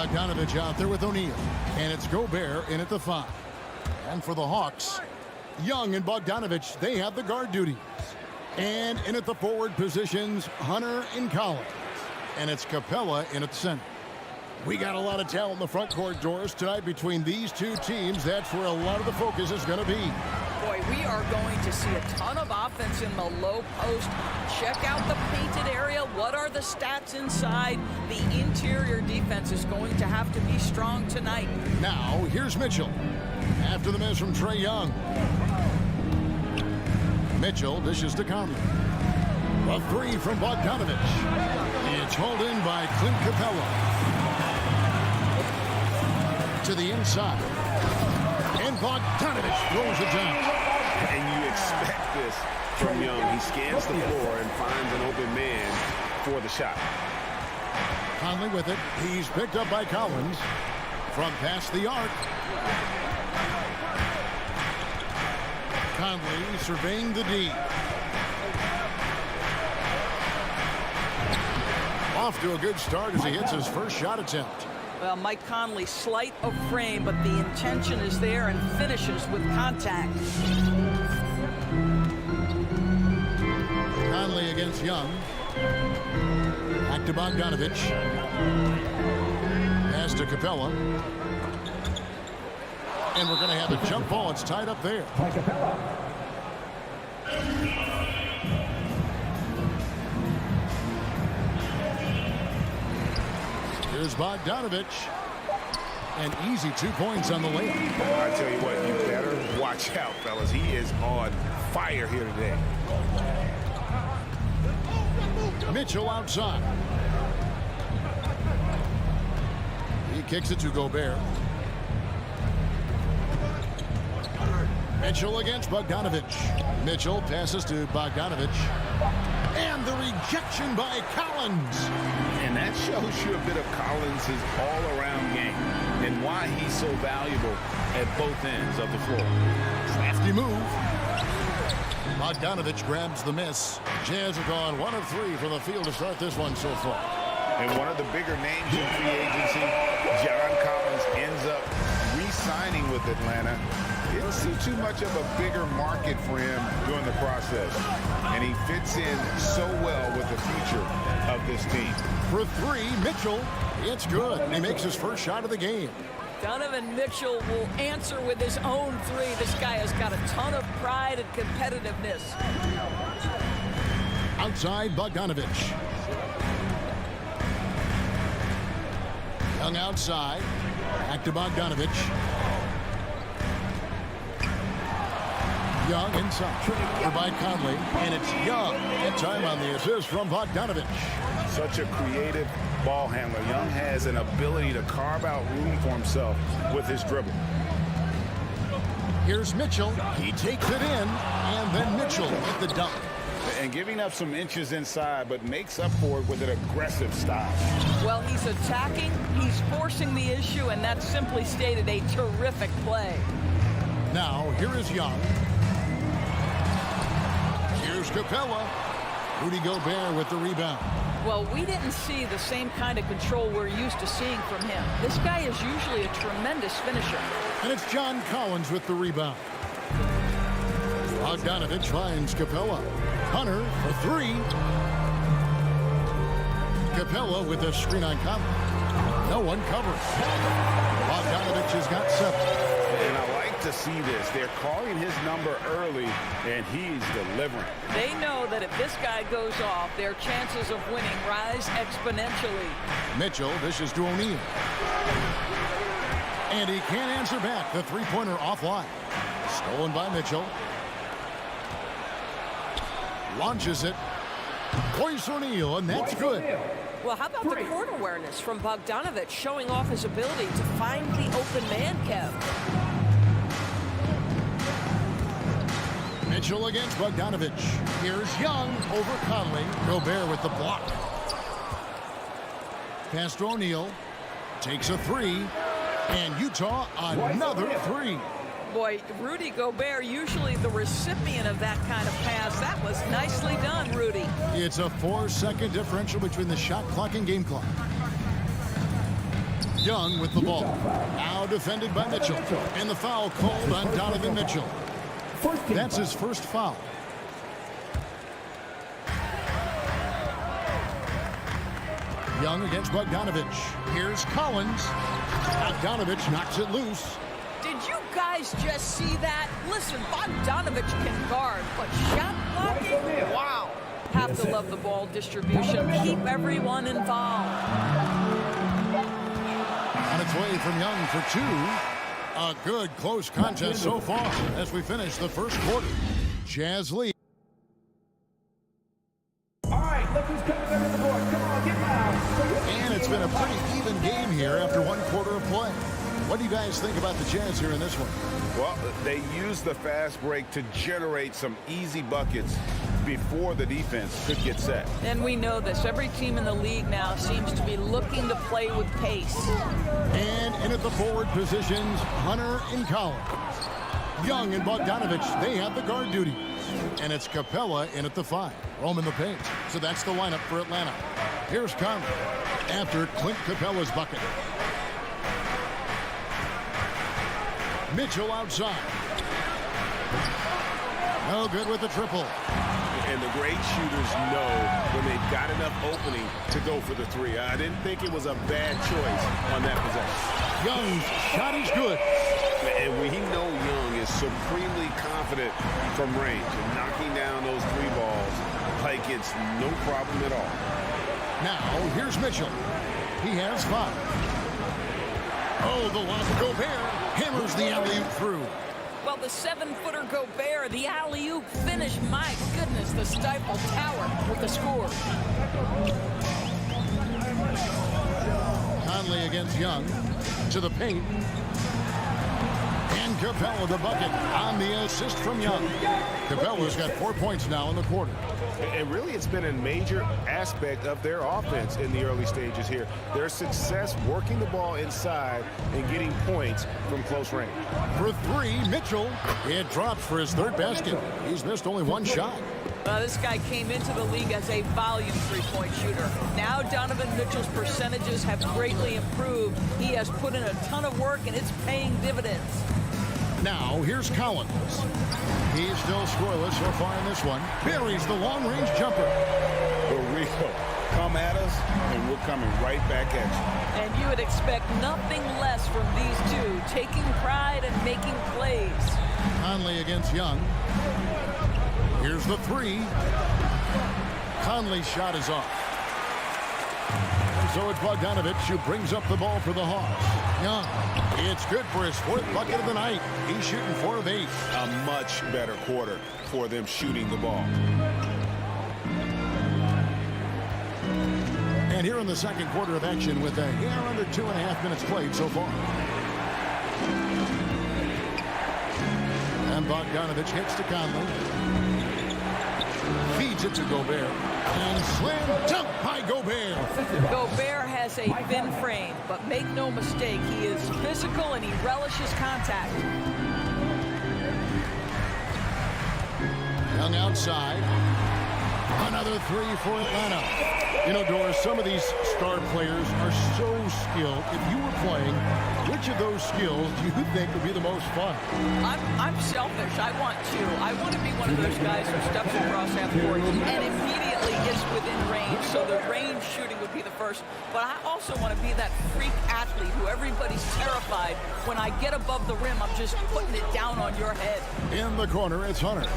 Bogdanovich out there with O'Neal. And it's Gobert in at the 5. And for the Hawks, Young and Bogdanovich, they have the guard duties. And in at the forward positions, Hunter and Collins. And it's Capella in at the center. We got a lot of talent in the front court, Doris, tonight between these two teams. That's where a lot of the focus is going to be. Boy, we are going to see a ton of offense in the low post. Check out the painted area. What are the stats inside? The interior defense is going to have to be strong tonight. Now, here's Mitchell. After the miss from Trae Young. Mitchell dishes to Conley. A 3 from Bogdanovich. It's hauled in by Clint Capella. To the inside. And Bogdanovich throws it down. And you expect this from Young. He scans the floor and finds an open man for the shot. Conley with it. He's picked up by Collins. From past the arc. Conley surveying the D. Off to a good start as he hits his first shot attempt. Well, Mike Conley, slight of frame, but the intention is there and finishes with contact. Conley against Young. Back to Bogdanovich. Pass to Capella. And we're going to have a jump ball. It's tied up there. Here's Bogdanovich. And easy 2 points on the layup. I tell you what, you better watch out, fellas. He is on fire here today. Mitchell outside. He kicks it to Gobert. Mitchell against Bogdanovich. Mitchell passes to Bogdanovich. And the rejection by Collins. And that shows you a bit of Collins' all-around game and why he's so valuable at both ends of the floor. Crafty move. Bogdanovich grabs the miss. Jazz are gone 1 of 3 from the field to start this one so far. And one of the bigger names in free agency, John Collins, ends up re-signing with Atlanta. Didn't see too much of a bigger market for him during the process. And he fits in so well with the future of this team. For 3, Mitchell. It's good. And he makes his first shot of the game. Donovan Mitchell will answer with his own 3. This guy has got a ton of pride and competitiveness. Outside, Bogdanovich. Young outside. Back to Bogdanovich. Young inside by Conley, and it's Young. And time on the assist from Bogdanovich. Such a creative ball handler. Young has an ability to carve out room for himself with his dribble. Here's Mitchell. He takes it in, and then Mitchell with the dunk. And giving up some inches inside, but makes up for it with an aggressive style. Well, he's attacking, he's forcing the issue, and that's simply stated a terrific play. Now, here is Young. Here's Capella. Rudy Gobert with the rebound. Well, we didn't see the same kind of control we're used to seeing from him. This guy is usually a tremendous finisher. And it's John Collins with the rebound. Bogdanovich finds Capella. Hunter for 3. Capella with a screen on Conley. No one covers. Bogdanovich has got 7. And I like to see this. They're calling his number early, and he's delivering. They know that if this guy goes off, their chances of winning rise exponentially. Mitchell dishes to O'Neal. And he can't answer back. The three-pointer offline. Stolen by Mitchell. Launches it. Royce O'Neal, and that's good. Well, how about the court awareness from Bogdanovich showing off his ability to find the open man, Kev? Mitchell against Bogdanovich. Here's Young over Conley. Gobert with the block. Pass to O'Neal. Takes a 3. And Utah another 3. Boy, Rudy Gobert, usually the recipient of that kind of pass. That was nicely done, Rudy. It's a 4-second differential between the shot clock and game clock. Young with the ball. Now defended by Mitchell. And the foul called on Donovan Mitchell. That's his first foul. Young against Bogdanovich. Here's Collins. Bogdanovich knocks it loose. Did you guys just see that? Listen, Bogdanovich can guard, but shot blocking? Wow. Have to love the ball distribution. Keep everyone involved. On its way from Young for two. A good close contest so far as we finish the first quarter. Jazz lead. All right, look who's coming up on the board. Come on, get loud. And it's been a pretty even game here after one quarter of play. What do you guys think about the Jazz here in this one? Well, they used the fast break to generate some easy buckets before the defense could get set. And we know this. Every team in the league now seems to be looking to play with pace. And in at the forward positions, Hunter and Collins. Young and Bogdanovich, they have the guard duties. And it's Capella in at the 5. Rome in the paint. So that's the lineup for Atlanta. Here's Conley after Clint Capella's bucket. Mitchell outside. No good with the triple. And the great shooters know when they've got enough opening to go for the three. I didn't think it was a bad choice on that possession. Young's shot is good. And we know Young is supremely confident from range and knocking down those three balls like it's no problem at all. Now, here's Mitchell. He has 5. Oh, the lob to Gobert. Hammers the alley-oop through. Well, the 7-footer Gobert, the alley-oop finish. My goodness, the Stifle Tower with the score. Conley against Young. To the paint. And Capella the bucket on the assist from Young. Capella's got 4 points now in the quarter. And really, it's been a major aspect of their offense in the early stages here. Their success working the ball inside and getting points from close range. For 3, Mitchell. It drops for his 3rd basket. He's missed only 1 shot. This guy came into the league as a volume three-point shooter. Now Donovan Mitchell's percentages have greatly improved. He has put in a ton of work, and it's paying dividends. Now, here's Collins. He's still scoreless so far in this one. Buries the long-range jumper. For real. Come at us, and we're coming right back at you. And you would expect nothing less from these two, taking pride and making plays. Conley against Young. Here's the 3. Conley's shot is off. And so it's Bogdanovich who brings up the ball for the Hawks. Young. It's good for his 4th bucket of the night. He's shooting 4 of 8. A much better quarter for them shooting the ball. And here in the second quarter of action with a hair under 2.5 minutes played so far. And Bogdanovich hits to Conley. Feeds it to Gobert. And slam dunk by Gobert. Gobert has a thin frame, but make no mistake, he is physical and he relishes contact. Young outside. Another 3 for Atlanta. You know, Doris, some of these star players are so skilled. If you were playing, which of those skills do you think would be the most fun? I'm selfish. I want to be one of those guys who steps across half court and immediately gets within range. So the range shooting would be the first. But I also want to be that freak athlete who everybody's terrified. When I get above the rim, I'm just putting it down on your head. In the corner, it's Hunter.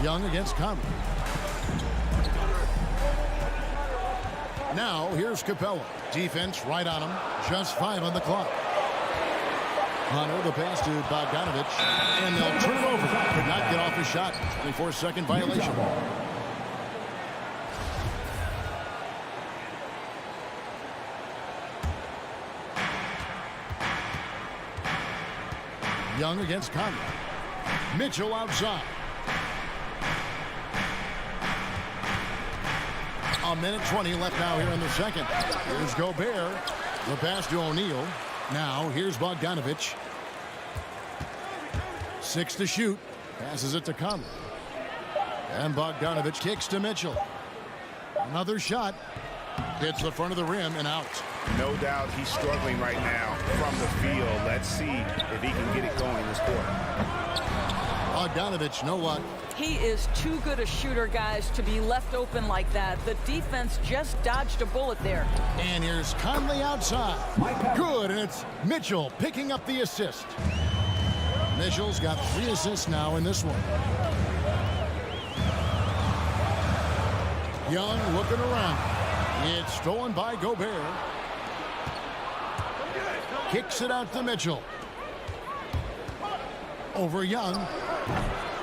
Young against Conley. Now, here's Capella. Defense right on him. Just 5 on the clock. Hunter, the pass to Bogdanovich. And they'll turn it over. Could not get off his shot. 24-second violation. Young against Conley. Mitchell outside. A minute 20 left now here in the second. Here's Gobert. The pass to O'Neal. Now here's Bogdanovich. 6 to shoot. Passes it to Conley. And Bogdanovich kicks to Mitchell. Another shot. Hits the front of the rim and out. No doubt he's struggling right now from the field. Let's see if he can get it going this quarter. Bogdanovich, no luck. He is too good a shooter, guys, to be left open like that. The defense just dodged a bullet there. And here's Conley outside. Good, and it's Mitchell picking up the assist. Mitchell's got 3 assists now in this one. Young looking around. It's stolen by Gobert. Kicks it out to Mitchell. Over Young.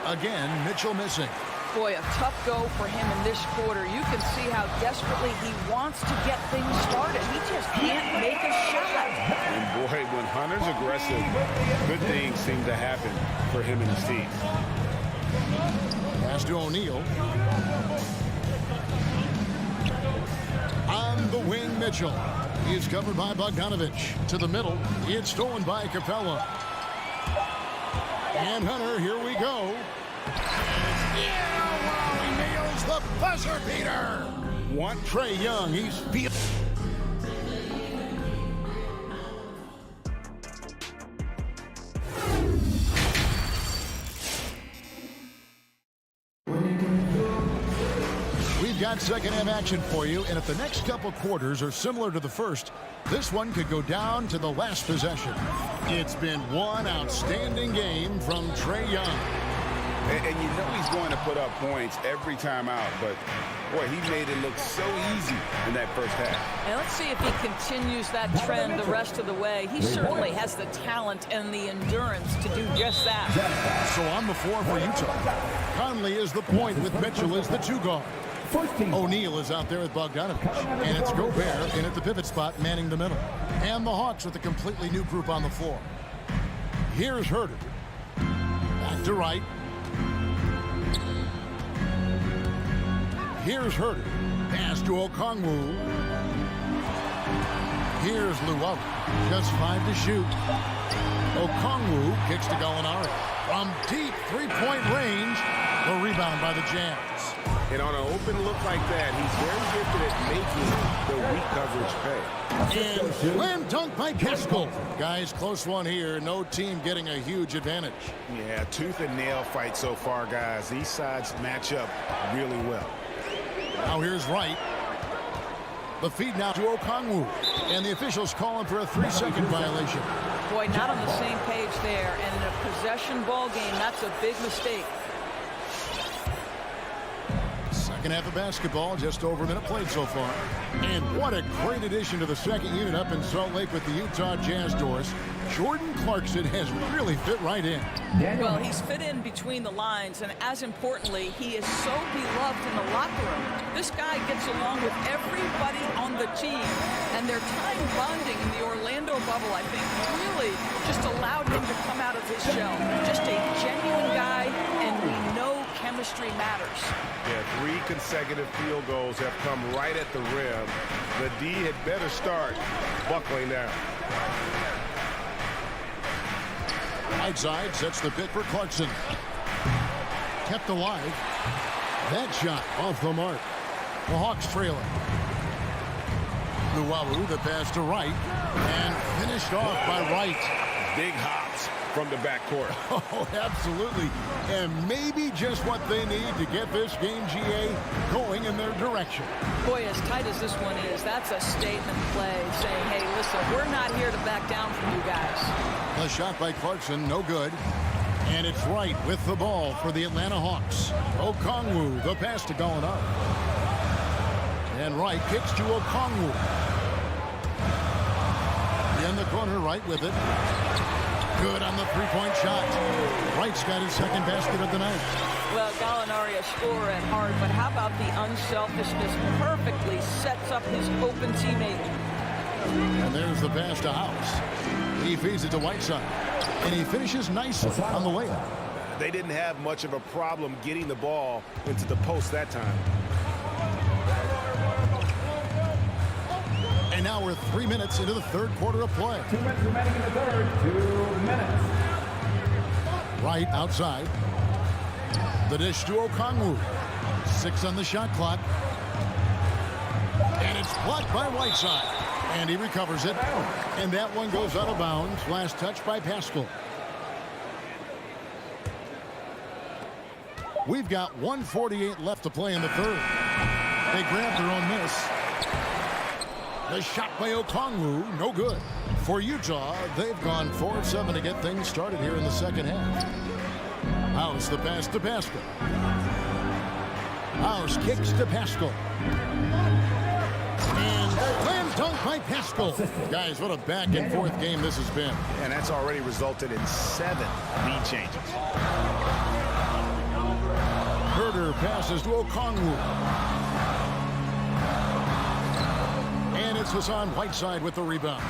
Again, Mitchell missing. Boy, a tough go for him in this quarter. You can see how desperately he wants to get things started. He just can't make a shot. And boy, when Hunter's aggressive, good things seem to happen for him and his team. Pass to O'Neal. On the wing, Mitchell. He is covered by Bogdanovich. To the middle. It's stolen by Capella. And Hunter, here we go. Yeah, wow, he nails the buzzer beater. Trae Young, he's feeling. We've got second half action for you, and if the next couple quarters are similar to the first, this one could go down to the last possession. It's been one outstanding game from Trae Young. And you know he's going to put up points every time out, but boy, he made it look so easy in that first half. And let's see if he continues that trend the rest of the way. He certainly has the talent and the endurance to do just that. So on the floor for Utah, Conley is the point with Mitchell as the 2 guard. O'Neal is out there with Bogdanovich, and it's Gobert in at the pivot spot manning the middle. And the Hawks with a completely new group on the floor. Here's Herter. Back to right. Here's Herter. Pass to Okongwu. Here's Luau. Just 5 to shoot. Okongwu kicks to Gallinari. From deep 3-point range, the rebound by the Jazz. And on an open look like that, he's very gifted at making the weak coverage pay. And slam dunk by Pascal. Guys, close one here. No team getting a huge advantage. Yeah, tooth and nail fight so far, guys. These sides match up really well. Now here's Wright. The feed now to Okongwu. And the officials calling for a 3-second violation. Boy, not on the same page there. And in a possession ball game, that's a big mistake. Second half of basketball, just over a minute played so far. And what a great addition to the second unit up in Salt Lake with the Utah Jazz doors. Jordan Clarkson has really fit right in. Well, he's fit in between the lines, and as importantly, he is so beloved in the locker room. This guy gets along with everybody on the team, and their time bonding in the Orlando bubble, I think, really just allowed him to come out of his shell. Just a genuine guy, and we know chemistry matters. Yeah, 3 consecutive field goals have come right at the rim. The D had better start buckling down. Right side sets the pick for Clarkson. Kept alive. That shot off the mark. The Hawks trailing. Luau, the pass to Wright. And finished off by Wright. Big hops from the backcourt. Oh, absolutely. And maybe just what they need to get this game, GA, going in their direction. Boy, as tight as this one is, that's a statement play saying, hey, listen, we're not here to back down from you guys. The shot by Clarkson, no good. And it's Wright with the ball for the Atlanta Hawks. Okongwu, the pass to Gallinari. And Wright kicks to Okongwu. In the corner, Wright with it. Good on the 3-point shot. Wright's got his second basket of the night. Well, Gallinari a scorer at heart, but how about the unselfishness? Perfectly sets up his open teammate. And there's the pass to House. He feeds it to Whiteside. And he finishes nicely on the layup. They didn't have much of a problem getting the ball into the post that time. And now we're 3 minutes into the third quarter of play. 2 minutes remaining in the third. 2 minutes. Right outside. The dish to Okongwu. 6 on the shot clock. And it's blocked by Whiteside. And he recovers it. And that one goes out of bounds. Last touch by Pascal. We've got 1:48 left to play in the third. They grab their own miss. The shot by Okongwu, no good. For Utah, they've gone 4 of 7 to get things started here in the second half. House the pass to Pascal. House kicks to Pascal. And slam dunk by Pascal. Guys, what a back and forth game this has been. And that's already resulted in 7 lead changes. Herder passes to Okongwu. And it's Hassan Whiteside with the rebound.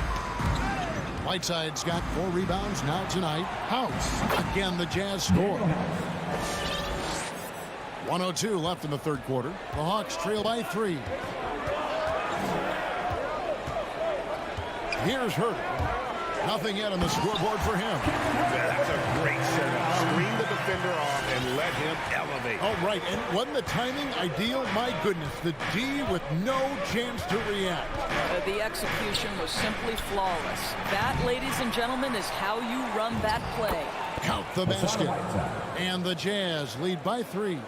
Whiteside's got 4 rebounds now tonight. House. Again, the Jazz score. 1:02 left in the third quarter. The Hawks trail by 3. Here's Herder. Nothing yet on the scoreboard for him. That's a great setup. Screen the defender off and let him elevate. Oh, right. And wasn't the timing ideal? My goodness. The D with no chance to react. The execution was simply flawless. That, ladies and gentlemen, is how you run that play. Count the basket. And the Jazz lead by 3.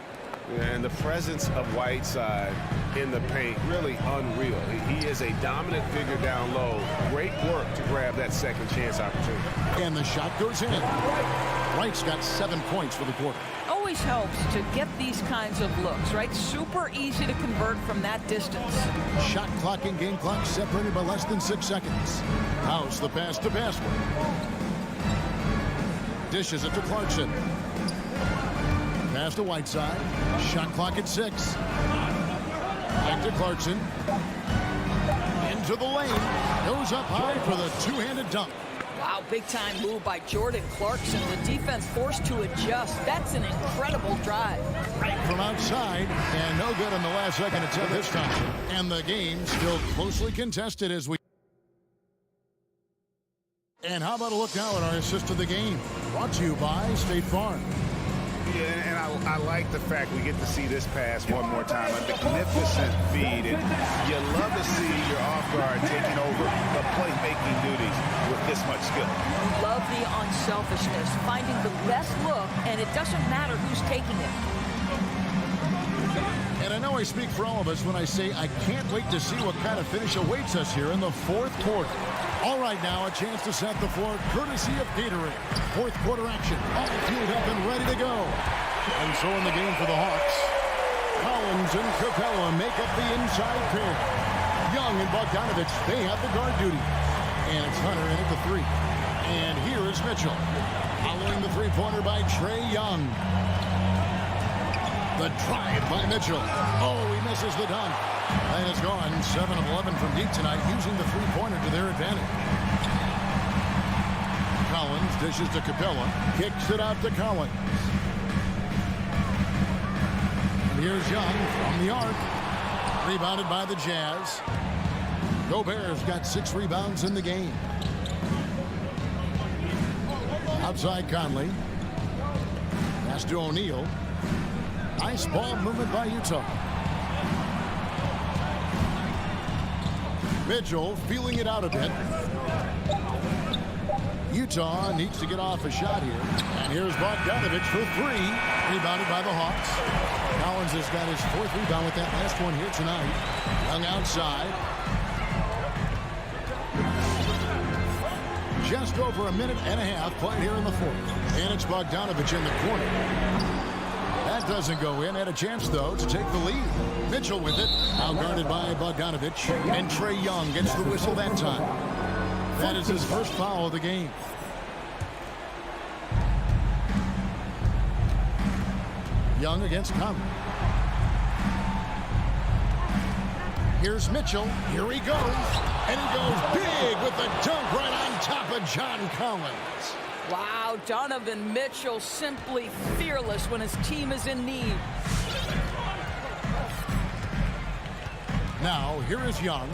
And the presence of Whiteside in the paint, really unreal. He is a dominant figure down low. Great work to grab that second chance opportunity. And the shot goes in. Wright's got 7 points for the quarter. Always helps to get these kinds of looks, right? Super easy to convert from that distance. Shot clock and game clock separated by less than 6 seconds. House the pass to Pascal. Dishes it to Clarkson. Pass to Whiteside. Shot clock at 6. Back to Clarkson. Into the lane. Goes up high for the two-handed dunk. Wow, big-time move by Jordan Clarkson. The defense forced to adjust. That's an incredible drive. Right from outside, and no good in the last second attempt this time. And the game still closely contested as we... And how about a look now at our assist of the game? Brought to you by State Farm. Yeah, and I like the fact we get to see this pass one more time. A magnificent feed, and you love to see your off guard taking over the playmaking duties with this much skill. Love the unselfishness, finding the best look, and it doesn't matter who's taking it. And I know I speak for all of us when I say I can't wait to see what kind of finish awaits us here in the fourth quarter. All right, now a chance to set the floor courtesy of Gatorade. Fourth quarter action. All fueled up and ready to go. And so in the game for the Hawks, Collins and Capella make up the inside pair. Young and Bogdanovich, they have the guard duty. And it's Hunter in at the 3. And here is Mitchell. Following the three-pointer by Trae Young. The drive by Mitchell. Oh, he misses the dunk. And it's gone 7 of 11 from deep tonight, using the three-pointer to their advantage. Collins dishes to Capella. Kicks it out to Collins. And here's Young from the arc. Rebounded by the Jazz. Gobert's got 6 rebounds in the game. Outside Conley. Pass to O'Neal. Nice ball movement by Utah. Mitchell feeling it out a bit. Utah needs to get off a shot here. And here's Bogdanovich for 3. Rebounded by the Hawks. Collins has got his 4th rebound with that last one here tonight. Young outside. Just over a minute and a half played here in the fourth. And it's Bogdanovich in the corner. That doesn't go in. Had a chance, though, to take the lead. Mitchell with it. Now guarded by Bogdanovich. And Trae Young gets the whistle that time. That is his first foul of the game. Young against Conley. Here's Mitchell. Here he goes. And he goes big with the dunk right on top of John Collins. Wow, Donovan Mitchell simply fearless when his team is in need. Now, here is Young.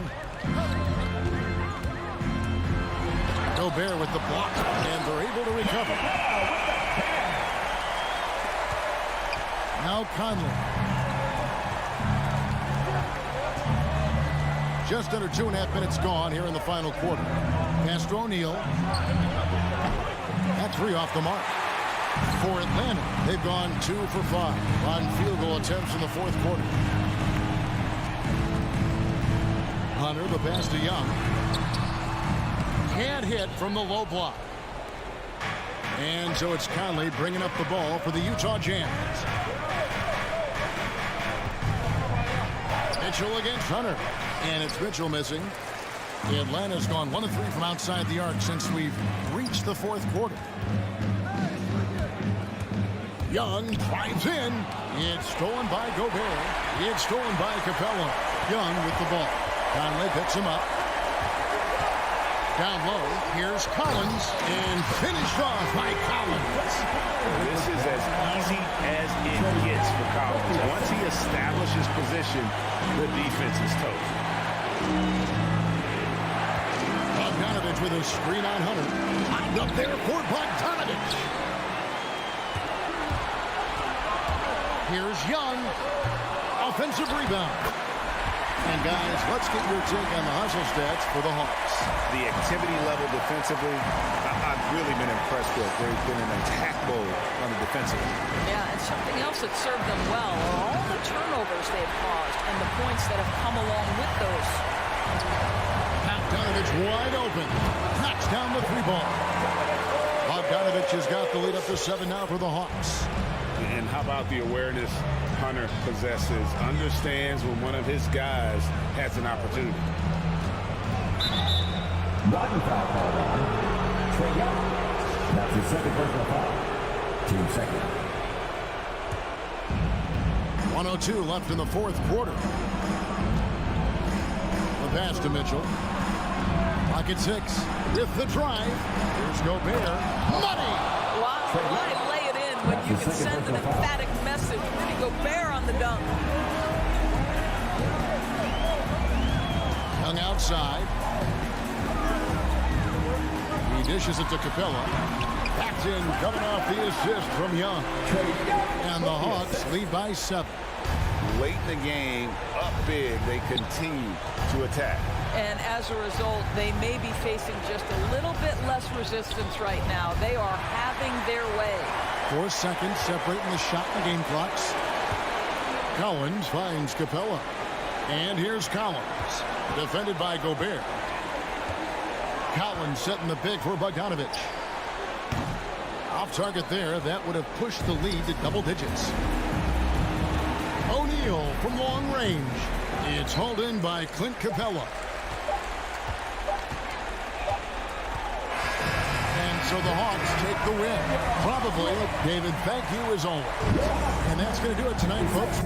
Gobert with the block, and they're able to recover. Now Conley. just under 2.5 minutes gone here in the final quarter. Pass to O'Neal. That's 3 off the mark. For Atlanta, they've gone 2 for 5 on field goal attempts in the fourth quarter. Hunter, the pass to Young. Can't hit from the low block. And so it's Conley bringing up the ball for the Utah Jazz. Mitchell against Hunter. And it's Mitchell missing. Atlanta's gone 1 of 3 from outside the arc since we've reached the fourth quarter. Young drives in. It's stolen by Gobert. It's stolen by Capella. Young with the ball. Conley picks him up. Down low, here's Collins, and finished off by Collins. This is as easy as it gets for Collins. Once he establishes position, the defense is toast. Bogdanovich with a screen on Hunter. Lined up there for Bogdanovich. Here's Young. Offensive rebound. And guys, let's get your take on the hustle stats for the Hawks. The activity level defensively, I've really been impressed with. They've been in attack mode on the defensive end. Yeah, and something else that served them well are all the turnovers they've caused and the points that have come along with those. Bogdanovich wide open. Knocks down the 3 ball. Bogdanovich has got the lead up to 7 now for the Hawks. And how about the awareness Hunter possesses, understands when one of his guys has an opportunity. One foul called on Trae Young. That's his second personal foul. 2 seconds. 1:02 left in the fourth quarter. The pass to Mitchell. Pocket 6 with the drive. Here's Gobert. Money! Wow, why lay it in when you can send an emphatic message? Rudy Gobert on the dunk. Young outside. He dishes it to Capella. That's in, coming off the assist from Young. And the Hawks lead by 7. Late in the game, up big, they continue to attack. And as a result, they may be facing just a little bit less resistance right now. They are having their way. 4 seconds separating the shot and the game clocks. Collins finds Capella. And here's Collins. Defended by Gobert. Collins setting the pick for Bogdanovich. Off target there. That would have pushed the lead to double digits. O'Neal from long range. It's hauled in by Clint Capella. And so the Hawks take the win. Probably, David, thank you as always. And that's going to do it tonight, folks.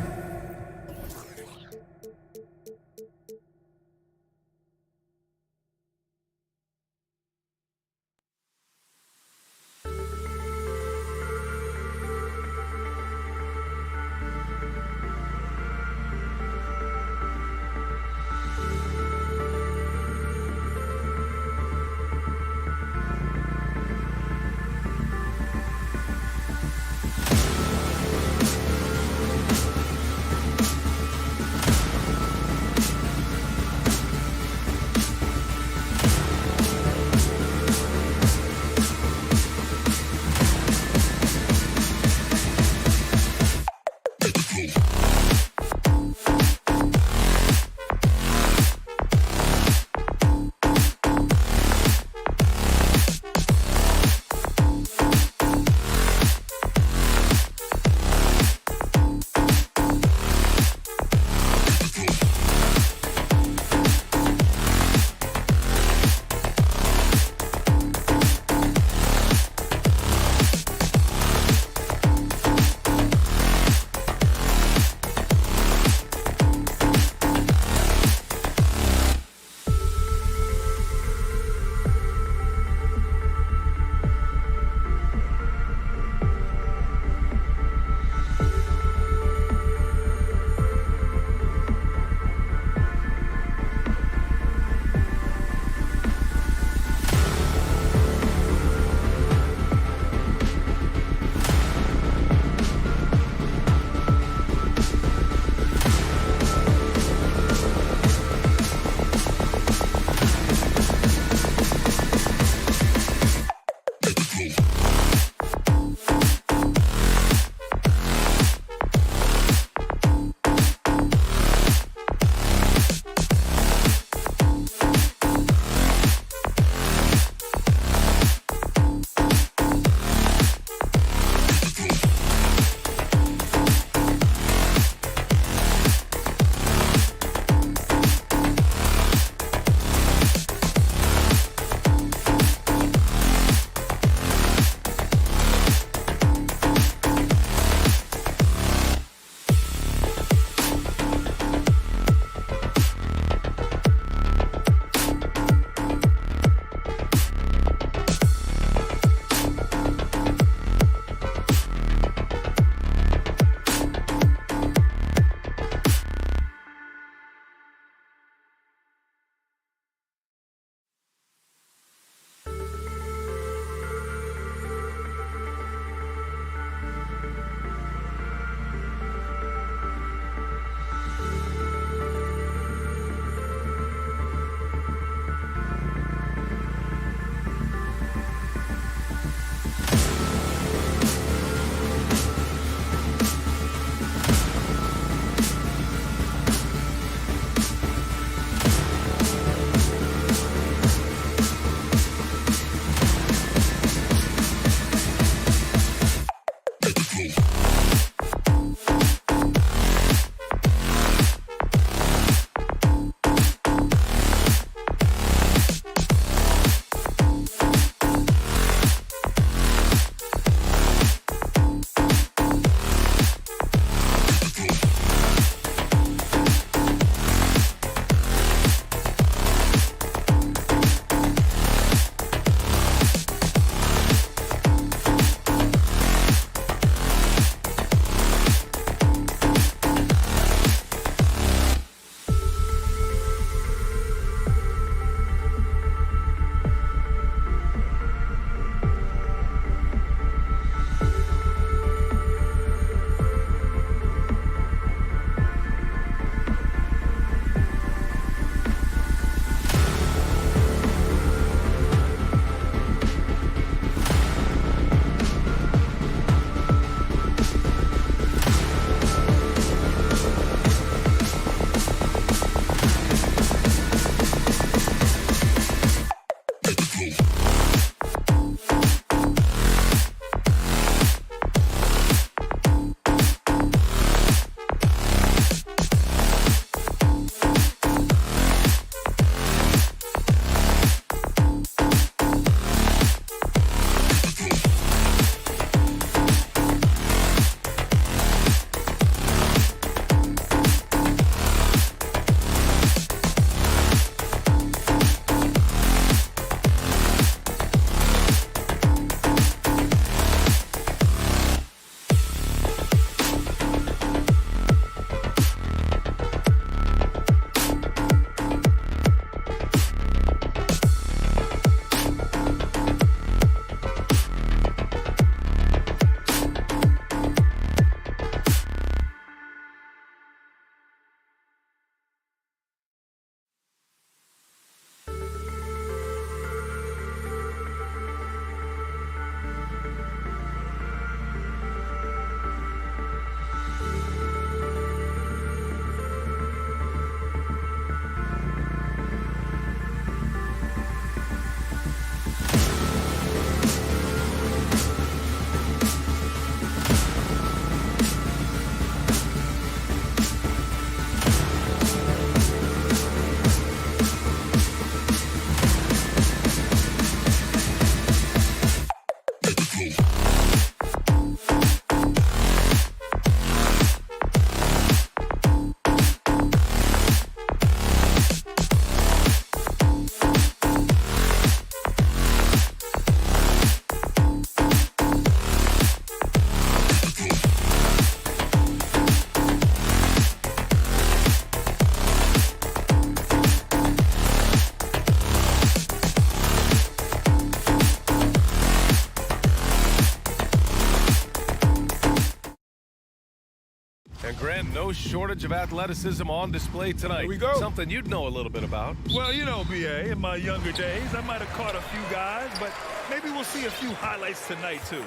no shortage of athleticism on display tonight. Here we go. Something you'd know a little bit about. Well, you know, BA, in my younger days, I might have caught a few guys, but maybe we'll see a few highlights tonight, too.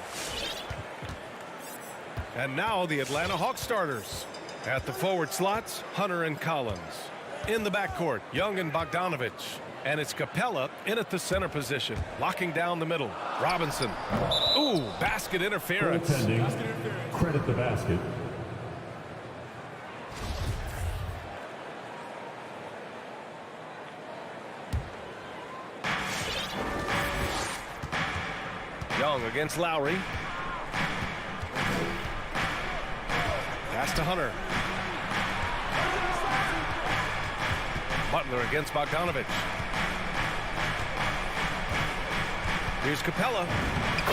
And now the Atlanta Hawks starters. At the forward slots, Hunter and Collins. In the backcourt, Young and Bogdanovich. And it's Capella in at the center position, locking down the middle. Robinson. Ooh, basket interference. Credit the basket. Young against Lowry. Pass to Hunter. Butler against Bogdanovich. Here's Capella.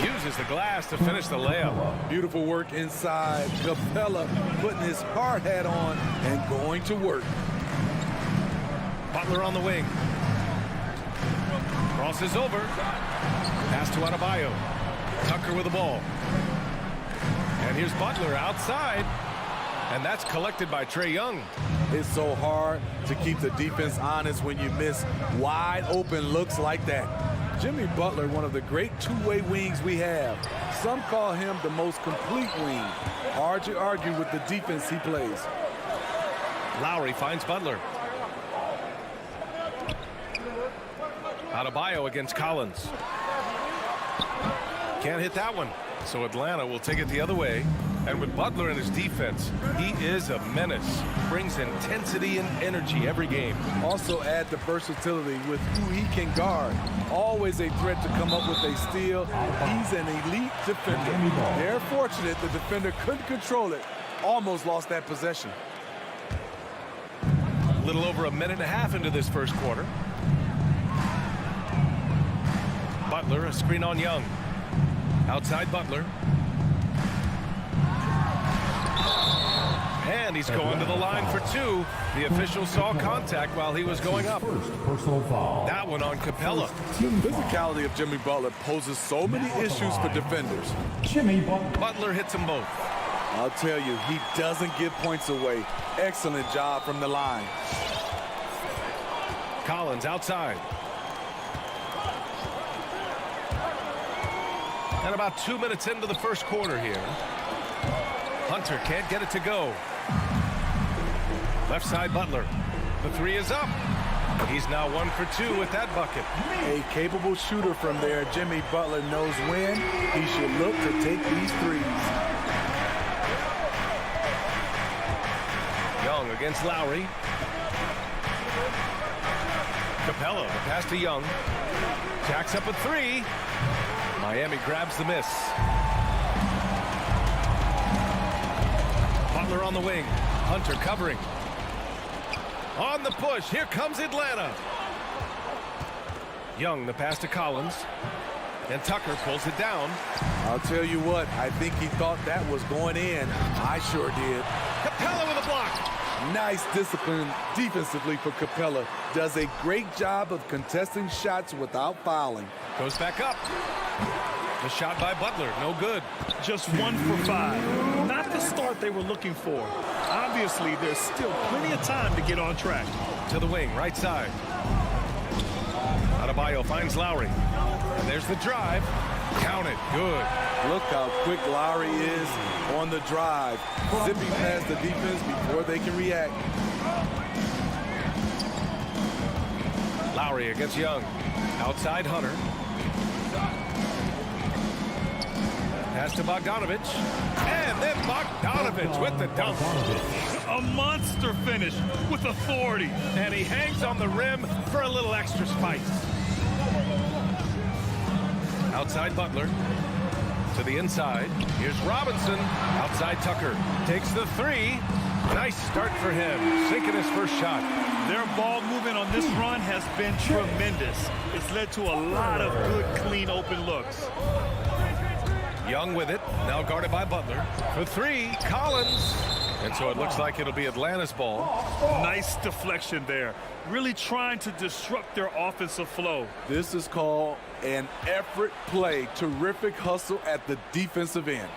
Uses the glass to finish the layup. Beautiful work inside. Capella putting his hard hat on and going to work. Butler on the wing. Crosses over. Pass to Adebayo. Tucker with the ball. And here's Butler outside. And that's collected by Trae Young. It's so hard to keep the defense honest when you miss wide open looks like that. Jimmy Butler, one of the great two-way wings we have. Some call him the most complete wing. Hard to argue with the defense he plays. Lowry finds Butler. Adebayo against Collins. Can't hit that one. So Atlanta will take it the other way. And with Butler in his defense, he is a menace. Brings intensity and energy every game. Also add the versatility with who he can guard. Always a threat to come up with a steal. He's an elite defender. They're fortunate the defender couldn't control it. Almost lost that possession. A little over a minute and a half into this first quarter. Butler, a screen on Young. Outside Butler. And he's going to the line for two. The official saw contact while he was going up. Personal foul. That one on Capella. The physicality of Jimmy Butler poses so many issues for defenders. Jimmy Butler. Butler hits them both. I'll tell you, he doesn't give points away. Excellent job from the line. Collins outside. And about 2 minutes into the first quarter here. Hunter can't get it to go. Left side Butler. The three is up. He's now 1 for 2 with that bucket. A capable shooter from there. Jimmy Butler knows when he should look to take these threes. Young against Lowry. Capella, the pass to Young. Jacks up a three. Miami grabs the miss. Butler on the wing. Hunter covering. On the push. Here comes Atlanta. Young, the pass to Collins. And Tucker pulls it down. I'll tell you what, I think he thought that was going in. I sure did. Capella with a block. Nice discipline defensively for Capella. Does a great job of contesting shots without fouling. Goes back up. The shot by Butler, no good. Just 1 for 5. Not the start they were looking for. Obviously, there's still plenty of time to get on track. To the wing, right side. Adebayo finds Lowry. And there's the drive. Count it, good. Look how quick Lowry is on the drive. Zipping past the defense before they can react. Lowry against Young. Outside Hunter. Pass to Bogdanovich. And then Bogdanovich with the dunk. A monster finish with authority. And he hangs on the rim for a little extra spice. Outside Butler. To the inside. Here's Robinson. Outside Tucker. Takes the three. Nice start for him. Sinking his first shot. Their ball movement on this run has been tremendous. It's led to a lot of good, clean, open looks. Young with it. Now guarded by Butler. For three, Collins. And so it looks like it'll be Atlanta's ball. Nice deflection there. Really trying to disrupt their offensive flow. This is called an effort play. Terrific hustle at the defensive end.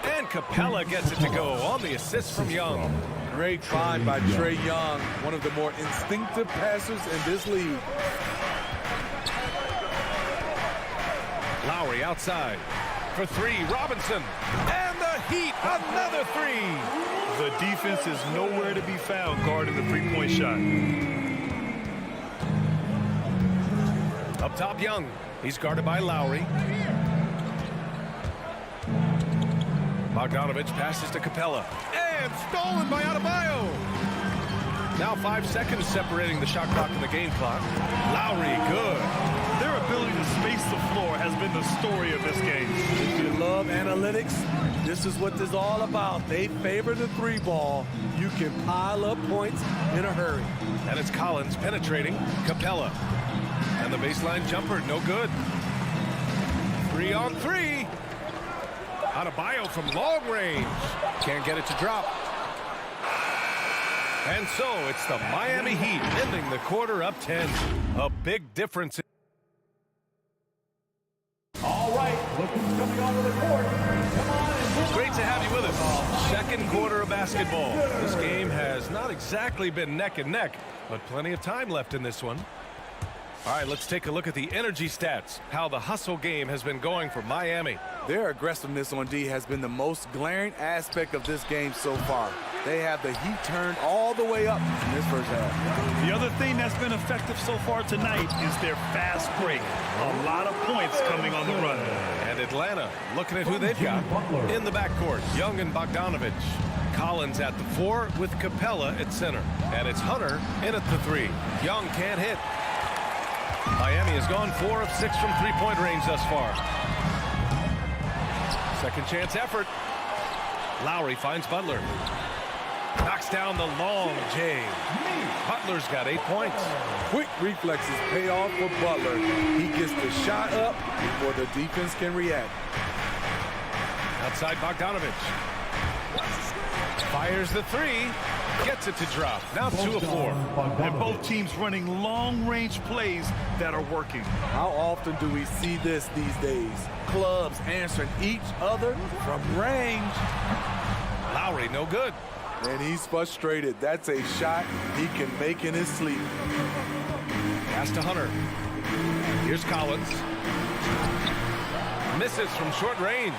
And Capella gets it to go on the assist from Young. Great find by Trae Young, one of the more instinctive passers in this league. Lowry outside for three. Robinson. And the Heat, another three. The defense is nowhere to be found guarding the three-point shot. Up top, Young. He's guarded by Lowry. Bogdanovich passes to Capella. And stolen by Adebayo. Now 5 seconds separating the shot clock and the game clock. Lowry, good. Their ability to space the floor has been the story of this game. If you love analytics, this is what this is all about. They favor the three ball. You can pile up points in a hurry. And it's Collins penetrating. Capella. And the baseline jumper, no good. 3 on 3. Adebayo from long range. Can't get it to drop. And so it's the Miami Heat ending the quarter up 10. A big difference. All right, look who's coming onto the court. Come on. Great to have you with us. Second quarter of basketball. This game has not exactly been neck and neck, but plenty of time left in this one. All right, let's take a look at the energy stats, how the hustle game has been going for Miami. Their aggressiveness on D has been the most glaring aspect of this game so far. They have the heat turned all the way up in this first half. The other thing that's been effective so far tonight is their fast break. A lot of points coming on the run. And Atlanta looking at who they've got in the backcourt. Young and Bogdanovich. Collins at the 4 with Capella at center. And it's Hunter in at the 3. Young can't hit. Miami has gone 4 of 6 from three-point range thus far. Second chance effort. Lowry finds Butler. Knocks down the long J. Butler's got 8 points. Quick reflexes pay off for Butler. He gets the shot up before the defense can react. Outside Bogdanovich. Fires the 3. Gets it to drop. Now 2 of 4. And both teams running long-range plays that are working. How often do we see this these days? Clubs answering each other from range. Lowry, no good. And he's frustrated. That's a shot he can make in his sleep. Pass to Hunter. Here's Collins. Misses from short range.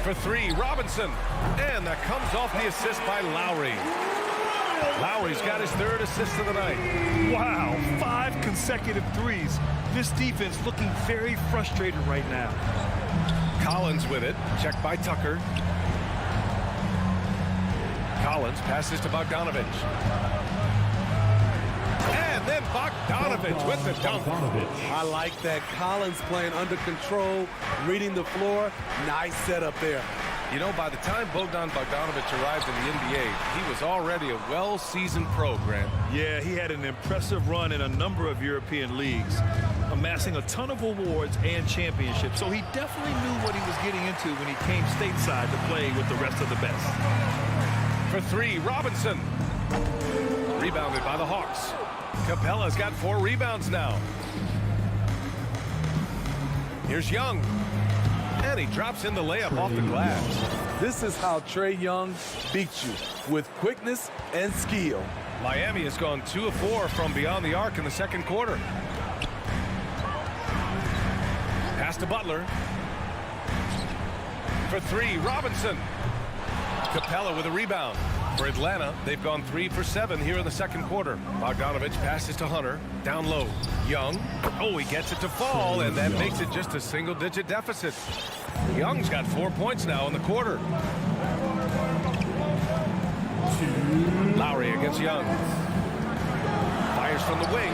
For 3, Robinson. And that comes off the assist by Lowry. Lowry's got his 3rd assist of the night. Wow, 5 consecutive threes. This defense looking very frustrated right now. Collins with it. Checked by Tucker. Collins passes to Bogdanovich. And then Bogdanovich with the dunk. I like that. Collins playing under control, reading the floor. Nice setup there. You know, by the time Bogdan Bogdanovich arrived in the NBA, he was already a well-seasoned pro, Grant. Yeah, he had an impressive run in a number of European leagues, amassing a ton of awards and championships. So he definitely knew what he was getting into when he came stateside to play with the rest of the best. For 3, Robinson. Rebounded by the Hawks. Capella's got 4 rebounds now. Here's Young. And he drops in the layup off the glass. This is how Trae Young beats you, with quickness and skill. Miami has gone 2 of 4 from beyond the arc in the second quarter. Pass to Butler. For 3, Robinson. Capella with a rebound. For Atlanta, they've gone 3 for 7 here in the second quarter. Bogdanovich passes to Hunter. Down low. Young. Oh, he gets it to fall, and that makes it just a single-digit deficit. Young's got 4 points now in the quarter. Lowry against Young. Fires from the wing.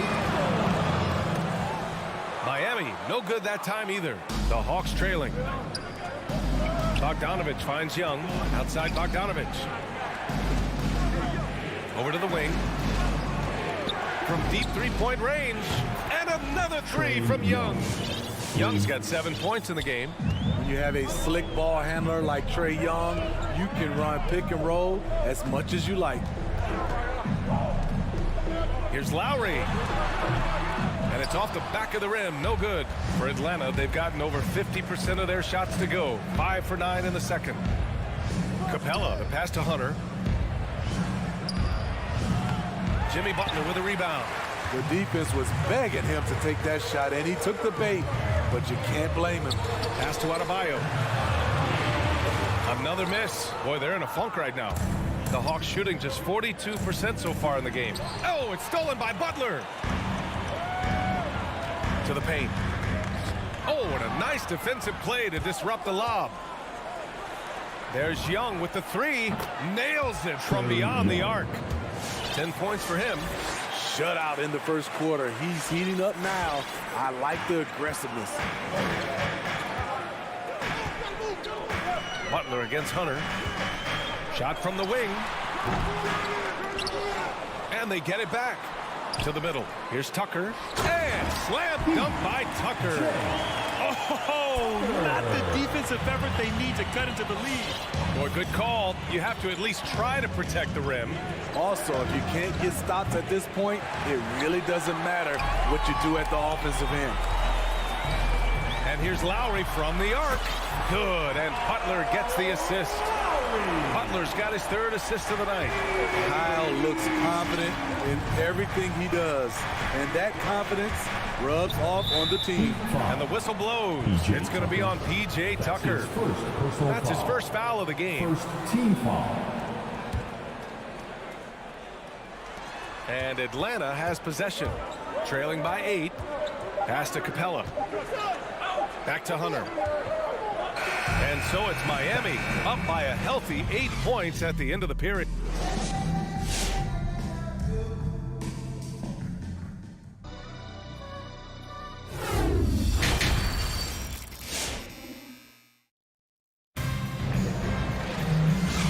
Miami, no good that time either. The Hawks trailing. Bogdanovich finds Young. Outside Bogdanovich. Over to the wing. From deep three-point range. And another 3 from Young. Young's got 7 points in the game. When you have a slick ball handler like Trae Young, you can run pick and roll as much as you like. Here's Lowry. And it's off the back of the rim. No good. For Atlanta, they've gotten over 50% of their shots to go. 5 for 9 in the second. Capella, the pass to Hunter. Jimmy Butler with a rebound. The defense was begging him to take that shot, and he took the bait, but you can't blame him. Pass to Adebayo. Another miss. Boy, they're in a funk right now. The Hawks shooting just 42% so far in the game. Oh, it's stolen by Butler. To the paint. Oh, and a nice defensive play to disrupt the lob. There's Young with the three. Nails it from beyond the arc. 10 points for him. Shutout in the first quarter. He's heating up now. I like the aggressiveness. Butler against Hunter. Shot from the wing. And they get it back. To the middle. Here's Tucker. And slam dunk by Tucker. Oh, not the defensive effort they need to cut into the lead. Boy, good call. You have to at least try to protect the rim. Also, if you can't get stops at this point, it really doesn't matter what you do at the offensive end. And here's Lowry from the arc. Good, and Butler gets the assist. Butler's got his third assist of the night. Kyle looks confident in everything he does, and that confidence rubs off on the team. And the whistle blows. It's going to be on P.J. Tucker. That's his first foul of the game. First team foul. And Atlanta has possession. Trailing by 8. Pass to Capella. Back to Hunter. And so it's Miami up by a healthy 8 points at the end of the period.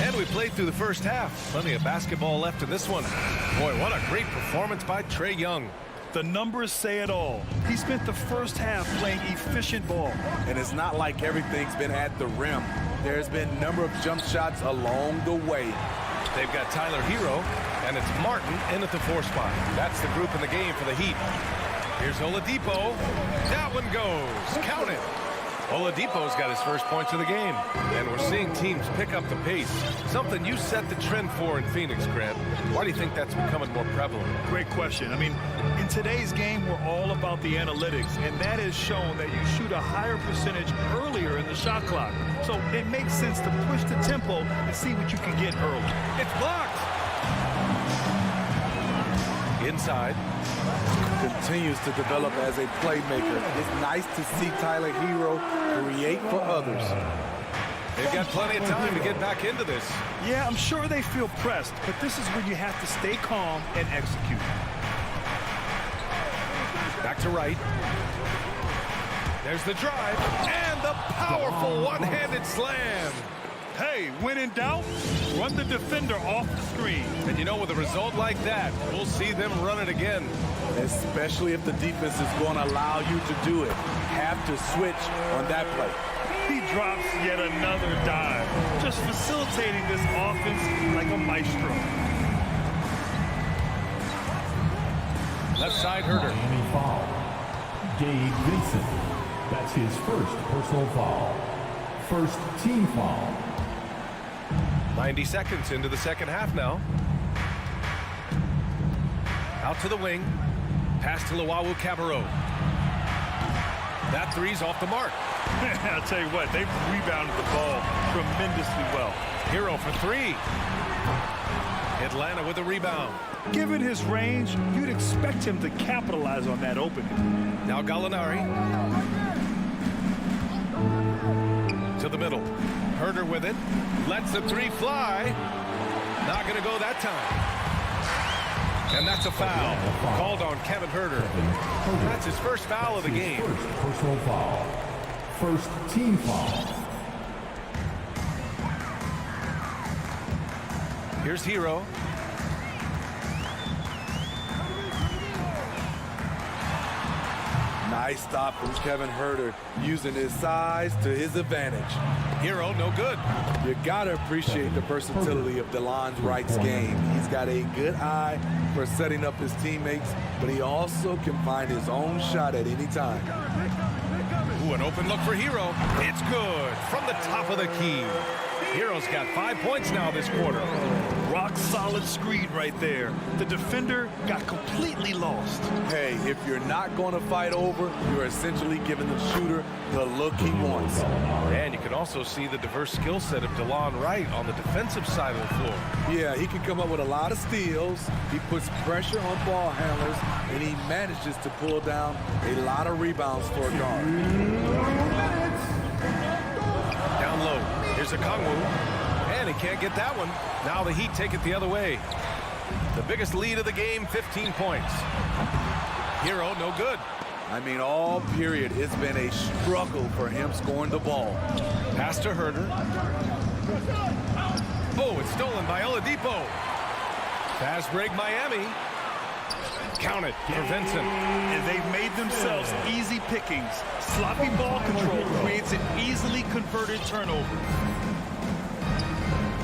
And we played through the first half. Plenty of basketball left in this one. Boy, what a great performance by Trae Young. The numbers say it all. He spent the first half playing efficient ball. And it's not like everything's been at the rim. There's been a number of jump shots along the way. They've got Tyler Hero, and it's Martin in at the 4 spot. That's the group in the game for the Heat. Here's Oladipo. That one goes. Count it. Oladipo's got his first points of the game. And we're seeing teams pick up the pace. Something you set the trend for in Phoenix, Grant. Why do you think that's becoming more prevalent? Great question. I mean, in today's game, we're all about the analytics, and that has shown that you shoot a higher percentage earlier in the shot clock. So it makes sense to push the tempo and see what you can get early. It's blocked. Inside. Continues to develop as a playmaker. It's nice to see Tyler Hero create for others. They've got plenty of time to get back into this. Yeah, I'm sure they feel pressed, but this is when you have to stay calm and execute. Back to right. There's the drive and the powerful one-handed slam. Hey, when in doubt, run the defender off the screen. And you know, with a result like that, we'll see them run it again. Especially if the defense is going to allow you to do it. Have to switch on that play. He drops yet another dive, just facilitating this offense like a maestro. Left side Herder. Miami foul. Gabe Vincent. That's his first personal foul. First team foul. 90 seconds into the second half now. Out to the wing. Pass to Luau Cabarrot. That three's off the mark. I'll tell you what, they've rebounded the ball tremendously well. Hero for 3. Atlanta with a rebound. Given his range, you'd expect him to capitalize on that opening. Now Gallinari. To the middle. Herder with it. Lets the 3 fly. Not going to go that time. And that's a foul. Called on Kevin Herder. That's his first foul of the game. First personal foul. First team foul. Here's Hero. Nice stop from Kevin Herter, using his size to his advantage. Hero, no good. You gotta appreciate the versatility of DeLon Wright's game. He's got a good eye for setting up his teammates, but he also can find his own shot at any time. Ooh, an open look for Hero. It's good from the top of the key. Hero's got 5 points now this quarter. Rock solid screen right there. The defender got completely lost. Hey, if you're not going to fight over, you're essentially giving the shooter the look he wants. And you can also see the diverse skill set of DeLon Wright on the defensive side of the floor. Yeah, he can come up with a lot of steals. He puts pressure on ball handlers, and he manages to pull down a lot of rebounds for a guard. Down low. Here's a Kongwu. And he can't get that one. Now the Heat take it the other way. The biggest lead of the game, 15 points. Hero, no good. I mean, all period, it's been a struggle for him scoring the ball. Pass to Herter. Oh, it's stolen by Oladipo. Fast break, Miami. Count it for Vincent. And they've made themselves easy pickings. Sloppy ball control creates an easily converted turnover.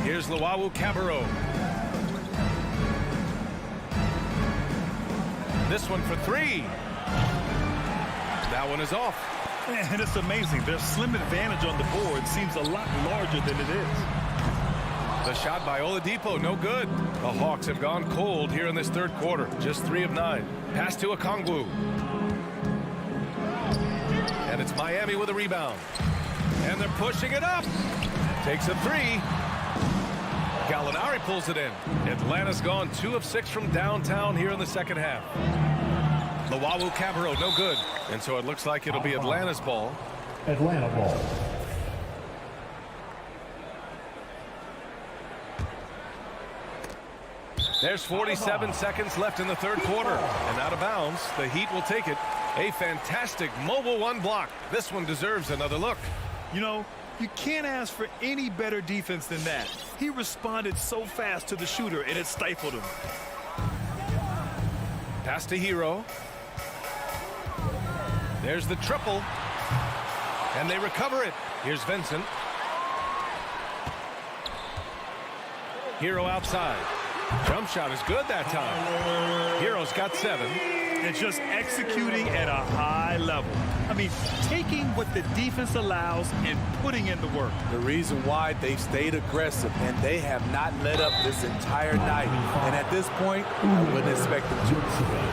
Here's Luwawu-Cabarrot. This one for three. That one is off. And it's amazing. Their slim advantage on the board seems a lot larger than it is. The shot by Oladipo, no good. The Hawks have gone cold here in this third quarter. Just 3 of 9. Pass to Okongwu. And it's Miami with a rebound. And they're pushing it up. Takes a 3. Gallinari pulls it in. Atlanta's gone 2 of 6 from downtown here in the second half. Luwawu-Cabarrot, no good. And so it looks like it'll be Atlanta's ball. Atlanta ball. There's 47 seconds left in the third quarter. And out of bounds, the Heat will take it. A fantastic mobile one block. This one deserves another look. You know, you can't ask for any better defense than that. He responded so fast to the shooter, and it stifled him. Pass to Hero. There's the triple. And they recover it. Here's Vincent. Hero outside. Jump shot is good that time. Hero's got 7. And just executing at a high level. I mean, taking what the defense allows and putting in the work. The reason why they've stayed aggressive and they have not let up this entire night. And at this point, I wouldn't expect them to.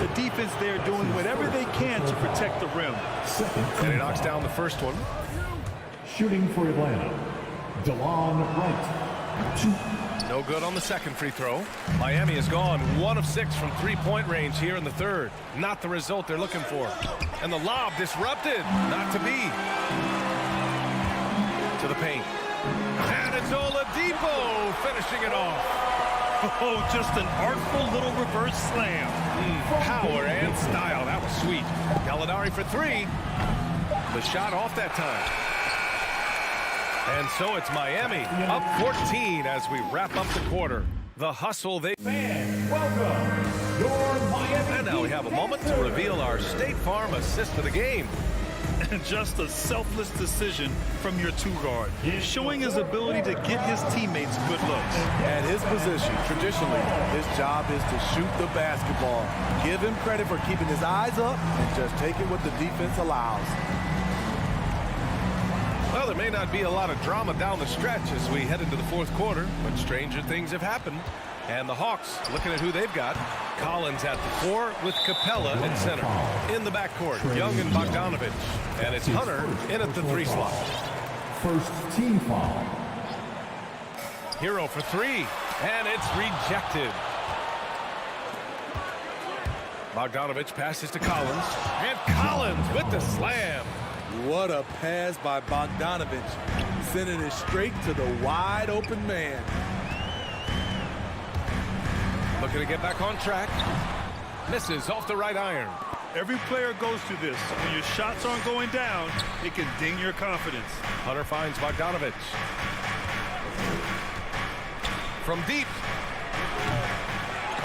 The defense there doing whatever they can to protect the rim. And he knocks down the first one. Shooting for Atlanta, DeLon Wright. No good on the second free throw. Miami has gone 1 of 6 from three-point range here in the third. Not the result they're looking for. And the lob disrupted. Not to be. To the paint. And it's Oladipo finishing it off. Oh, just an artful little reverse slam. Power and style. That was sweet. Gallinari for 3. The shot off that time. And so it's Miami up 14 as we wrap up the quarter. The hustle they... Fans, welcome your Miami. And now we have a moment to reveal our State Farm assist of the game. And just a selfless decision from your two-guard, showing his ability to get his teammates good looks. At his position, traditionally, his job is to shoot the basketball. Give him credit for keeping his eyes up and just taking what the defense allows. Well, there may not be a lot of drama down the stretch as we head into the fourth quarter, but stranger things have happened. And the Hawks, looking at who they've got, Collins at the 4 with Capella at center. In the backcourt, Young and Bogdanovich. And it's Hunter in at the 3 slot. First team foul. Hero for 3, and it's rejected. Bogdanovich passes to Collins, and Collins with the slam. What a pass by Bogdanovich, sending it straight to the wide open man. Looking to get back on track. Misses off the right iron. Every player goes through this. When your shots aren't going down, it can ding your confidence. Hunter finds Bogdanovich. From deep.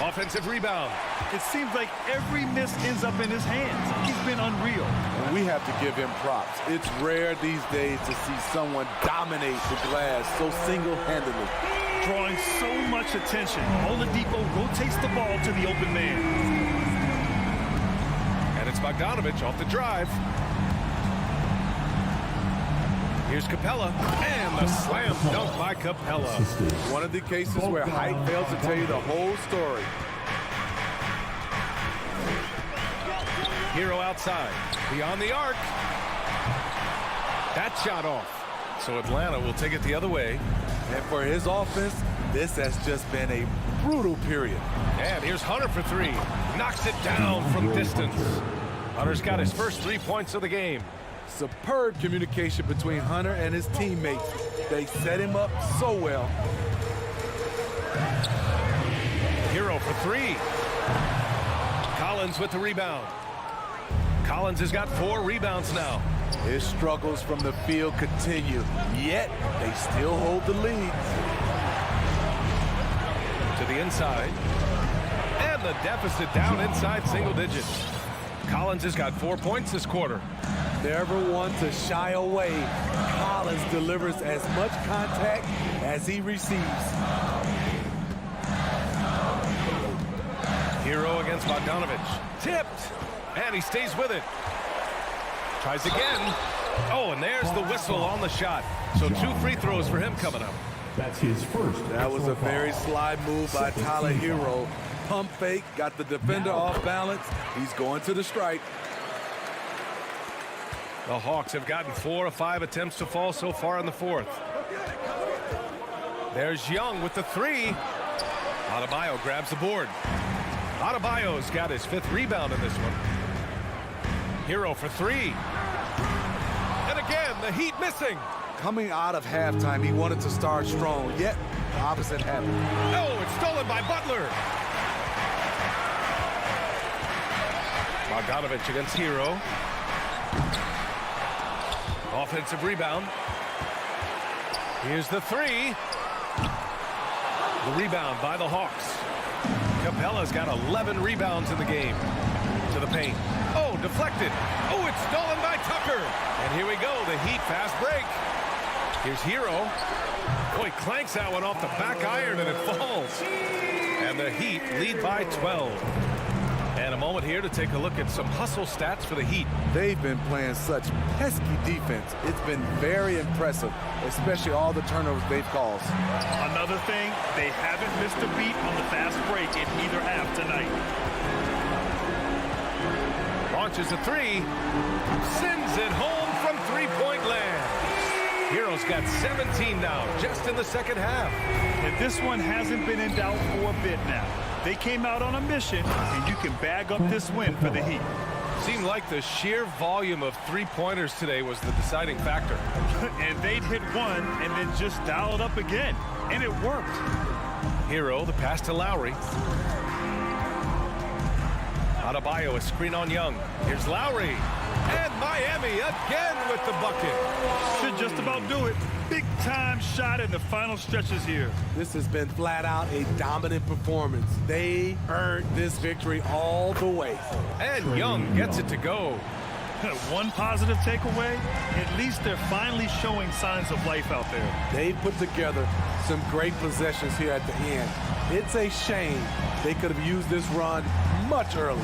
Offensive rebound. It seems like every miss ends up in his hands. He's been unreal. And we have to give him props. It's rare these days to see someone dominate the glass so single-handedly. Drawing so much attention, Oladipo rotates the ball to the open man. And it's Bogdanovich off the drive. Here's Capella, and the slam dunk by Capella. One of the cases where height fails to tell you the whole story. Hero outside, beyond the arc. That shot off. So Atlanta will take it the other way. And for his offense, this has just been a brutal period. And here's Hunter for three. Knocks it down from distance. Hunter's got his first 3 points of the game. Superb communication between Hunter and his teammates. They set him up so well. Hero for three. Collins with the rebound. Collins has got 4 rebounds now. His struggles from the field continue, yet they still hold the lead. To the inside. And the deficit down inside single digits. Collins has got 4 points this quarter. Never one to shy away. Collins delivers as much contact as he receives. Hero against Bogdanovich. Tipped. And he stays with it. Tries again. Oh, and there's the whistle on the shot. So 2 free throws for him coming up. That's his first. That was a very sly move by Tyler Hero. Pump fake, got the defender off balance. He's going to the stripe. The Hawks have gotten 4 of 5 attempts to fall so far in the fourth. There's Young with the three. Adebayo grabs the board. Adebayo's got his 5th rebound in this one. Hero for three. And again, the Heat missing. Coming out of halftime, he wanted to start strong, yet the opposite happened. Oh, it's stolen by Butler. Bogdanovich against Hero. Offensive rebound. Here's the three. The rebound by the Hawks. Capella's got 11 rebounds in the game. To the paint. Oh, deflected. Oh, it's stolen by Tucker. And here we go, the Heat fast break. Here's Hero. Boy, clanks that one off the back iron and it falls. And the Heat lead by 12. And a moment here to take a look at some hustle stats for the Heat. They've been playing such pesky defense. It's been very impressive, especially all the turnovers they've caused. Another thing, they haven't missed a beat on the fast break in either half tonight. Launches a three. Sends it home from three-point land. Hero's got 17 now, just in the second half. And this one hasn't been in doubt for a bit now. They came out on a mission, and you can bag up this win for the Heat. Seemed like the sheer volume of three-pointers today was the deciding factor. And they'd hit one and then just dial it up again. And it worked. Hero, the pass to Lowry. Adebayo, a screen on Young. Here's Lowry. And Miami again with the bucket. Should just about do it. Big time shot in the final stretches here. This has been flat out a dominant performance. They earned this victory all the way. And Young gets it to go. One positive takeaway, at least they're finally showing signs of life out there. They put together some great possessions here at the end. It's a shame they could have used this run much earlier.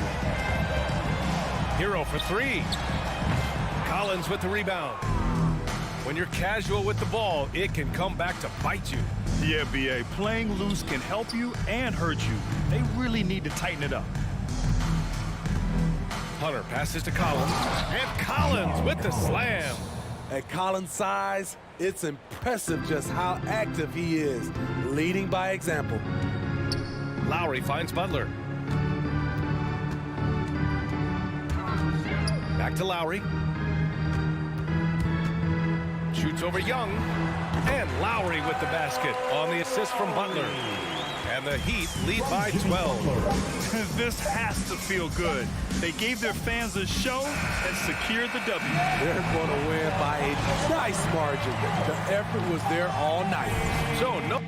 Hero for three. Collins with the rebound. When you're casual with the ball, it can come back to bite you. Yeah, B.A., playing loose can help you and hurt you. They really need to tighten it up. Hunter passes to Collins. And Collins with the slam. At Collins' size, it's impressive just how active he is, leading by example. Lowry finds Butler. Back to Lowry. Shoots over Young. And Lowry with the basket on the assist from Butler. And the Heat lead by 12. This has to feel good. They gave their fans a show and secured the W. They're going to win by a nice margin. The effort was there all night. So no.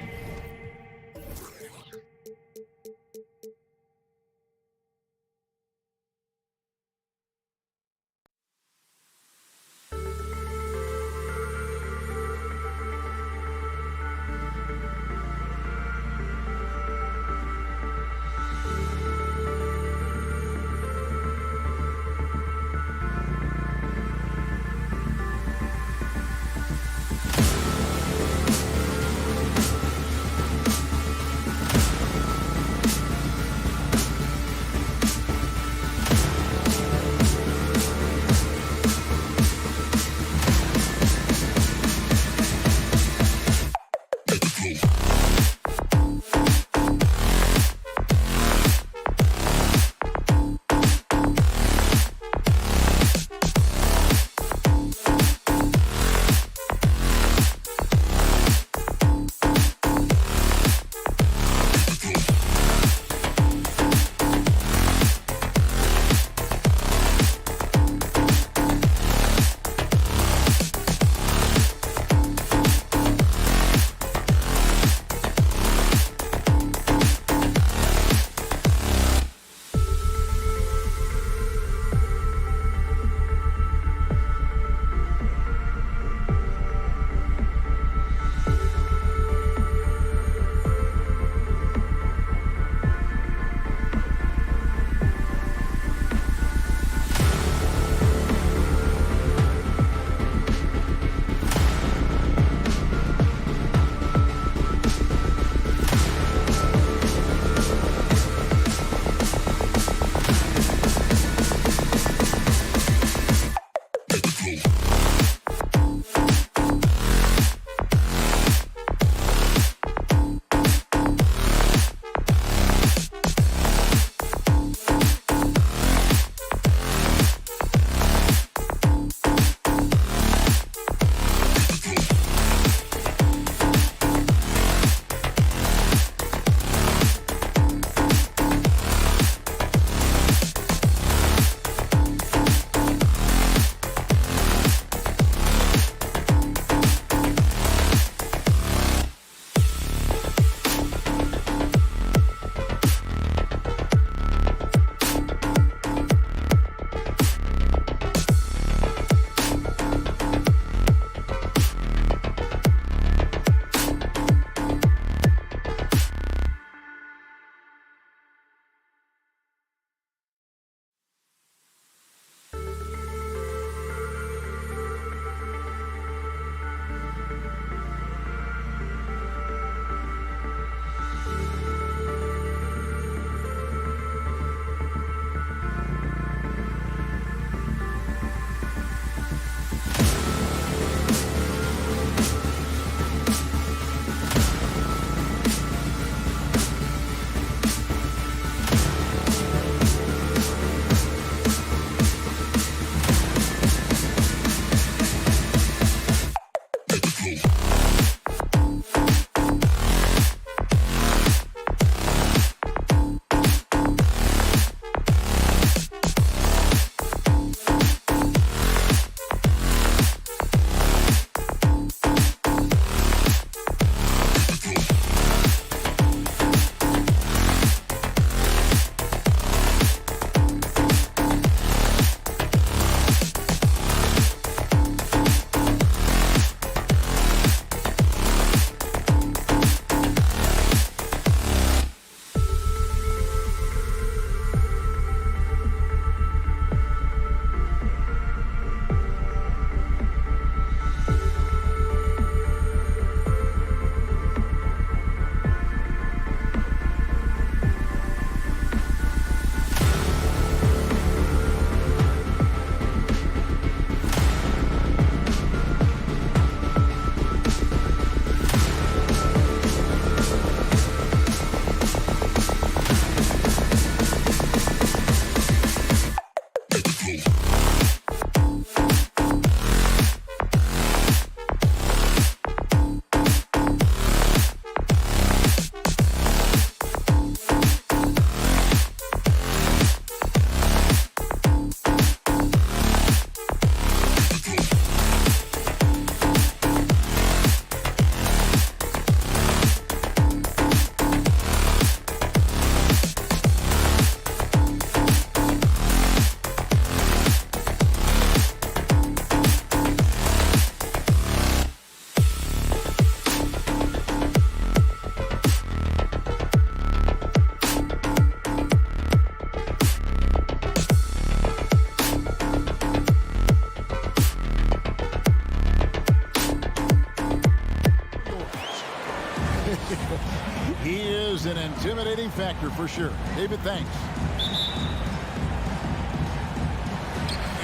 an intimidating factor for sure. David, thanks.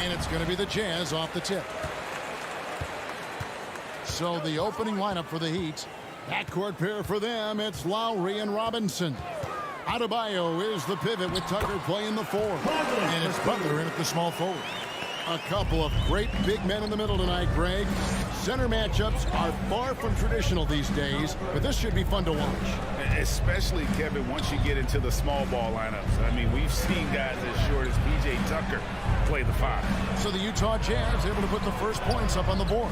And it's going to be the Jazz off the tip. So the opening lineup for the Heat. Backcourt pair for them. It's Lowry and Robinson. Adebayo is the pivot with Tucker playing the 4. And it's Butler in at the small forward. A couple of great big men in the middle tonight, Greg. Center matchups are far from traditional these days, but this should be fun to watch. Especially, Kevin, once you get into the small ball lineups. I mean, we've seen guys as short as P.J. Tucker play the 5. So the Utah Jazz able to put the first points up on the board.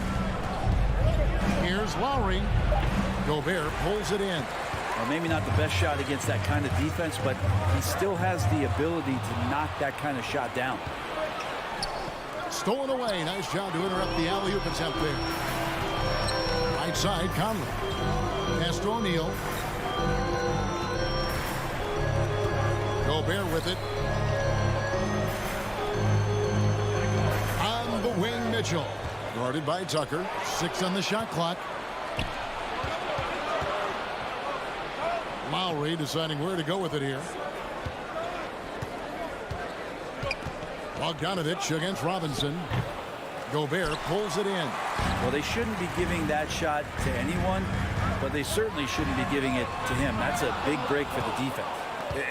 Here's Lowry. Gobert pulls it in. Well, maybe not the best shot against that kind of defense, but he still has the ability to knock that kind of shot down. Stolen away. Nice job to interrupt the alley-oop attempt there. Right side, Conley. Pass to O'Neal. Gobert with it. On the wing, Mitchell. Guarded by Tucker. 6 on the shot clock. Lowry deciding where to go with it here. Bogdanovich against Robinson. Gobert pulls it in. Well, they shouldn't be giving that shot to anyone, but they certainly shouldn't be giving it to him. That's a big break for the defense.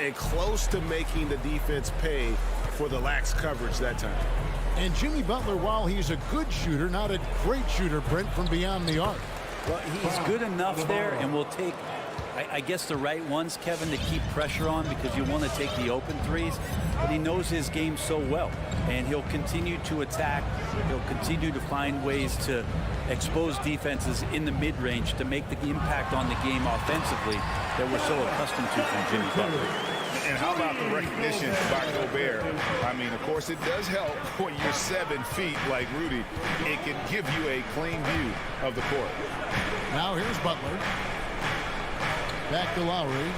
And close to making the defense pay for the lax coverage that time. And Jimmy Butler, while he's a good shooter, not a great shooter, Brent, from beyond the arc. Well, he's good enough there, and will take, I guess, the right ones, Kevin, to keep pressure on, because you want to take the open threes. But he knows his game so well, and he'll continue to attack. He'll continue to find ways to expose defenses in the mid-range to make the impact on the game offensively that we're so accustomed to from Jimmy Butler. And how about the recognition by Gobert? I mean, of course, it does help when you're 7 feet like Rudy. It can give you a clean view of the court. Now here's Butler. Back to Lowry.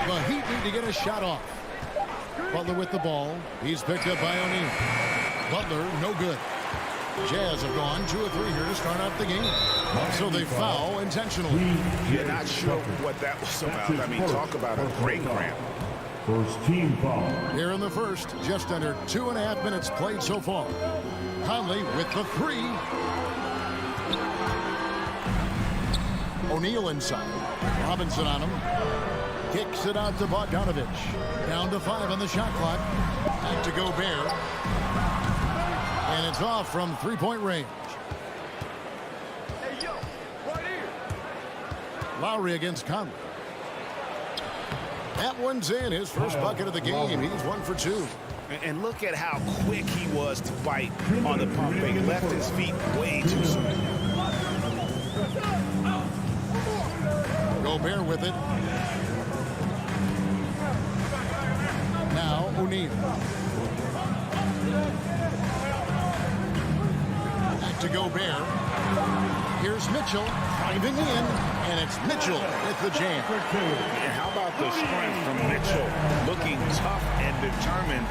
The Heat need to get a shot off. Butler with the ball. He's picked up by O'Neal. Butler, no good. Jazz have gone 2 of 3 here to start out the game. So they foul intentionally. You're not sure what that was about. I mean, talk about a great cramp. First team foul. Here in the first, just under 2.5 minutes played so far. Conley with the 3. O'Neal inside. Robinson on him. Kicks it out to Bogdanovich. Down to 5 on the shot clock. Back to Gobert. And it's off from 3-point range. Lowry against Conley. That one's in. His first bucket of the game. He's 1 for 2. And look at how quick he was to bite on the pump fake. Left his feet way too soon. Gobert with it. Now O'Neal. Back to Gobert. Here's Mitchell driving in, and it's Mitchell with the jam. And how about the strength from Mitchell, looking tough and determined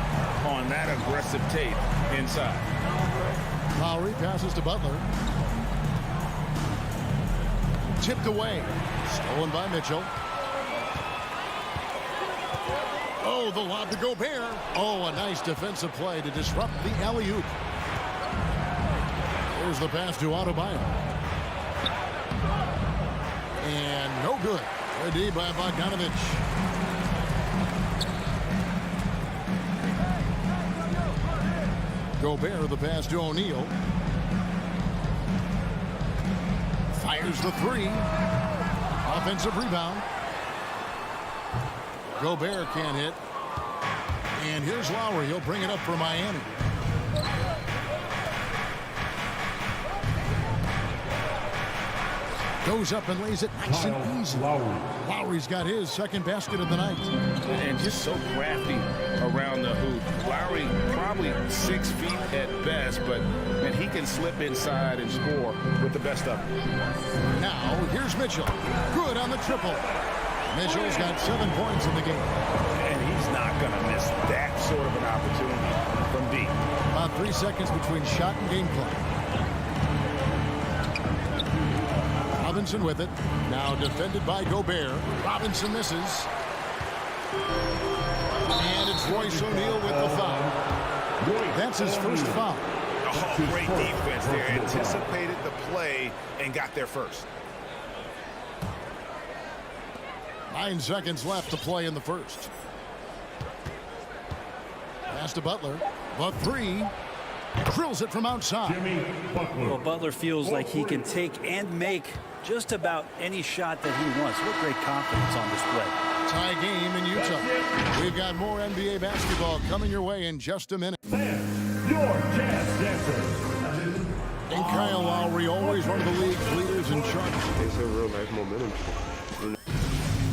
on that aggressive tape inside. Lowry passes to Butler. Tipped away. Stolen by Mitchell. Oh, the lob to Gobert. Oh, a nice defensive play to disrupt the alley-oop. Here's the pass to Adebayo. And no good. Good D by Bogdanovich. Gobert, the pass to O'Neal. Fires the 3. Offensive rebound. Gobert can't hit. And here's Lowry. He'll bring it up for Miami. Goes up and lays it nice and easy. Lowry's got his second basket of the night. And just so crafty around the hoop. Lowry probably 6 feet at best, but and he can slip inside and score with the best of them. Now here's Mitchell. Good on the triple. Mitchell's got 7 points in the game. And he's not going to miss that sort of an opportunity from deep. About 3 seconds between shot and game clock. Robinson with it. Now defended by Gobert. Robinson misses. And it's Royce O'Neal with the foul. That's his first foul. Oh, great defense there. Anticipated the play and got there first. 9 seconds left to play in the first. Pass to Butler. The three. Drills it from outside. Well, Butler feels like he can take and make just about any shot that he wants. What great confidence on display. Tie game in Utah. We've got more NBA basketball coming your way in just a minute. Your Jazz Dancers. And Kyle Lowry, always one of the league's leaders in charge. It's a real nice momentum.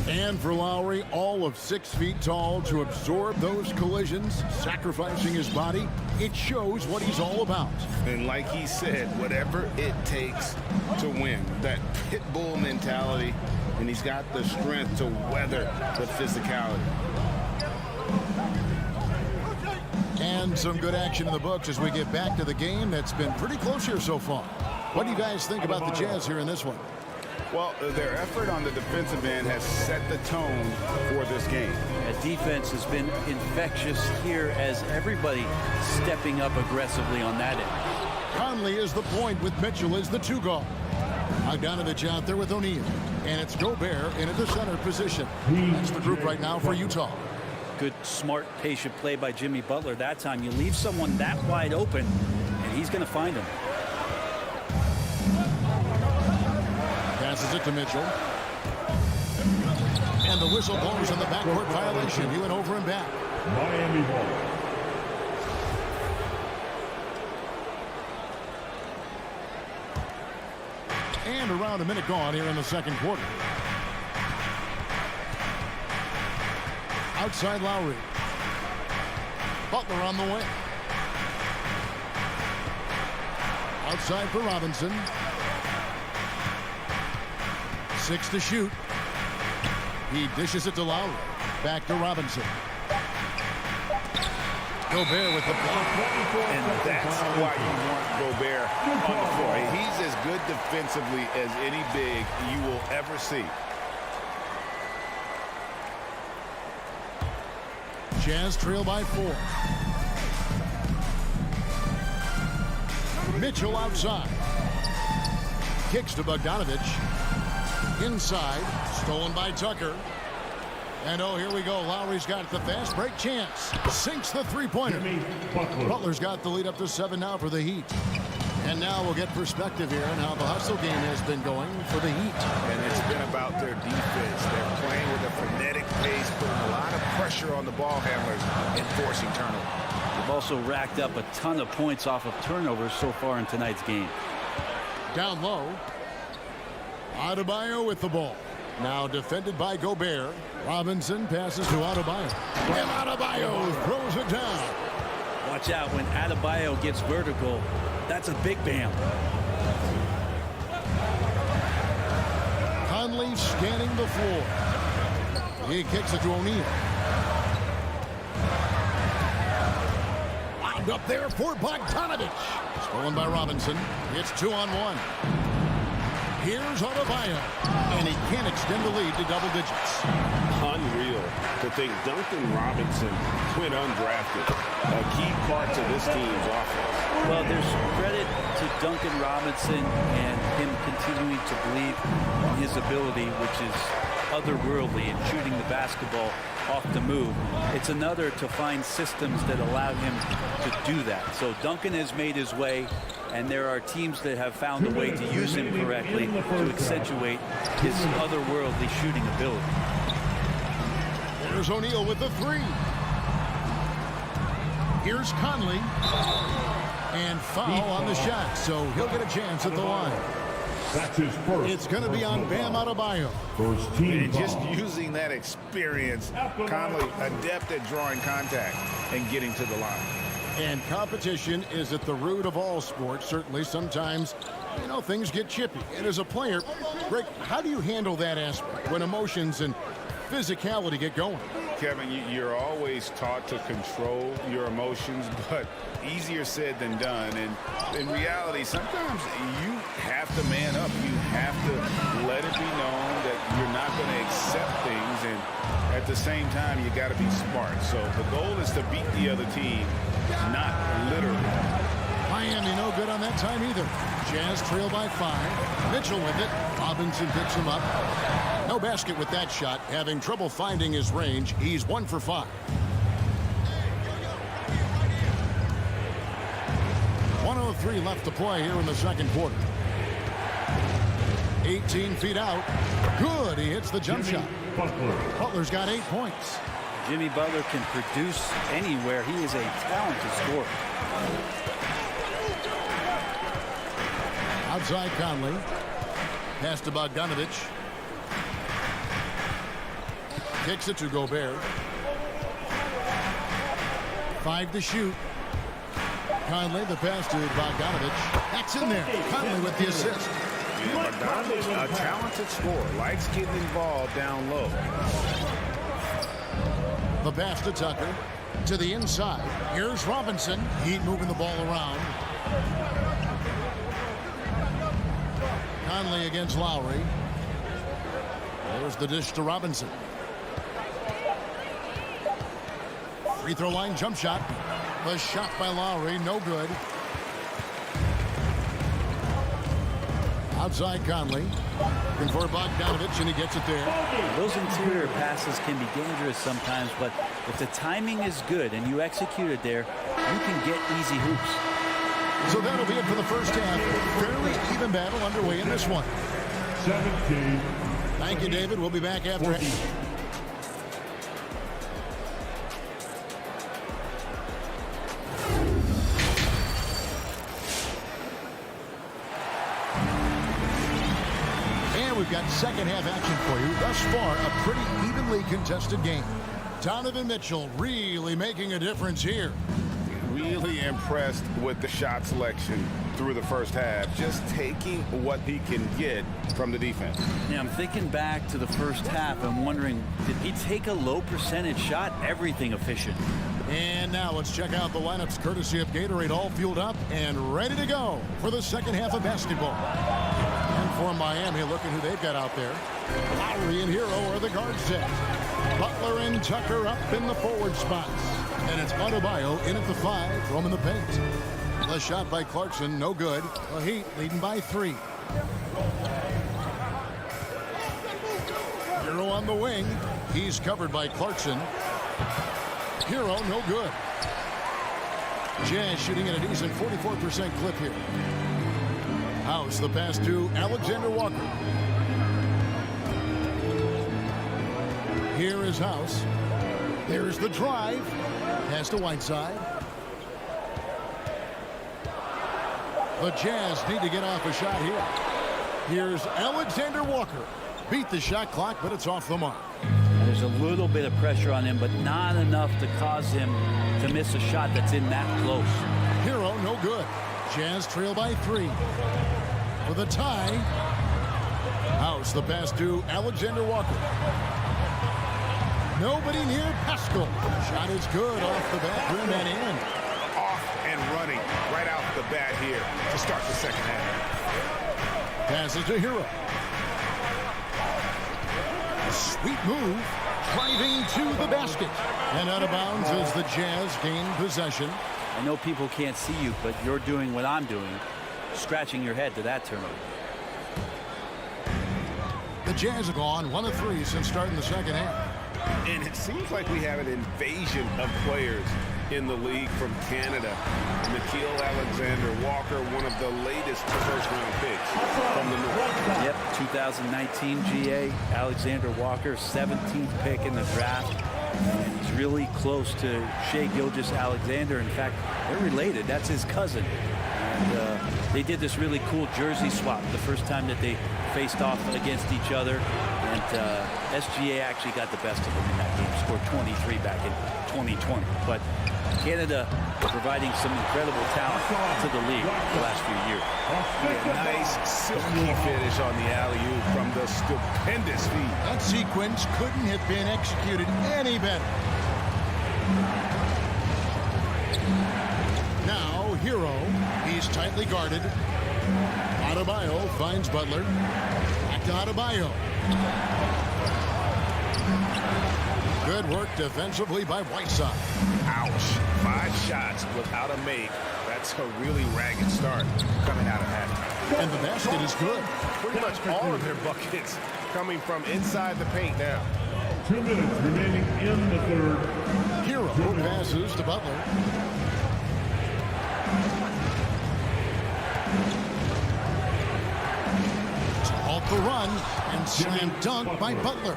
And for Lowry, all of 6 feet tall, to absorb those collisions, sacrificing his body, it shows what he's all about. And like he said, whatever it takes to win, that pit bull mentality, and he's got the strength to weather the physicality. And some good action in the books as we get back to the game that's been pretty close here so far. What do you guys think about the Jazz here in this one? Well, their effort on the defensive end has set the tone for this game. That defense has been infectious here as everybody stepping up aggressively on that end. Conley is the point with Mitchell as the 2 guard. Bogdanovich out there with O'Neal. And it's Gobert in at the center position. That's the group right now for Utah. Good, smart, patient play by Jimmy Butler. That time you leave someone that wide open, and he's going to find him. Passes it to Mitchell. And the whistle blows on the backcourt violation. He went over and back. Miami ball. And around a minute gone here in the second quarter. Outside Lowry. Butler on the way. Outside for Robinson. 6 to shoot. He dishes it to Lowry. Back to Robinson. Gobert with the block. And that's why you want Gobert on the floor. He's as good defensively as any big you will ever see. Jazz trail by 4. Mitchell outside. Kicks to Bogdanovich. Inside. Stolen by Tucker. And oh, here we go. Lowry's got the fast break chance. Sinks the three-pointer. Butler's got the lead up to 7 now for the Heat. And now we'll get perspective here on how the hustle game has been going for the Heat. And it's been about their defense. They're playing with a frenetic pace, putting a lot of pressure on the ball handlers and forcing turnovers. They've also racked up a ton of points off of turnovers so far in tonight's game. Down low. Adebayo with the ball. Now defended by Gobert. Robinson passes to Adebayo. And Adebayo throws it down. Watch out when Adebayo gets vertical. That's a big bam. Conley scanning the floor. He kicks it to O'Neal. Wound up there for Bogdanovich. Stolen by Robinson. It's 2-on-1. Here's Adebayo. And he can't extend the lead to double digits. Unreal to think Duncan Robinson went undrafted. A key part to this team's offense. Well, there's credit to Duncan Robinson and him continuing to believe in his ability, which is otherworldly in shooting the basketball off the move. It's another to find systems that allow him to do that. So Duncan has made his way, and there are teams that have found a way to use him correctly to accentuate his otherworldly shooting ability. There's O'Neal with the 3. Here's Conley. And foul on the shot, so he'll get a chance at the line. That's his first. It's going to be on Bam Adebayo. First team foul. Just using that experience, Conley adept at drawing contact and getting to the line. And competition is at the root of all sports. Certainly, sometimes, you know, things get chippy. And as a player, Greg, how do you handle that aspect when emotions and physicality get going? Kevin, you're always taught to control your emotions, but easier said than done. And in reality, sometimes you have to man up. You have to let it be known that you're not going to accept things. And at the same time, you got to be smart. So the goal is to beat the other team, not literally. Miami no good on that time either. Jazz trail by 5. Mitchell with it. Robinson picks him up. No basket with that shot. Having trouble finding his range. He's 1 for 5. 1:03 left to play here in the second quarter. 18 feet out. Good. He hits the jump shot. Butler's got 8 points. Jimmy Butler can produce anywhere. He is a talented scorer. Outside Conley. Pass to Bogdanovich. Kicks it to Gobert. 5 to shoot. Conley, the pass to Bogdanovich. That's in there. Conley with the assist. Yeah, Bogdanovich, a talented scorer. Likes getting involved down low. The pass to Tucker. To the inside. Here's Robinson. Heat moving the ball around. Conley against Lowry. There's the dish to Robinson. Free throw line jump shot. The shot by Lowry, no good. Outside Conley. Looking for Bogdanovich, and he gets it there. Those interior passes can be dangerous sometimes, but if the timing is good and you execute it there, you can get easy hoops. So that'll be it for the first half. Fairly even battle underway in this one. 17. Thank you, David. We'll be back after. And we've got second half action for you. Thus far, a pretty evenly contested game. Donovan Mitchell really making a difference here. Really impressed with the shot selection through the first half, just taking what he can get from the defense. Yeah, I'm thinking back to the first half. I'm wondering, did he take a low percentage shot? Everything efficient. And now let's check out the lineups courtesy of Gatorade, all fueled up and ready to go for the second half of basketball. And for Miami, look at who they've got out there. Lowry and Hero are the guard set. Butler and Tucker up in the forward spots. And it's Adebayo in at the 5, roaming the paint. The shot by Clarkson, no good. The Heat leading by 3. Hero on the wing. He's covered by Clarkson. Hero, no good. Jazz shooting at a decent 44% clip here. House, the pass to Alexander Walker. Here is House. There's the drive. Pass to Whiteside. The Jazz need to get off a shot here. Here's Alexander Walker. Beat the shot clock, but it's off the mark. There's a little bit of pressure on him, but not enough to cause him to miss a shot that's in that close. Hero, no good. Jazz trail by 3. For the tie. House, the pass to Alexander Walker. Nobody near Pascal. Shot is good off the bat. Rim and in. Off and running right out the bat here to start the second half. Passes to Hero. A sweet move. Driving to the basket. And out of bounds as the Jazz gain possession. I know people can't see you, but you're doing what I'm doing. Scratching your head to that turnover. The Jazz have gone 1 of 3 since starting the second half. And it seems like we have an invasion of players in the league from Canada. Nickeil Alexander-Walker, one of the latest first-round picks from the North. Yep, 2019 GA, Alexander Walker, 17th pick in the draft. And he's really close to Shai Gilgeous-Alexander. In fact, they're related. That's his cousin. And they did this really cool jersey swap the first time that they faced off against each other. And SGA actually got the best of them in that game, scored 23 back in 2020. But Canada providing some incredible talent to the league the last few years. Yeah, nice silky finish on the alley-oop from the stupendous feed. That sequence couldn't have been executed any better. Now, Hero. He's tightly guarded. Adebayo finds Butler. Back to Adebayo. Good work defensively by Whiteside. Ouch. 5 shots without a make. That's a really ragged start coming out of that. And the basket is good. Pretty much all of their buckets coming from inside the paint now. 2 minutes remaining in the third. Hero passes to Butler. Off the run and slam dunk by Butler.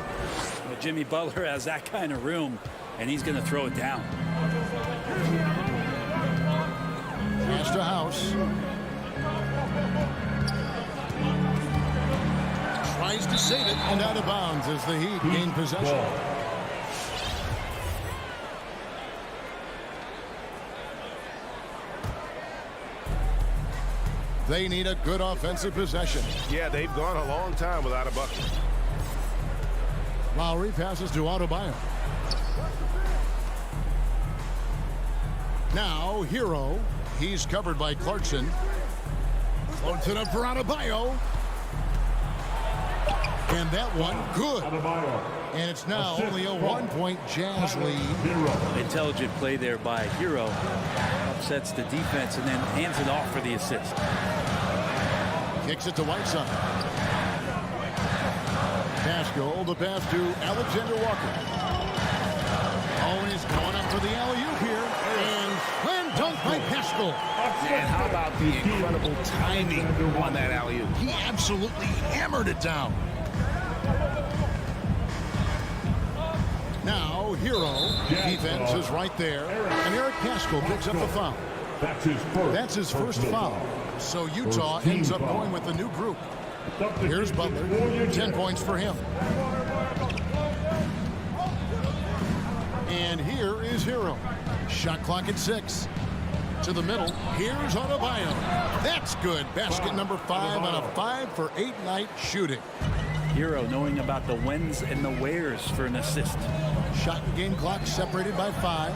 Well, Jimmy Butler has that kind of room, and he's going to throw it down. Pass to House. Tries to save it and out of bounds as the Heat gain possession. They need a good offensive possession. Yeah, they've gone a long time without a bucket. Lowry passes to Adebayo. Now, Hero. He's covered by Clarkson. Floats it up for Adebayo. And that one, good. And it's now only a 1-point Jazz lead. Intelligent play there by Hero. Upsets the defense and then hands it off for the assist. Kicks it to Whiteside. Pascal, the pass to Alexander Walker. Oh, he's going up for the alley-oop here. And slam dunk by Pascal. And how about the incredible timing on that alley-oop? He absolutely hammered it down. Now, Hero. Defense is right there. And Eric Pascal picks up the foul. That's his first foul. So Utah ends up going with the new group. Here's Butler. 10 points for him. And here is Hero. Shot clock at 6. To the middle. Here's Adebayo. That's good. Basket number 5 on a 5-for-8 night shooting. Hero knowing about the whens and the wheres for an assist. Shot and game clock separated by 5.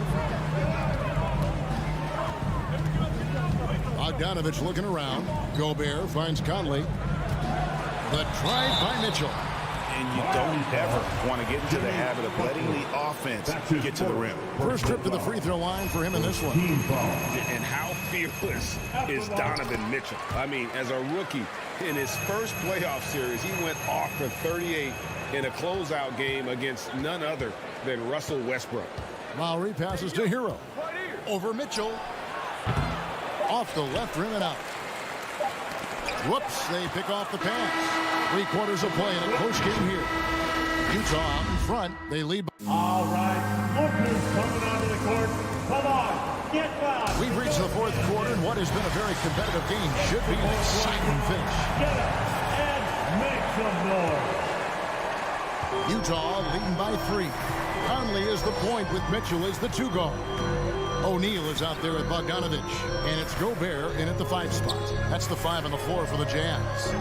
Bogdanovich looking around. Gobert finds Conley. The drive by Mitchell. And you don't ever want to get into the habit of letting the offense get to the rim. First trip to the free throw line for him in this one. And how fearless is Donovan Mitchell? I mean, as a rookie, in his first playoff series, he went off for 38 in a closeout game against none other than Russell Westbrook. Lowry passes to Hero. Over Mitchell. Off the left rim and out. Whoops, they pick off the pass. 3/4 of play in a close game here. Utah out in front. They lead. All right, lookers coming onto the court. Come on, get fouled. We've reached the 4th quarter, and what has been a very competitive game should be an exciting finish. Get up and make some noise. Utah leading by 3. Conley is the point with Mitchell as the 2 guard. O'Neal is out there with Bogdanovich, and it's Gobert in at the 5 spot. That's the 5 on the floor for the Jazz.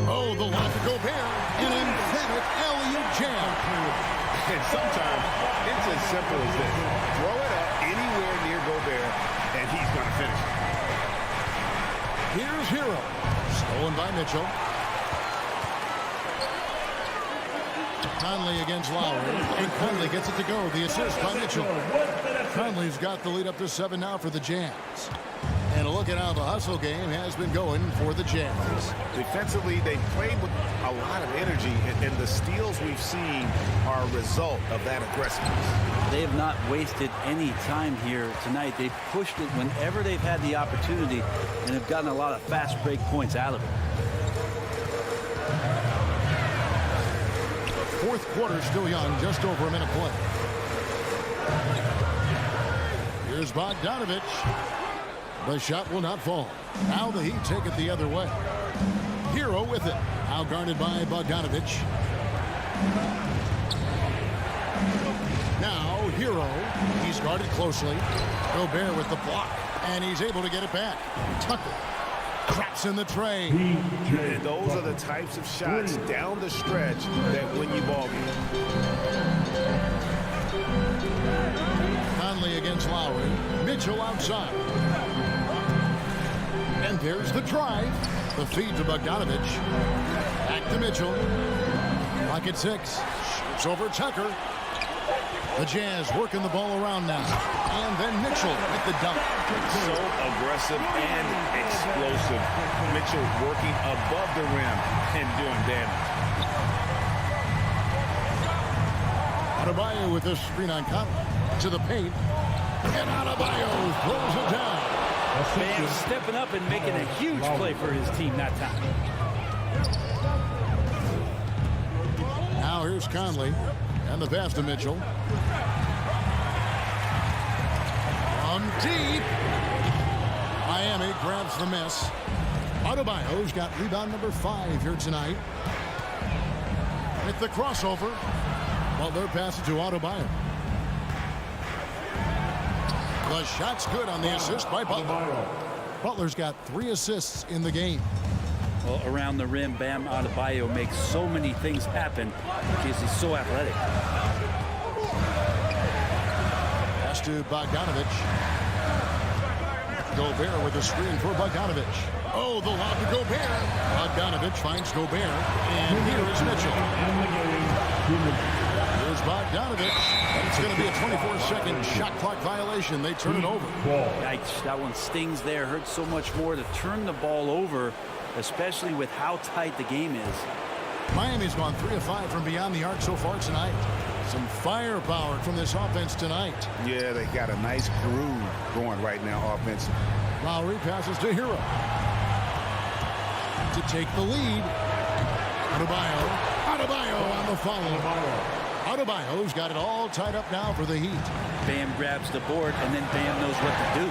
Oh, the lob to Gobert, an emphatic alley-oop jam. And sometimes it's as simple as this. Throw it up anywhere near Gobert, and he's going to finish it. Here's Hero. Stolen by Mitchell. Conley against Lowry, and Conley gets it to go. The assist by Mitchell. Conley's got the lead up to 7 now for the Jazz. And a look at how the hustle game has been going for the Jazz. Defensively, they played with a lot of energy, and the steals we've seen are a result of that aggressiveness. They have not wasted any time here tonight. They've pushed it whenever they've had the opportunity and have gotten a lot of fast break points out of it. 4th quarter still young, just over a minute play. Here's Bogdanovich. The shot will not fall. Now the Heat take it the other way. Hero with it. Now guarded by Bogdanovich. Now Hero. He's guarded closely. Gobert with the block. And he's able to get it back. Tucker traps in the tray. And those are the types of shots down the stretch that win you ball games. Conley against Lowry. Mitchell outside. And there's the drive. The feed to Bogdanovich. Back to Mitchell. Clock at 6. Shoots over Tucker. The Jazz working the ball around now. And then Mitchell with the dunk. So aggressive and explosive. Mitchell working above the rim and doing damage. Adebayo with this screen on Conley. To the paint. And Adebayo throws it down. Bam stepping up and making a huge play for his team that time. Now here's Conley. And the pass to Mitchell. From deep. Miami grabs the miss. Adebayo's got rebound number 5 here tonight. With the crossover. Butler passes to Adebayo. The shot's good on the assist by Butler. Butler's got 3 assists in the game. Well, around the rim, Bam Adebayo makes so many things happen because he's so athletic. Pass to Bogdanovich. Gobert with the screen for Bogdanovich. Oh, the lob to Gobert. Bogdanovich finds Gobert. And here is Mitchell. Here's Bogdanovich. It's going to be a 24-second shot clock violation. They turn it over. Yikes, that one stings there. Hurts so much more to turn the ball over, especially with how tight the game is. Miami's gone 3 of 5 from beyond the arc so far tonight. Some firepower from this offense tonight. Yeah, they got a nice groove going right now offensively. Lowry passes to Hero. To take the lead. Adebayo on the follow. Adebayo's got it all tied up now for the Heat. Bam grabs the board, and then Bam knows what to do.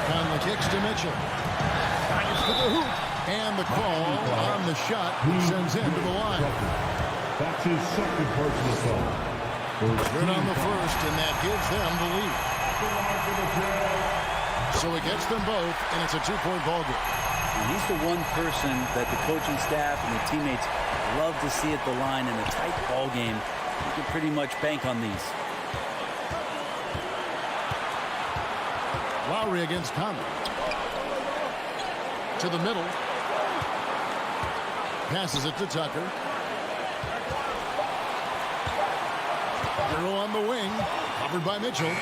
Conley kicks to Mitchell. Fires to the hoop. And the call on the shot sends him to the line. That's his second personal foul. Good on the first, and that gives them the lead. So it gets them both, and it's a 2-point ball game. And he's the one person that the coaching staff and the teammates love to see at the line in a tight ball game. You can pretty much bank on these. Lowry against Conley. To the middle. Passes it to Tucker. Hero on the wing. Covered by Mitchell.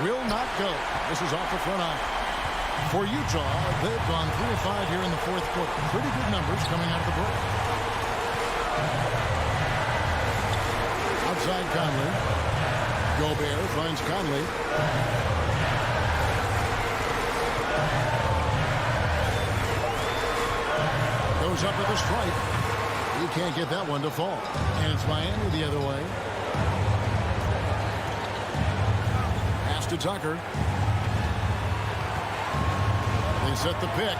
Will not go. This is off the front eye. For Utah, they've gone 3 of 5 here in the fourth quarter. Pretty good numbers coming out of the break. Outside Conley. Gobert finds Conley. Goes up with a strike. He can't get that one to fall. And it's Miami the other way. Pass to Tucker. They set the pick.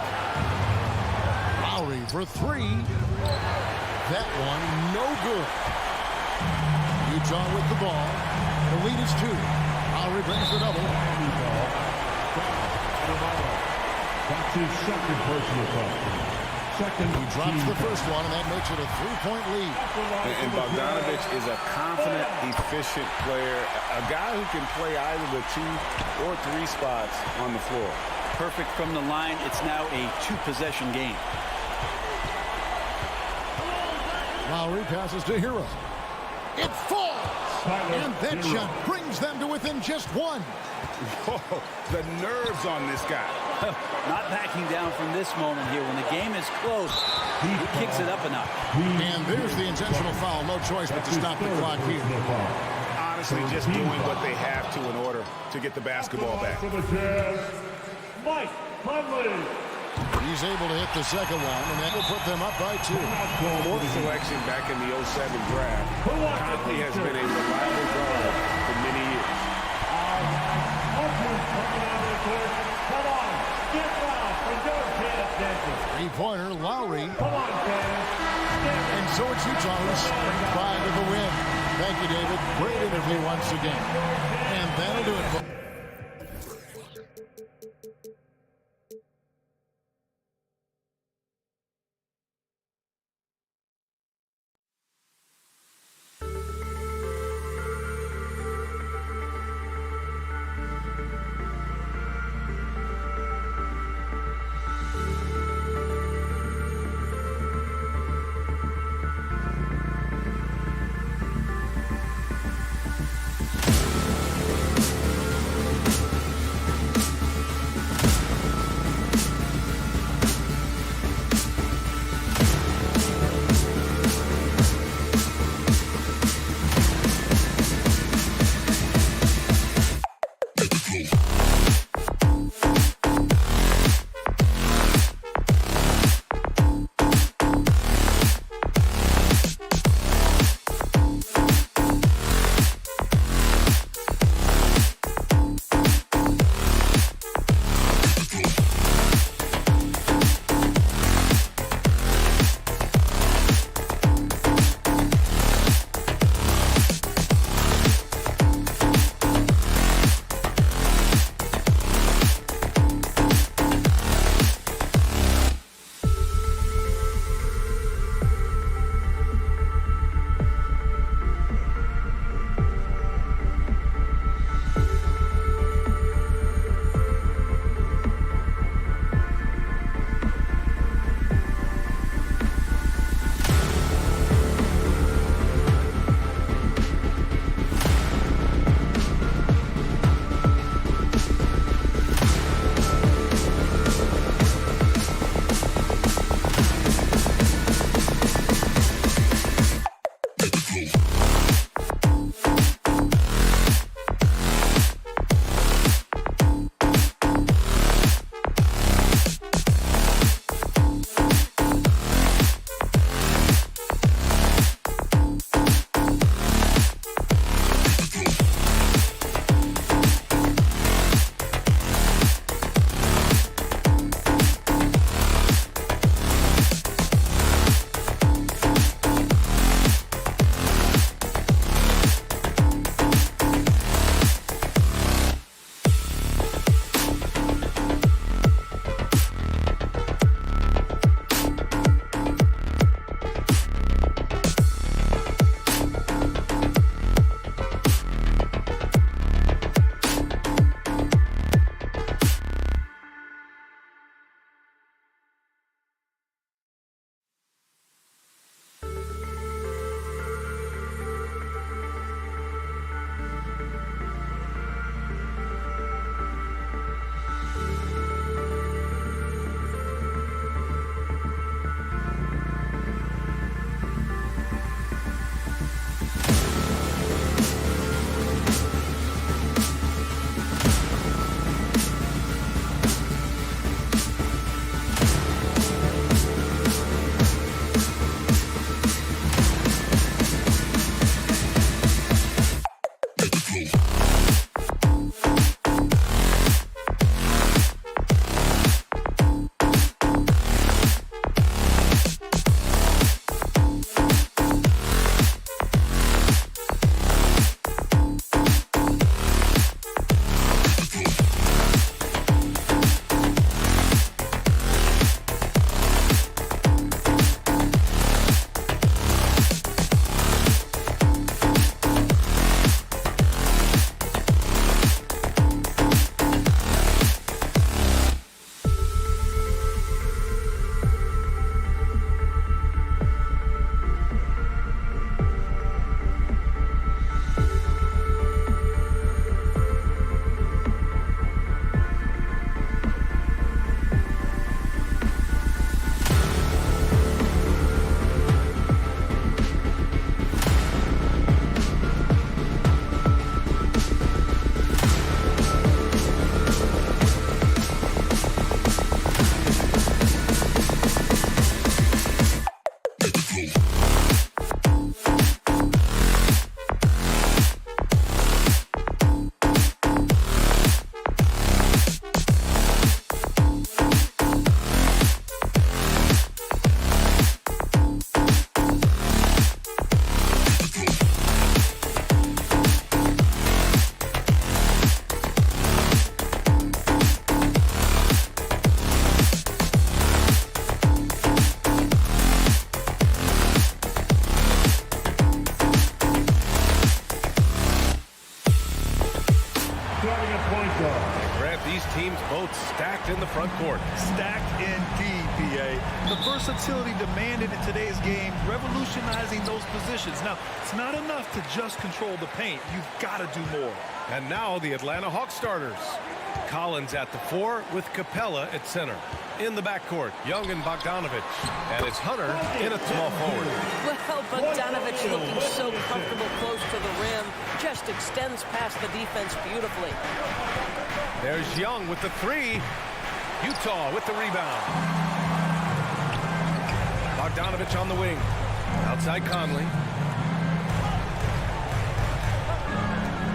Lowry for 3. That one no good. Utah with the ball. The lead is 2. Lowry brings the double. That's his second personal foul. Second, he drops the first one, and that makes it a 3-point lead. And Bogdanovich is a confident, efficient player, a guy who can play either the 2 or 3 spots on the floor. Perfect from the line. It's now a 2-possession game. Lowry passes to Hero. It falls! And that shot brings them to within just 1. Whoa, the nerves on this guy. Not backing down from this moment here. When the game is close, he kicks it up a notch. And there's the intentional foul. No choice but to stop the clock here. Honestly, just doing what they have to in order to get the basketball back. Mike Conley. He's able to hit the second one, and that will put them up by 2. Fourth selection back in the 07 draft. Conley has been a reliable guard for many years. Three-pointer, Lowry. And so it's Utah who springs by with the win. Thank you, David. Great interview once again. And that'll do it for front court. Stacked indeed, PA. The versatility demanded in today's game, revolutionizing those positions. Now, it's not enough to just control the paint. You've got to do more. And now the Atlanta Hawks starters. Collins at the 4 with Capella at center. In the backcourt, Young and Bogdanovich. And it's Hunter in a small forward. Well, Bogdanovich looking so comfortable close to the rim. Just extends past the defense beautifully. There's Young with the 3. Utah with the rebound. Bogdanovich on the wing. Outside Conley.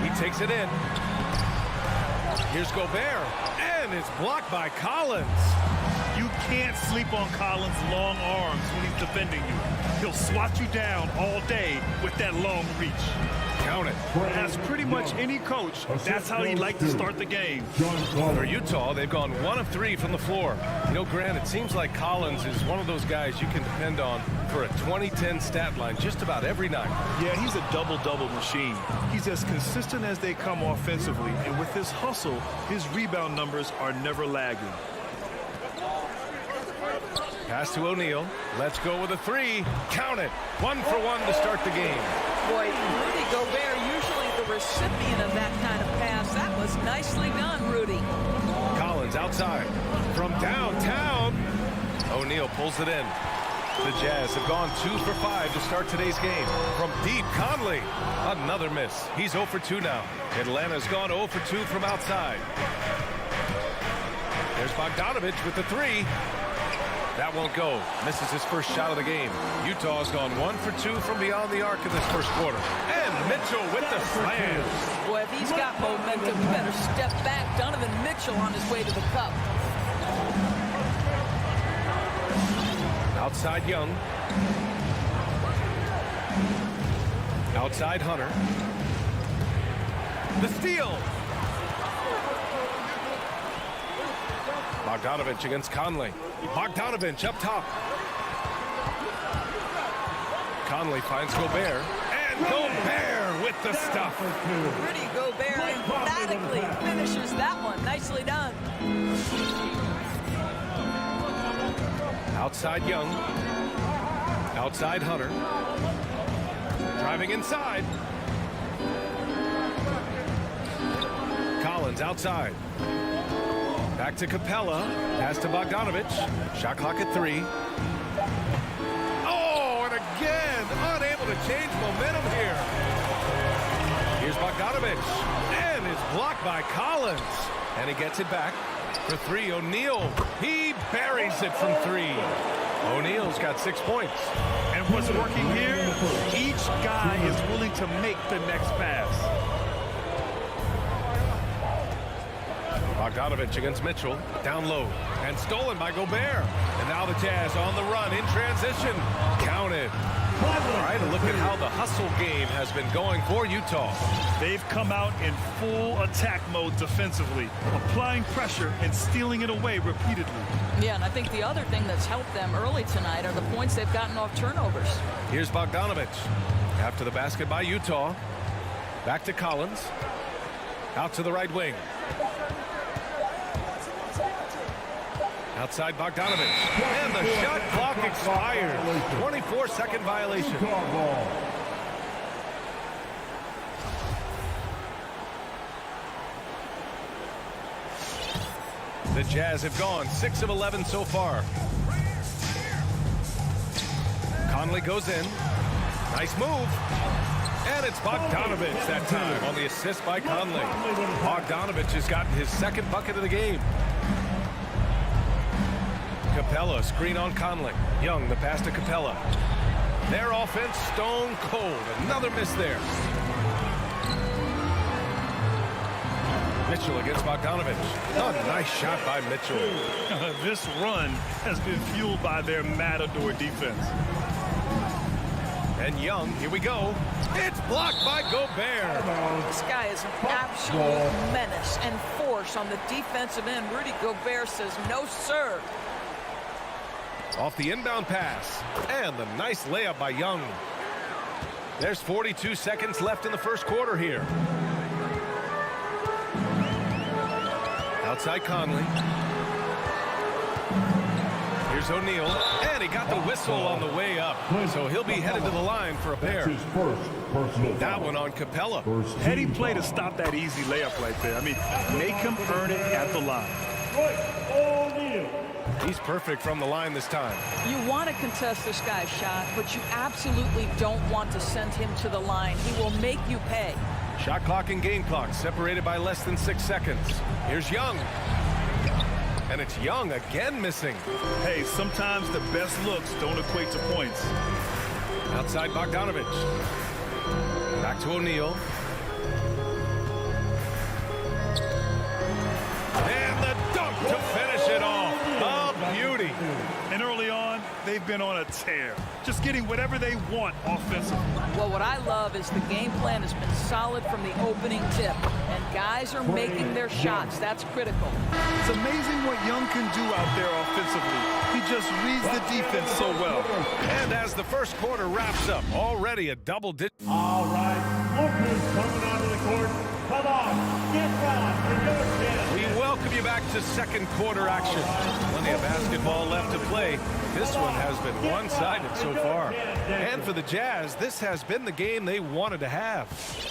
He takes it in. Here's Gobert. And it's blocked by Collins. You can't sleep on Collins' long arms when he's defending you. He'll swat you down all day with that long reach. Count it. As pretty much any coach, that's how he'd like to start the game. For Utah, they've gone 1 of 3 from the floor. You know, Grant, it seems like Collins is one of those guys you can depend on for a 20-10 stat line just about every night. Yeah, he's a double-double machine. He's as consistent as they come offensively, and with his hustle, his rebound numbers are never lagging. Pass to O'Neal. Let's go with a 3. Count it. 1 for 1 to start the game. Boy, Rudy Gobert, usually the recipient of that kind of pass. That was nicely done, Rudy. Collins outside. From downtown. O'Neal pulls it in. The Jazz have gone 2 for 5 to start today's game. From deep, Conley. Another miss. He's 0 for 2 now. Atlanta's gone 0 for 2 from outside. There's Bogdanovich with the 3. That won't go. Misses his first shot of the game. Utah's gone 1 for 2 from beyond the arc in this first quarter. And Mitchell with the slam. Boy, if he's got momentum, you better step back. Donovan Mitchell on his way to the cup. Outside Young. Outside Hunter. The steal. Bogdanovich against Conley. Bogdanovich up top. Conley finds Gobert. And Gobert with the stuff. Rudy Gobert emphatically finishes that one. Nicely done. Outside Young. Outside Hunter. Driving inside. Collins outside. Back to Capella. Pass to Bogdanovich. Shot clock at 3. Oh, and again, unable to change momentum here. Here's Bogdanovich. And it's blocked by Collins. And he gets it back for 3. O'Neal. He buries it from 3. O'Neal's got 6 points. And what's working here? Each guy is willing to make the next pass. Bogdanovich against Mitchell, down low, and stolen by Gobert. And now the Jazz on the run in transition. Counted. All right, a look at how the hustle game has been going for Utah. They've come out in full attack mode defensively, applying pressure and stealing it away repeatedly. Yeah, and I think the other thing that's helped them early tonight are the points they've gotten off turnovers. Here's Bogdanovich. After the basket by Utah. Back to Collins. Out to the right wing. Outside Bogdanovich. And the shot clock expires. 24-second violation. The Jazz have gone 6 of 11 so far. Conley goes in. Nice move. And it's Bogdanovich that time on the assist by Conley. Bogdanovich has gotten his 2nd bucket of the game. Capella, screen on Conley. Young, the pass to Capella. Their offense, stone cold. Another miss there. Mitchell against Bogdanovich. A nice shot by Mitchell. This run has been fueled by their matador defense. And Young, here we go. It's blocked by Gobert. This guy is an absolute menace and force on the defensive end. Rudy Gobert says, no, sir. Off the inbound pass. And the nice layup by Young. There's 42 seconds left in the first quarter here. Outside Conley. Here's O'Neal, and he got the whistle on the way up. So he'll be headed to the line for a pair. His first personal That foul. one on Capella. Heady play to stop that easy layup right there. I mean, make him earn it at the line. He's perfect from the line this time. You want to contest this guy's shot, but you absolutely don't want to send him to the line. He will make you pay. Shot clock and game clock separated by less than 6 seconds. Here's Young. And it's Young again missing. Hey, sometimes the best looks don't equate to points. Outside Bogdanovich. Back to O'Neal. And the dunk to finish it off. A beauty. And early on, they've been on a tear. Just getting whatever they want offensively. Well, what I love is the game plan has been solid from the opening tip, and guys are making their shots. That's critical. It's amazing what Young can do out there offensively. He just reads the defense so well. And as the first quarter wraps up, already a double-digit. All right, Lookers coming onto the court. Come on, get down for your chance. We welcome you back to second quarter action. Plenty of basketball left to play. This one has been one-sided so far. And for the Jazz, this has been the game they wanted to have.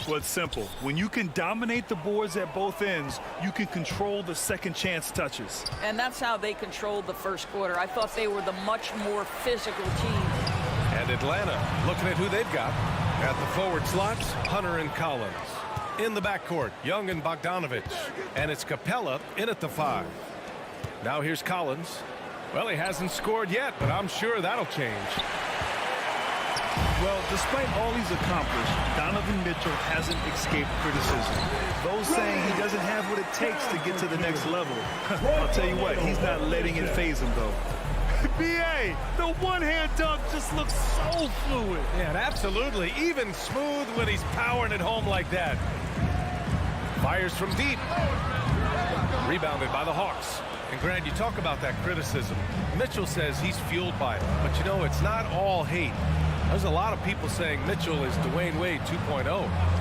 Well, it's simple. When you can dominate the boards at both ends, you can control the second chance touches. And that's how they controlled the first quarter. I thought they were the much more physical team. And Atlanta, looking at who they've got. At the forward slots, Hunter and Collins. In the backcourt, Young and Bogdanovich. And it's Capella in at the 5. Now here's Collins. Well, he hasn't scored yet, but I'm sure that'll change. Well, despite all he's accomplished, Donovan Mitchell hasn't escaped criticism. Those saying he doesn't have what it takes to get to the next level. I'll tell you what, he's not letting it faze him, though. B.A., the one-hand dunk just looks so fluid. Yeah, and absolutely. Even smooth when he's powering it home like that. Fires from deep. Rebounded by the Hawks. And Grant, you talk about that criticism. Mitchell says he's fueled by it. But, you know, it's not all hate. There's a lot of people saying Mitchell is Dwayne Wade 2.0.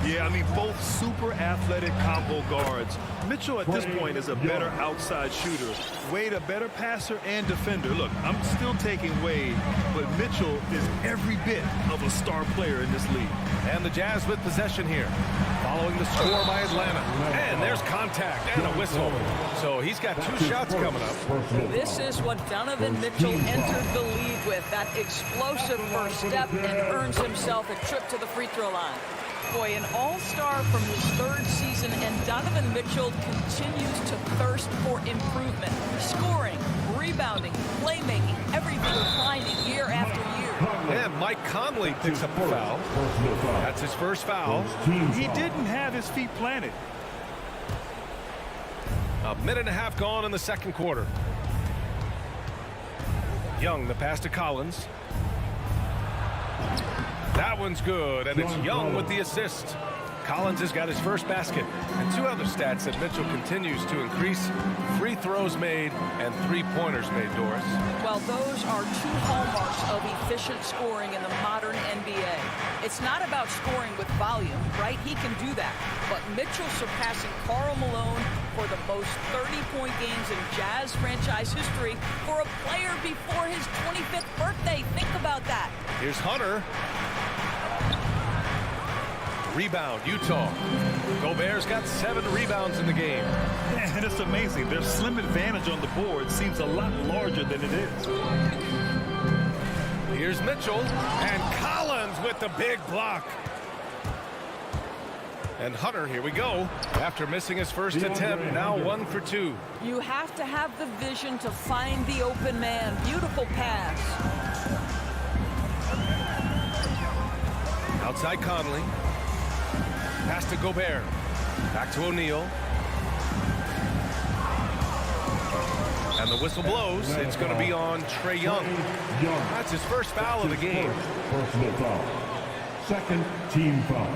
Yeah, I mean, both super athletic combo guards. Mitchell at this point is a better outside shooter. Wade a better passer and defender. Look, I'm still taking Wade, but Mitchell is every bit of a star player in this league. And the Jazz with possession here. Following the score by Atlanta. And there's contact and a whistle. So he's got 2 shots coming up. This is what Donovan Mitchell entered the league with, that explosive first step, and earns himself a trip to the free throw line. Boy, an all-star from his 3rd season, and Donovan Mitchell continues to thirst for improvement. Scoring, rebounding, playmaking, everything climbing year after year. And Mike Conley picks up the foul. That's his first foul. He didn't have his feet planted. A minute and a half gone in the second quarter. Young, the pass to Collins. That one's good, and it's Young with the assist. Collins has got his first basket. And 2 other stats that Mitchell continues to increase: free throws made and 3-pointers made, Doris. Well, those are 2 hallmarks of efficient scoring in the modern NBA. It's not about scoring with volume, right? He can do that. But Mitchell surpassing Karl Malone for the most 30-point games in Jazz franchise history for a player before his 25th birthday. Think about that. Here's Hunter. Rebound, Utah. Gobert's got 7 rebounds in the game. And it's amazing. Their slim advantage on the board seems a lot larger than it is. Here's Mitchell. And Collins with the big block. And Hunter, here we go. After missing his first attempt, now 1 for 2. You have to have the vision to find the open man. Beautiful pass. Outside Conley. Pass to Gobert. Back to O'Neal. And the whistle blows. It's going to be on Trae Young. That's his first foul of the game. Personal foul. Second team foul.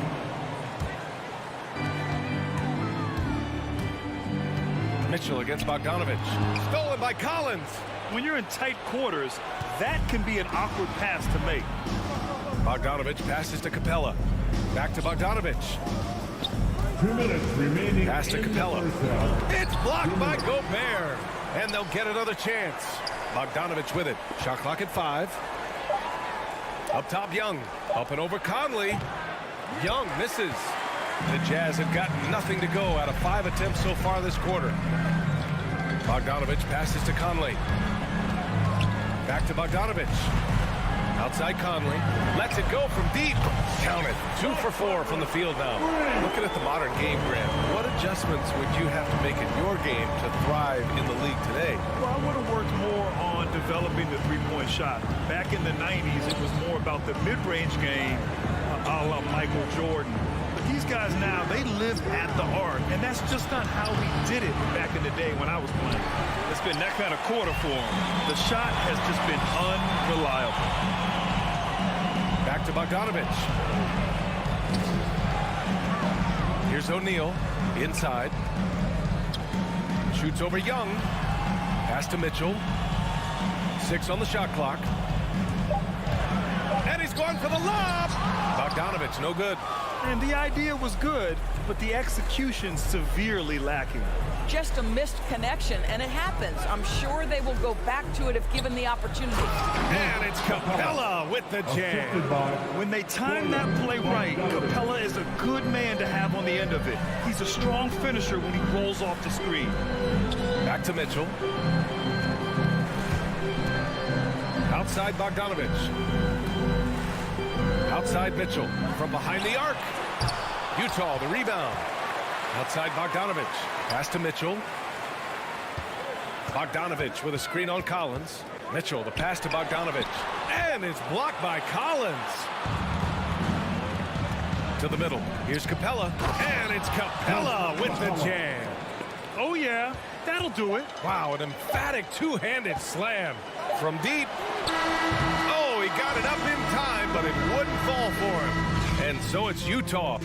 Mitchell against Bogdanovich. Stolen by Collins. When you're in tight quarters, that can be an awkward pass to make. Bogdanovich passes to Capella. Back to Bogdanovich. 2 minutes remaining. Pass to in the Capella. first half. It's blocked by Gobert. And they'll get another chance. Bogdanovich with it. Shot clock at 5. Up top, Young. Up and over Conley. Young misses. The Jazz have gotten nothing to go out of 5 attempts so far this quarter. Bogdanovich passes to Conley. Back to Bogdanovich. Outside Conley. Lets it go from deep. Count it. 2 for 4 from the field now. Looking at the modern game, Grant, what adjustments would you have to make in your game to thrive in the league today? Well, I would have worked more on developing the three-point shot. Back in the 90s, it was more about the mid-range game, a la Michael Jordan. But these guys now, they live at the arc, and that's just not how we did it back in the day when I was playing. It's been that kind of quarter for him. The shot has just been unreliable. Back to Bogdanovich. Here's O'Neal inside. Shoots over Young. Pass to Mitchell. 6 on the shot clock. And he's going for the lob. Bogdanovich, no good. And the idea was good, but the execution severely lacking. Just a missed connection, and it happens. I'm sure they will go back to it if given the opportunity. And it's Capella with the jam. When they time that play right, Capella is a good man to have on the end of it. He's a strong finisher when he rolls off the screen. Back to Mitchell. Outside Bogdanovich. Outside Mitchell from behind the arc. Utah, the rebound. Outside Bogdanovich. Pass to Mitchell. Bogdanovich with a screen on Collins. Mitchell, the pass to Bogdanovich. And it's blocked by Collins. To the middle. Here's Capella. And it's Capella with the jam. Oh, yeah. That'll do it. Wow, an emphatic two-handed slam from deep. Oh, he got it up in time, but it wouldn't fall for him. And so it's Utah.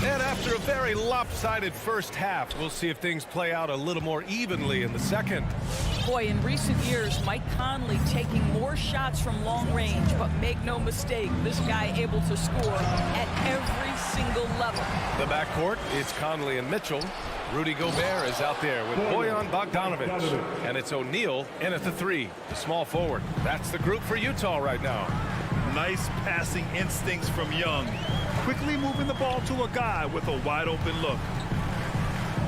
And after a very lopsided first half, we'll see if things play out a little more evenly in the second. Boy, in recent years, Mike Conley taking more shots from long range, but make no mistake, this guy able to score at every single level. The backcourt, it's Conley and Mitchell. Rudy Gobert is out there with Bojan Bogdanovich. And it's O'Neal in at the 3, the small forward. That's the group for Utah right now. Nice passing instincts from Young. Quickly moving the ball to a guy with a wide open look.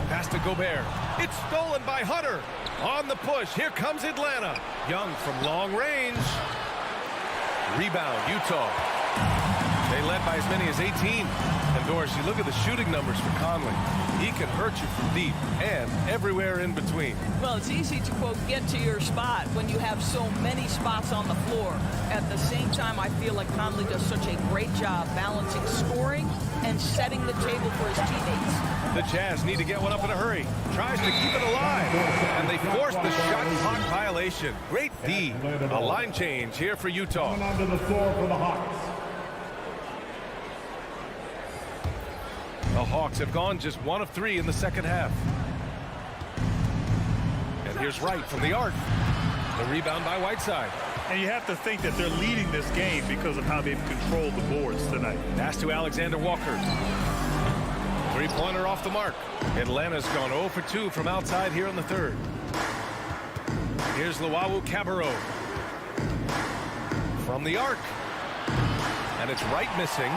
Pass to Gobert. It's stolen by Hunter. On the push, here comes Atlanta. Young from long range. Rebound, Utah. They led by as many as 18. And Doris, you look at the shooting numbers for Conley. He can hurt you from deep and everywhere in between. Well, it's easy to, quote, get to your spot when you have so many spots on the floor. At the same time, I feel like Conley does such a great job balancing scoring and setting the table for his teammates. The Jazz need to get one up in a hurry. Tries to keep it alive. And they force the shot clock violation. Great D. A line change here for Utah. Coming onto the floor for the Hawks. The Hawks have gone just 1 of 3 in the second half. And here's Wright from the arc. The rebound by Whiteside. And you have to think that they're leading this game because of how they've controlled the boards tonight. Pass to Alexander Walker. Three-pointer off the mark. Atlanta's gone 0 for 2 from outside here in the third. Here's Luau Cabarro. From the arc. And it's Wright missing.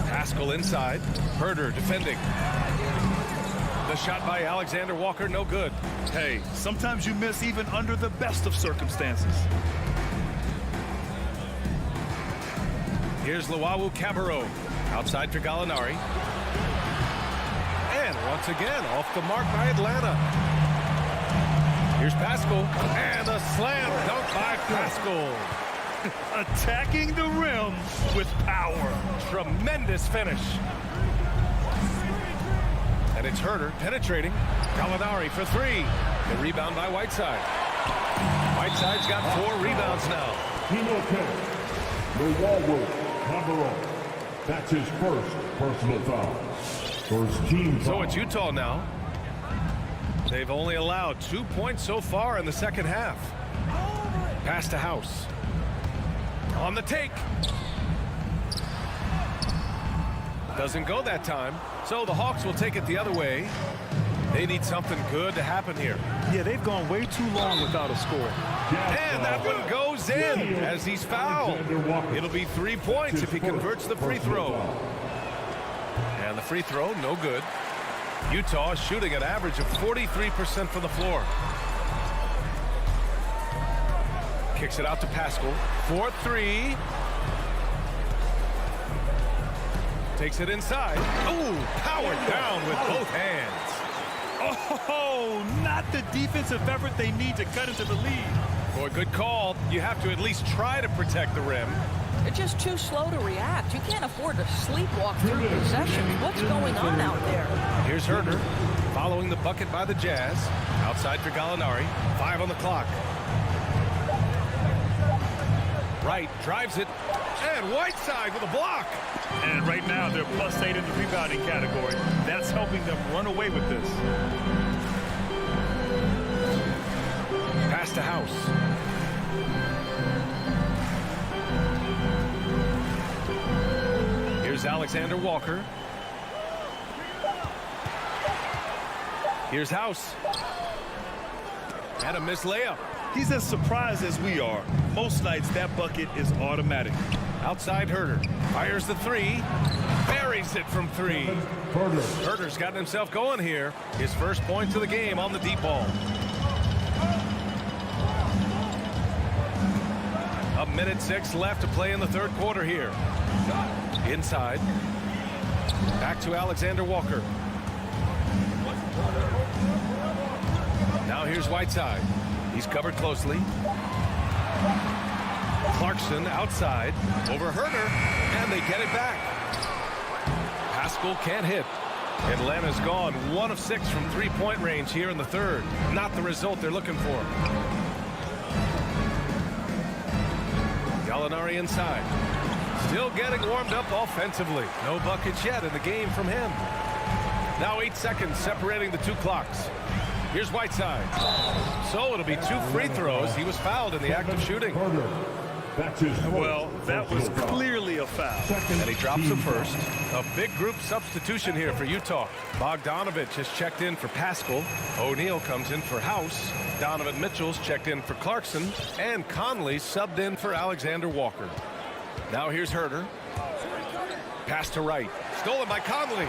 Pascal inside. Herder defending. The shot by Alexander Walker, no good. Hey, sometimes you miss even under the best of circumstances. Here's Luau Cabarro. Outside for Gallinari. And once again, off the mark by Atlanta. Here's Pascal. And a slam dunk by Pascal. Attacking the rim with power. Tremendous finish. And it's Herder penetrating. Gallinari for 3. The rebound by Whiteside. Whiteside's got 4 rebounds now. That's his first personal foul. First team foul. So it's Utah now. They've only allowed 2 points so far in the second half. Pass to House. On the take. Doesn't go that time. So the Hawks will take it the other way. They need something good to happen here. Yeah, they've gone way too long without a score. And that one goes in as he's fouled. It'll be 3 points if he converts the free throw. And the free throw, no good. Utah shooting an average of 43% from the floor. Kicks it out to Pascal. 4-3. Takes it inside. Oh, powered down with both hands. Oh, not the defensive effort they need to cut into the lead. Boy, good call. You have to at least try to protect the rim. They're just too slow to react. You can't afford to sleepwalk through possessions. What's going on out there? Here's Herter following the bucket by the Jazz. Outside for Gallinari. 5 on the clock. Wright drives it. And Whiteside with a block. And right now they're +8 in the rebounding category. That's helping them run away with this. Pass to House. Here's Alexander Walker. Here's House. And a missed layup. He's as surprised as we are. Most nights that bucket is automatic. Outside Herter. Fires the three. Buries it from 3. Herter's gotten himself going here. His first points of the game on the deep ball. A minute 6 left to play in the third quarter here. Inside. Back to Alexander Walker. Now here's Whiteside. He's covered closely. Clarkson outside. Over Herter. And they get it back. Pascal can't hit. Atlanta's gone 1 of 6 from 3-point range here in the third. Not the result they're looking for. Gallinari inside. Still getting warmed up offensively. No buckets yet in the game from him. Now 8 seconds separating the 2 clocks. Here's Whiteside. So it'll be 2 free throws. He was fouled in the act of shooting. Well, that was clearly a foul. And he drops the first. A big group substitution here for Utah. Bogdanovich has checked in for Pascal. O'Neal comes in for House. Donovan Mitchell's checked in for Clarkson. And Conley subbed in for Alexander Walker. Now here's Herter. Pass to Wright. Stolen by Conley.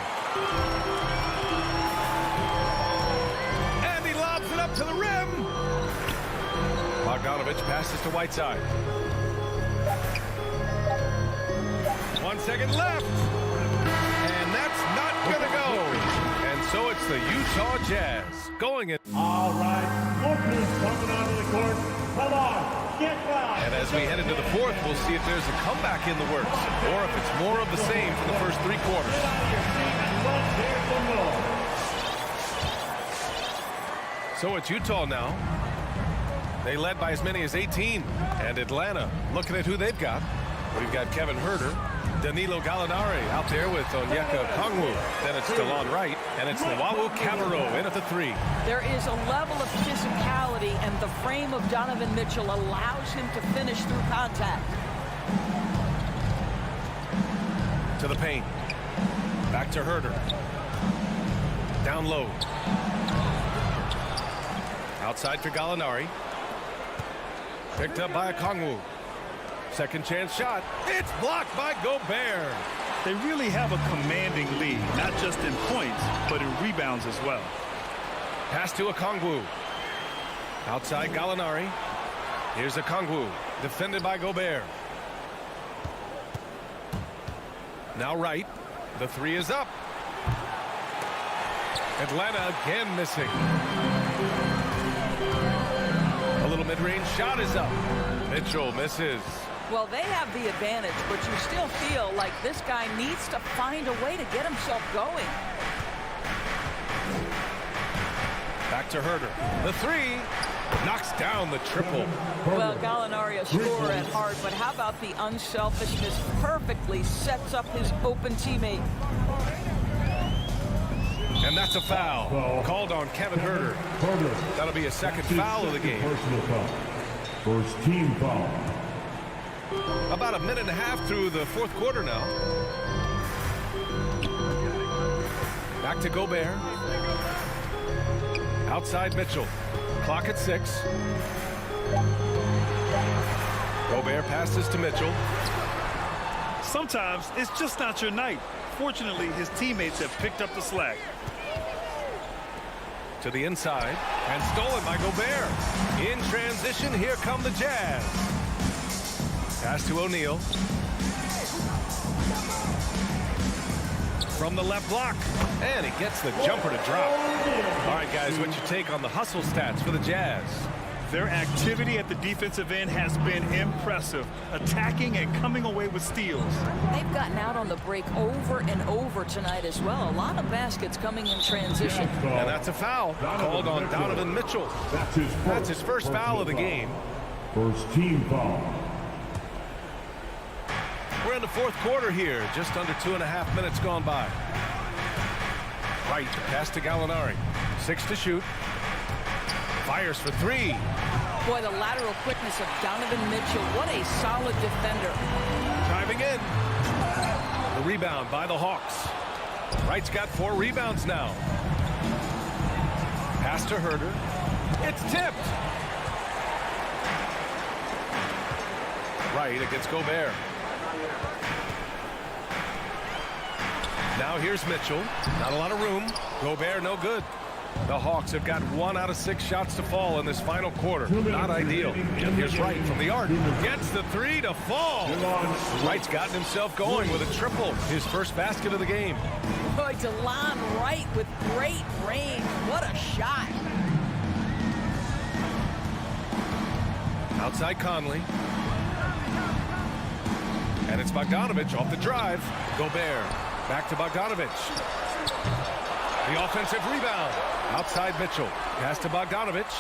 And he lobs it up to the rim. Bogdanovich passes to Whiteside. 1 second left. And that's not going to go. And so it's the Utah Jazz going it. All right, Walker's coming onto the court. Come on, get back. And as we head into the fourth, we'll see if there's a comeback in the works or if it's more of the same for the first 3 quarters. So it's Utah now. They led by as many as 18. And Atlanta, looking at who they've got. We've got Kevin Herter, Danilo Gallinari out there with Onyeka Okongwu. Then it's DeLon Wright, and it's Luau Cabarrot in at the 3. There is a level of physicality, and the frame of Donovan Mitchell allows him to finish through contact. To the paint. Back to Herter. Down low. Outside for Gallinari. Picked up by Okongwu. Second chance shot. It's blocked by Gobert. They really have a commanding lead, not just in points, but in rebounds as well. Pass to Okongwu. Outside Gallinari. Here's Okongwu. Defended by Gobert. Now Wright. The 3 is up. Atlanta again missing. A little mid-range shot is up. Mitchell misses. Well, they have the advantage, but you still feel like this guy needs to find a way to get himself going. Back to Herter. The 3 knocks down the triple. Well, Gallinari a scorer at heart, but how about the unselfishness? Perfectly sets up his open teammate. And that's a foul. Called on Kevin Herter. That'll be a second foul of the game. Personal foul. First team foul. About a minute and a half through the fourth quarter now. Back to Gobert. Outside Mitchell. Clock at 6. Gobert passes to Mitchell. Sometimes it's just not your night. Fortunately, his teammates have picked up the slack. To the inside, and stolen by Gobert. In transition, here come the Jazz. Pass to O'Neal. From the left block, and he gets the jumper to drop. All right, guys, what's your take on the hustle stats for the Jazz? Their activity at the defensive end has been impressive, attacking and coming away with steals. They've gotten out on the break over and over tonight as well. A lot of baskets coming in transition. And that's a foul called on Donovan Mitchell. That's his first foul of the game. First team foul. We're in the fourth quarter here, just under 2.5 minutes gone by. Right, pass to Gallinari. 6 to shoot. Fires for 3. Boy, the lateral quickness of Donovan Mitchell. What a solid defender. Driving in. The rebound by the Hawks. Wright's got 4 rebounds now. Pass to Herter. It's tipped. Wright against Gobert. Now here's Mitchell. Not a lot of room. Gobert no good. The Hawks have got 1 out of 6 shots to fall in this final quarter. Not ideal. Here's Wright from the arc. Gets the 3 to fall. Wright's gotten himself going with a triple. His first basket of the game. Boy, DeLon Wright with great range. What a shot. Outside Conley. And it's Bogdanovich off the drive. Gobert. Back to Bogdanovich. The offensive rebound. Outside Mitchell. Pass to Bogdanovich.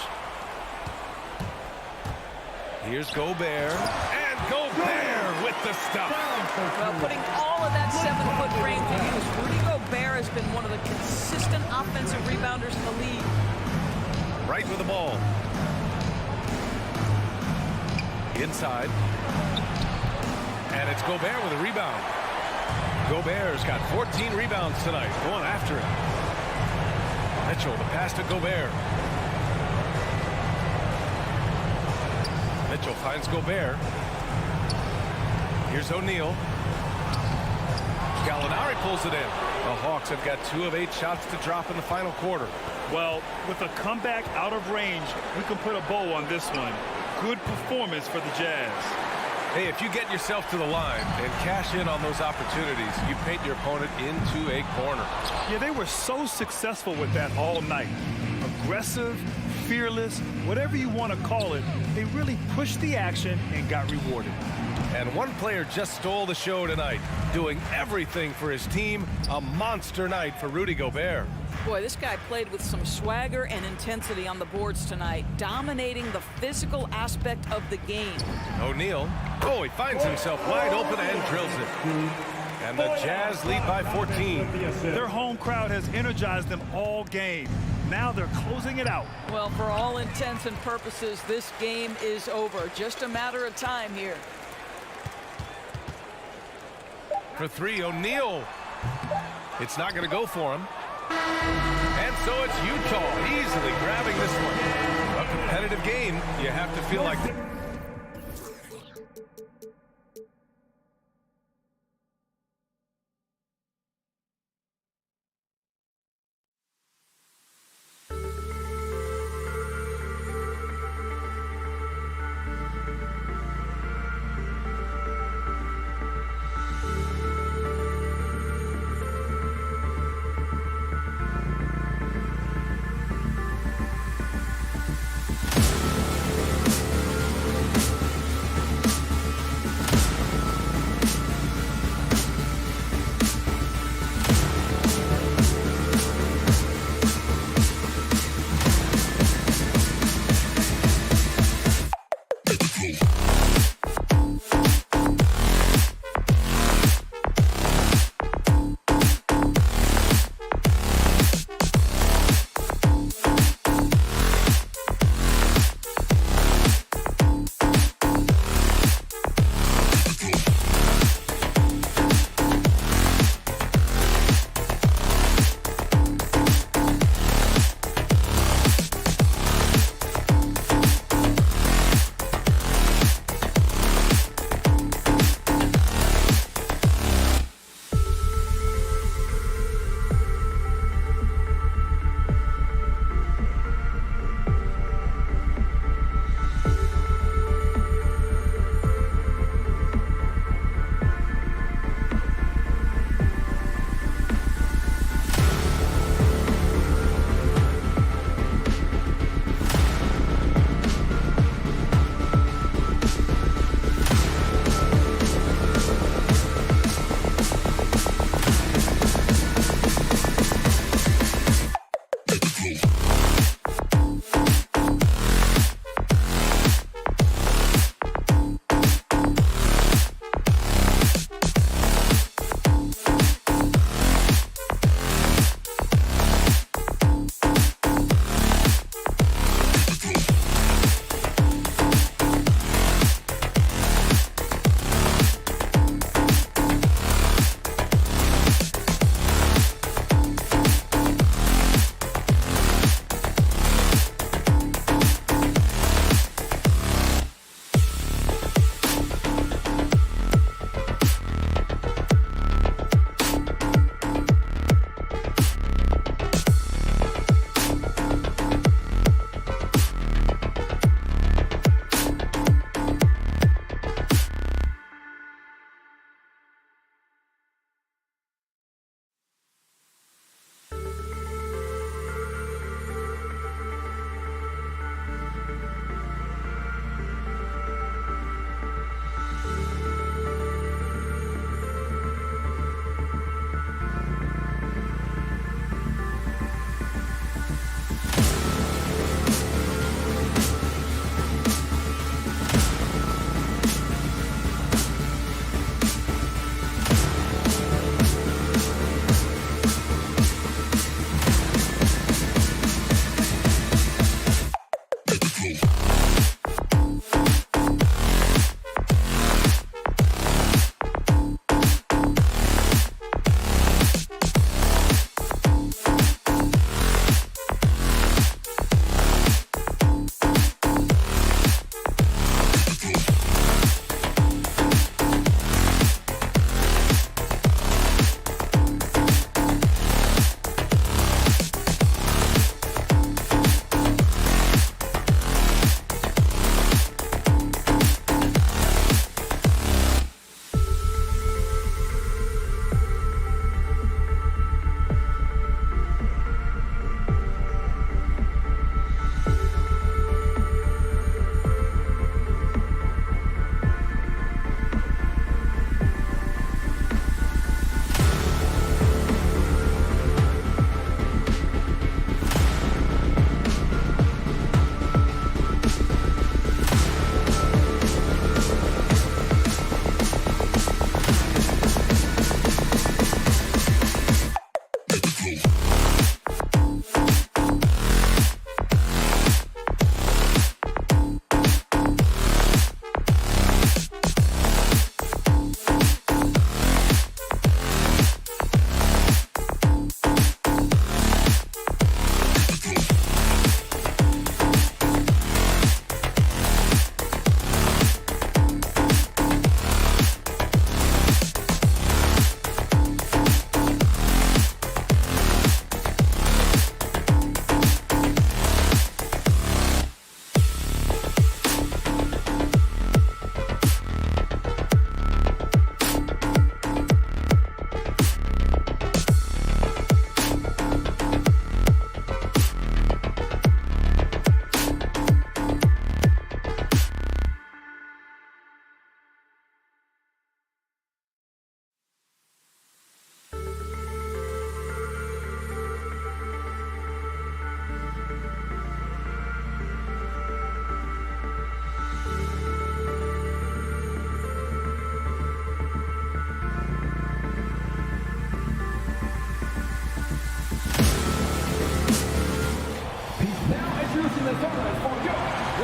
Here's Gobert. And Gobert with the stuff. Well, putting all of that 7-foot frame to use, Rudy Gobert has been one of the consistent offensive rebounders in the league. Right with the ball. Inside. And it's Gobert with a rebound. Gobert's got 14 rebounds tonight. Going after it. Mitchell, the pass to Gobert. Mitchell finds Gobert. Here's O'Neal. Gallinari pulls it in. The Hawks have got 2 of 8 shots to drop in the final quarter. Well, with a comeback out of range, we can put a bow on this one. Good performance for the Jazz. Hey, if you get yourself to the line and cash in on those opportunities, you paint your opponent into a corner. Yeah, they were so successful with that all night. Aggressive, fearless, whatever you want to call it, they really pushed the action and got rewarded. And one player just stole the show tonight, doing everything for his team. A monster night for Rudy Gobert. Boy, this guy played with some swagger and intensity on the boards tonight, dominating the physical aspect of the game. O'Neal. Oh, he finds himself wide open and drills it. And the Jazz lead by 14. Their home crowd has energized them all game. Now they're closing it out. Well, for all intents and purposes, this game is over. Just a matter of time here. For 3, O'Neal. It's not going to go for him. And so it's Utah easily grabbing this one. A competitive game. You have to feel like...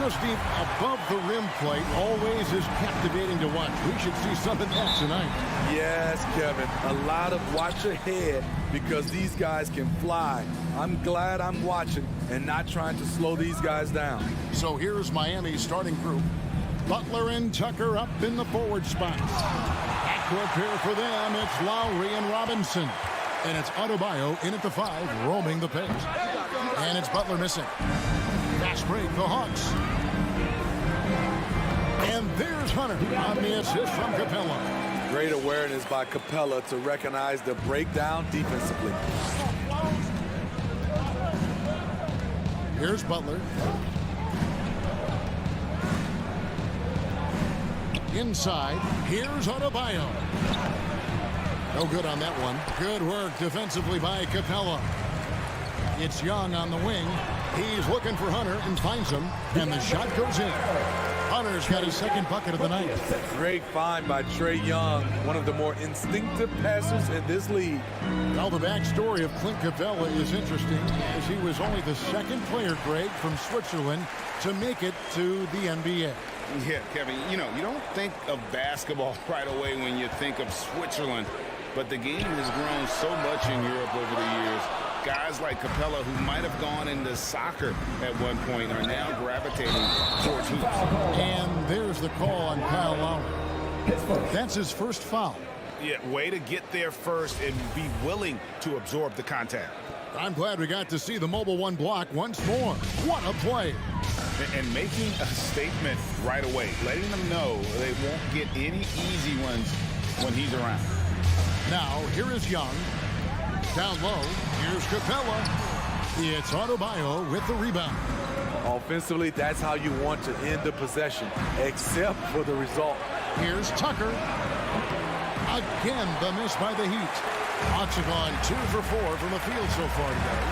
Steve, above the rim play always is captivating to watch. We should see some of that tonight. Yes, Kevin. A lot of watch ahead because these guys can fly. I'm glad I'm watching and not trying to slow these guys down. So here's Miami's starting group. Butler and Tucker up in the forward spots. Backcourt pair for them. It's Lowry and Robinson. And it's Adebayo in at the 5, roaming the paint. And it's Butler missing. Fast break, the Hawks. And there's Hunter on the assist from Capella. Great awareness by Capella to recognize the breakdown defensively. Here's Butler. Inside, here's Adebayo. No good on that one. Good work defensively by Capella. It's Young on the wing. He's looking for Hunter and finds him, and the shot goes in. Hunter's got his second bucket of the night. Great find by Trae Young, one of the more instinctive passers in this league. Well, the backstory of Clint Capella is interesting, as he was only the second player, Greg, from Switzerland to make it to the NBA. Yeah, Kevin, you know, you don't think of basketball right away when you think of Switzerland, but the game has grown so much in Europe over the years. Guys like Capella, who might have gone into soccer at one point, are now gravitating towards hoops. And there's the call on Kyle Lowry. That's his first foul. Yeah, way to get there first and be willing to absorb the contact. I'm glad we got to see the mobile one block once more. What a play. And making a statement right away, letting them know they won't get any easy ones when he's around. Now, here is Young. Down low, here's Capella. It's Adebayo with the rebound. Offensively, that's how you want to end the possession, except for the result. Here's Tucker. Again, the miss by the Heat. Hawks have gone 2 for 4 from the field so far today.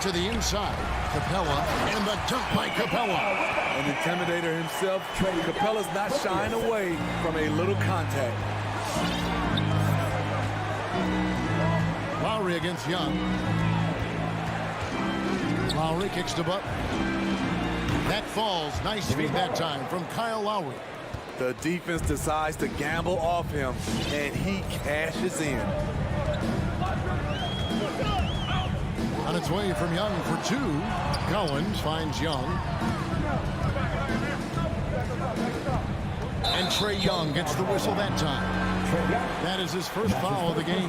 To the inside, Capella, and the dunk by Capella. An intimidator himself, Capella's not shying away from a little contact. Lowry against Young. Lowry kicks to Butler. That falls. Nice feed that time from Kyle Lowry. The defense decides to gamble off him, and he cashes in. On its way from Young for 2. Goins finds Young. And Trae Young gets the whistle that time. That is his first foul of the game.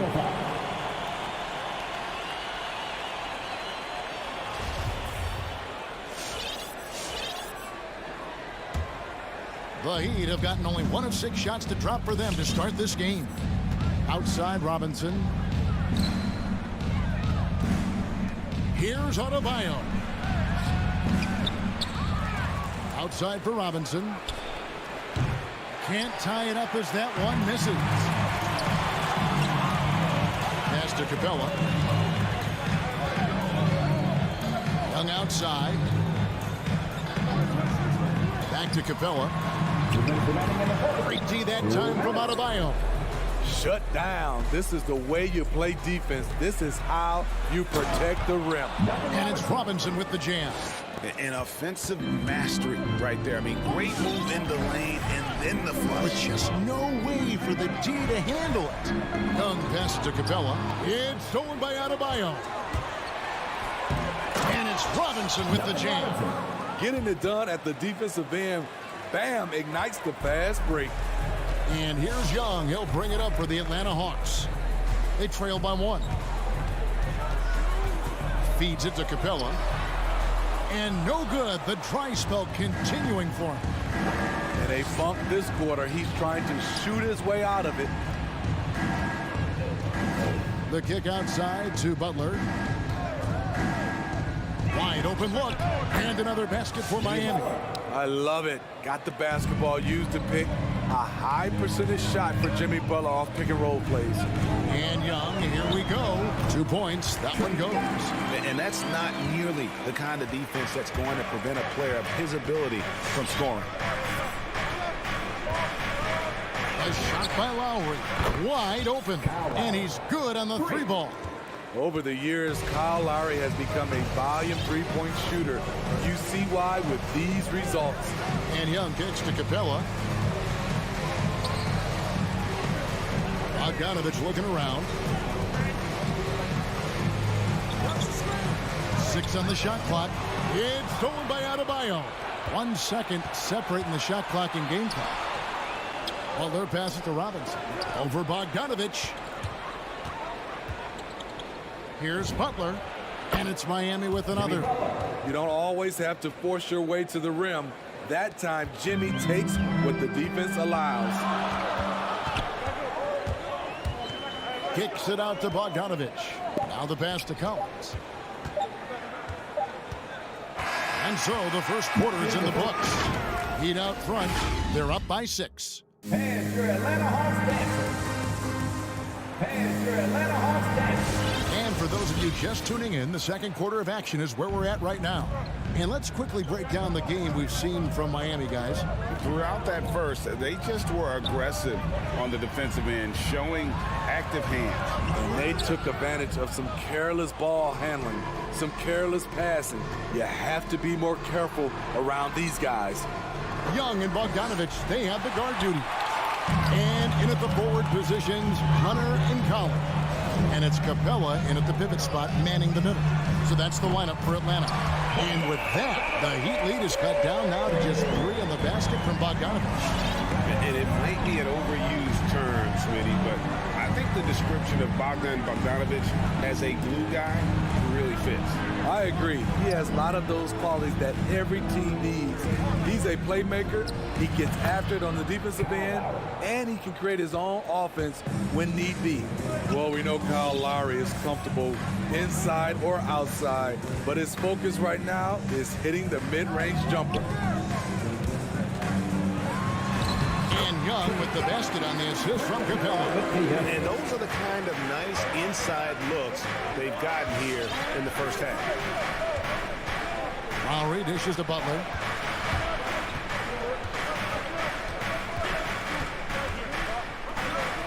The Heat have gotten only 1 of 6 shots to drop for them to start this game. Outside Robinson. Here's Adebayo. Outside for Robinson. Can't tie it up as that one misses. Pass to Capella. Young outside. Back to Capella. Great D that time from Adebayo. Shut down. This is the way you play defense. This is how you protect the rim. And it's Robinson with the jam. An offensive mastery right there. I mean, great move in the lane and then the flush. But just no way for the D to handle it. Young passes to Capella. It's stolen by Adebayo. And it's Robinson with the jam. Getting it done at the defensive end. Bam, ignites the fast break. And here's Young. He'll bring it up for the Atlanta Hawks. They trail by 1. Feeds it to Capella. And no good. The dry spell continuing for him. And a funk this quarter. He's trying to shoot his way out of it. The kick outside to Butler. Wide open look. And another basket for Miami. I love it. Got the basketball used to pick a high percentage shot for Jimmy Butler off pick and roll plays. And Young, here we go. 2 points. That one goes. And that's not nearly the kind of defense that's going to prevent a player of his ability from scoring. A shot by Lowry. Wide open. And he's good on the 3 ball. Over the years, Kyle Lowry has become a volume three-point shooter. You see why with these results. And Young kicks to Capella. Bogdanovich looking around. 6 on the shot clock. It's stolen by Adebayo. 1 second separating the shot clock and game clock. Butler passes to Robinson. Over Bogdanovich. Here's Butler. And it's Miami with another. You don't always have to force your way to the rim. That time, Jimmy takes what the defense allows. Kicks it out to Bogdanovich. Now the pass to Collins. And so the first quarter is in the books. Heat out front. They're up by 6. And your Atlanta Hawks dancers. And your Atlanta Hawks dancers. And for those of you just tuning in, the second quarter of action is where we're at right now. And let's quickly break down the game we've seen from Miami, guys. Throughout that first, they just were aggressive on the defensive end, showing active hands. And they took advantage of some careless ball handling, some careless passing. You have to be more careful around these guys. Young and Bogdanovich, they have the guard duty. And in at the forward positions, Hunter and Collins. And it's Capella in at the pivot spot, manning the middle. So that's the lineup for Atlanta. And with that, the Heat lead is cut down now to just 3 on the basket from Bogdanovich. And it might be an overused term, Smitty, but I think the description of Bogdanovich as a glue guy really fits. I agree. He has a lot of those qualities that every team needs. He's a playmaker. He gets after it on the defensive end, and he can create his own offense when need be. Well, we know Kyle Lowry is comfortable inside or outside, but his focus right now is hitting the mid-range jumper. And Young with the basket on the assist from Capella. And those are the kind of nice inside looks they've gotten here in the first half. Lowry dishes to Butler.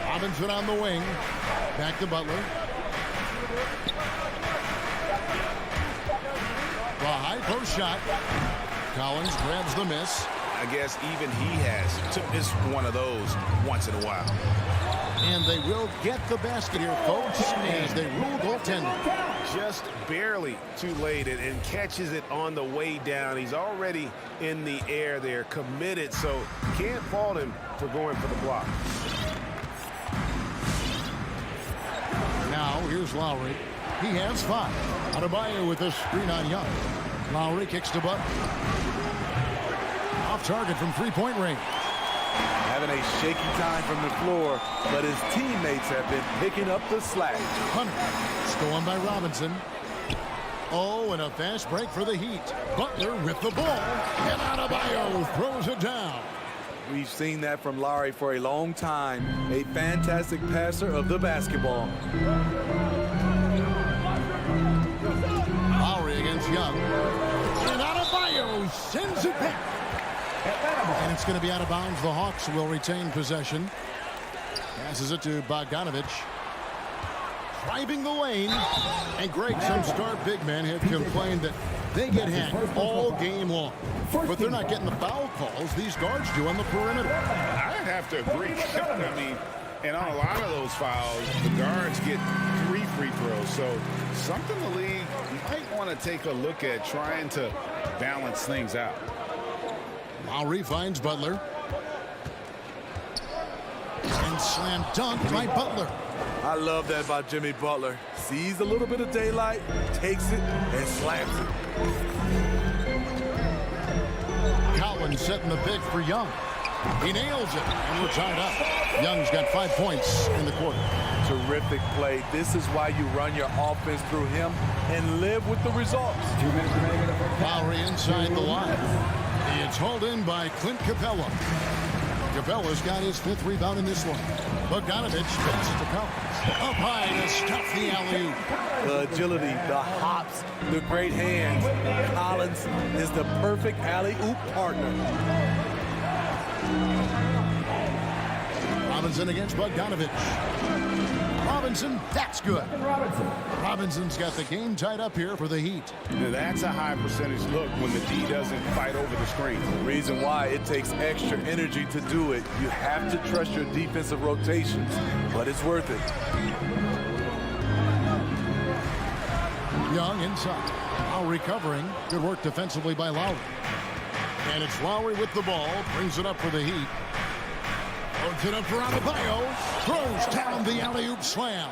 Robinson on the wing. Back to Butler. The high post shot. Collins grabs the miss. I guess even he has to miss one of those once in a while. And they will get the basket here, folks, as they rule goaltending. Just barely too late and catches it on the way down. He's already in the air there, committed, so can't fault him for going for the block. Now, here's Lowry. He has 5. Adebayo with a screen on Young. Lowry kicks to Butler. Off target from three-point range. Having a shaky time from the floor, but his teammates have been picking up the slack. Hunter, stolen by Robinson. Oh, and a fast break for the Heat. Butler with the ball, and Adebayo throws it down. We've seen that from Lowry for a long time. A fantastic passer of the basketball. Lowry against Young. And Adebayo sends it back. And it's going to be out of bounds. The Hawks will retain possession. Passes it to Bogdanovich. Driving the lane. And Greg, some star big men have complained that they get hacked all game long. But they're not getting the foul calls these guards do on the perimeter. I'd have to agree. I mean, and on a lot of those fouls, the guards get 3 free throws. So something the league might want to take a look at, trying to balance things out. Lowry finds Butler. And slam dunk by Butler. I love that about Jimmy Butler. Sees a little bit of daylight, takes it, and slams it. Collins setting the pick for Young. He nails it, and we're tied up. Young's got 5 points in the quarter. Terrific play. This is why you run your offense through him and live with the results. 2 minutes remaining in the first. Lowry inside the line. It's hauled in by Clint Capella. Capella's got his 5th rebound in this one. Bogdanovich passes to Collins. Up high to stuff the alley-oop. The agility, the hops, the great hands. Collins is the perfect alley-oop partner. Robinson against Bogdanovich. Robinson, that's good. Robinson. Robinson's got the game tied up here for the Heat. Now, that's a high percentage look when the D doesn't fight over the screen. The reason why it takes extra energy to do it. You have to trust your defensive rotations, but it's worth it. Young inside. Now recovering. Good work defensively by Lowry. And it's Lowry with the ball. Brings it up for the Heat. Loads it up for Adebayo. Throws down the alley-oop slam.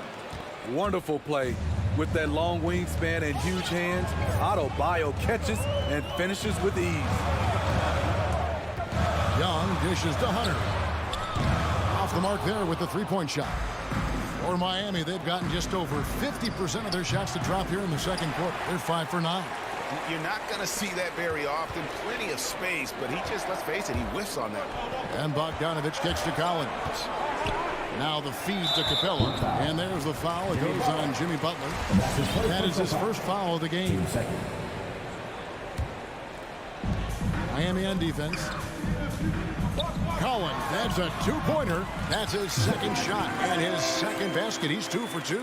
Wonderful play. With that long wingspan and huge hands, Adebayo catches and finishes with ease. Young dishes to Hunter. Off the mark there with the three-point shot. For Miami, they've gotten just over 50% of their shots to drop here in the second quarter. They're 5 for 9. You're not going to see that very often. Plenty of space, but he just, let's face it, he whiffs on that. And Bogdanovich kicks to Collins. Now the feed to Capella. And there's the foul. It goes on Jimmy Butler. That is his first foul of the game. Miami on defense. Collins, that's a two-pointer. That's his second shot and his second basket. He's 2 for 2.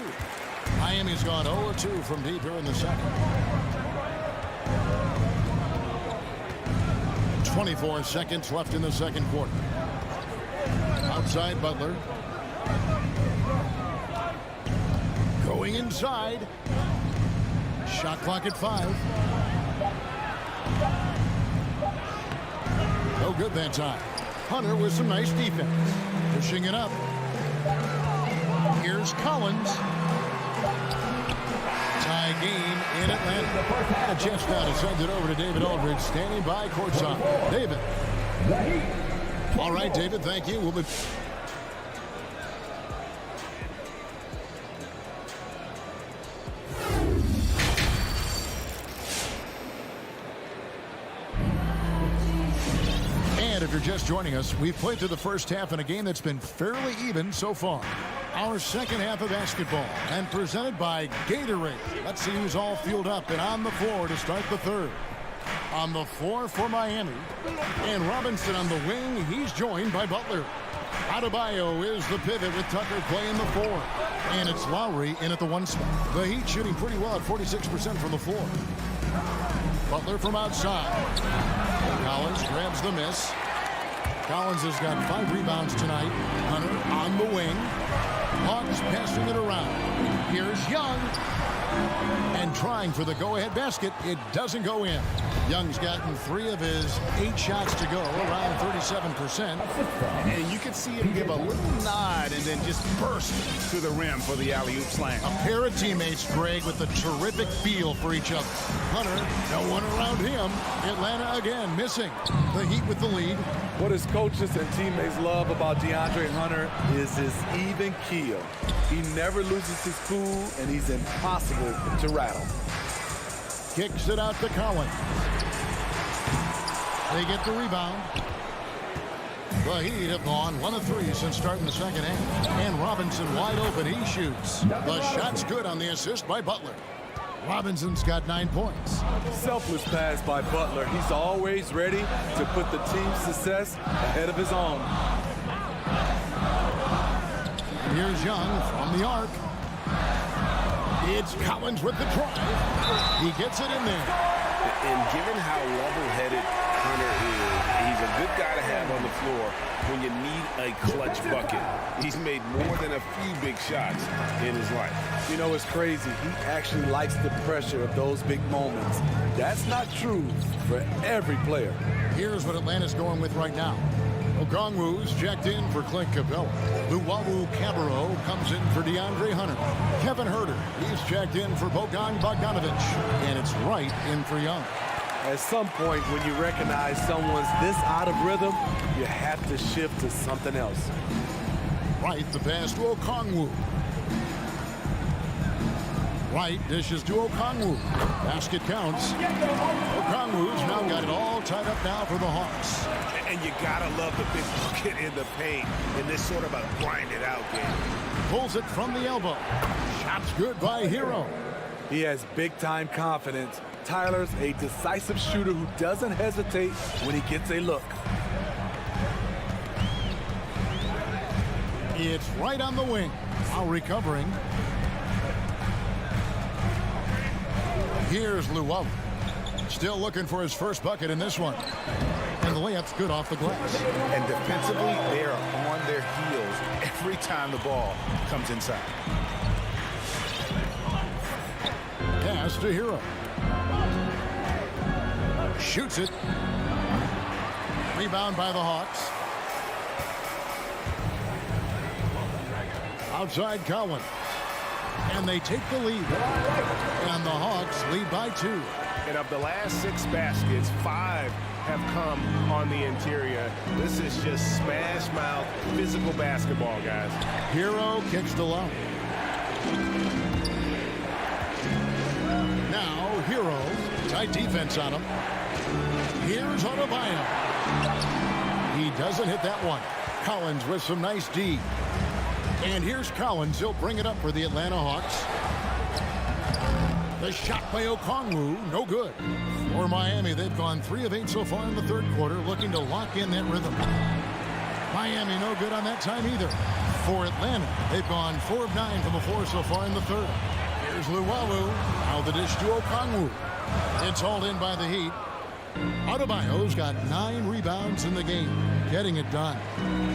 Miami's gone 0-2 from deep here in the second. 24 seconds left in the second quarter. Outside Butler. Going inside. Shot clock at 5. No good that time. Hunter with some nice defense. Pushing it up. Here's Collins. Tie game in Atlanta. A chance now to send it over to David Aldridge, standing by courtside. David. All right, David, thank you. We'll be... And if you're just joining us, we've played through the first half in a game that's been fairly even so far. Our second half of basketball, and presented by Gatorade. Let's see who's all fueled up and on the floor to start the third. On the floor for Miami. And Robinson on the wing. He's joined by Butler. Adebayo is the pivot with Tucker playing the 4. And it's Lowry in at the 1 spot. The Heat shooting pretty well at 46% from the floor. Butler from outside. Collins grabs the miss. Collins has got 5 rebounds tonight. Hunter on the wing. Hawks passing it around. Here's Young. And trying for the go-ahead basket. It doesn't go in. Young's gotten 3 of his 8 shots to go, around 37%. And you can see him give a little nod and then just burst to the rim for the alley-oop slam. A pair of teammates, Greg, with a terrific feel for each other. Hunter, no one around him. Atlanta again missing. The Heat with the lead. What his coaches and teammates love about DeAndre Hunter is his even keel. He never loses his cool, and he's impossible to rattle. Kicks it out to Collins. They get the rebound. The Heat have gone 1 of 3 since starting the second half. And Robinson wide open. He shoots. The shot's good on the assist by Butler. Robinson's got 9 points. Selfless pass by Butler. He's always ready to put the team's success ahead of his own. And here's Young from the arc. It's Collins with the drive. He gets it in there. And given how level-headed Hunter is, he's a good guy to have on the floor when you need a clutch bucket. He's made more than a few big shots in his life. You know, it's crazy. He actually likes the pressure of those big moments. That's not true for every player. Here's what Atlanta's going with right now. Okongwu's checked in for Clint Capella. Luwawu Cabarro comes in for DeAndre Hunter. Kevin Huerter, he's checked in for Bogdanovich. And it's Wright in for Young. At some point, when you recognize someone's this out of rhythm, you have to shift to something else. Wright, the pass to Okongwu. Wright dishes to Okongwu. Basket counts. Okongwu's now got it all tied up now for the Hawks. And you gotta love the big bucket in the paint in this sort of a grind-it out game. Pulls it from the elbow. Shot's good by Hero. He has big-time confidence. Tyler's a decisive shooter who doesn't hesitate when he gets a look. It's right on the wing. While recovering. Here's Luwawu. Still looking for his first bucket in this one. And the layup's good off the glass. And defensively, they are on their heels every time the ball comes inside. Pass to Hero. Shoots it. Rebound by the Hawks. Outside Collins. And they take the lead. And the Hawks lead by 2. And of the last 6 baskets, 5 have come on the interior. This is just smash mouth physical basketball, guys. Hero kicks to low. Now Hero, tight defense on him. Here's Adebayo. He doesn't hit that one. Collins with some nice D. And here's Collins. He'll bring it up for the Atlanta Hawks. The shot by Okongwu, no good. For Miami, they've gone 3 of 8 so far in the third quarter, looking to lock in that rhythm. Miami no good on that time either. For Atlanta, they've gone 4 of 9 from the floor so far in the third. Here's Luwawu. Now the dish to Okongwu. It's hauled in by the Heat. Adebayo's got 9 rebounds in the game, getting it done.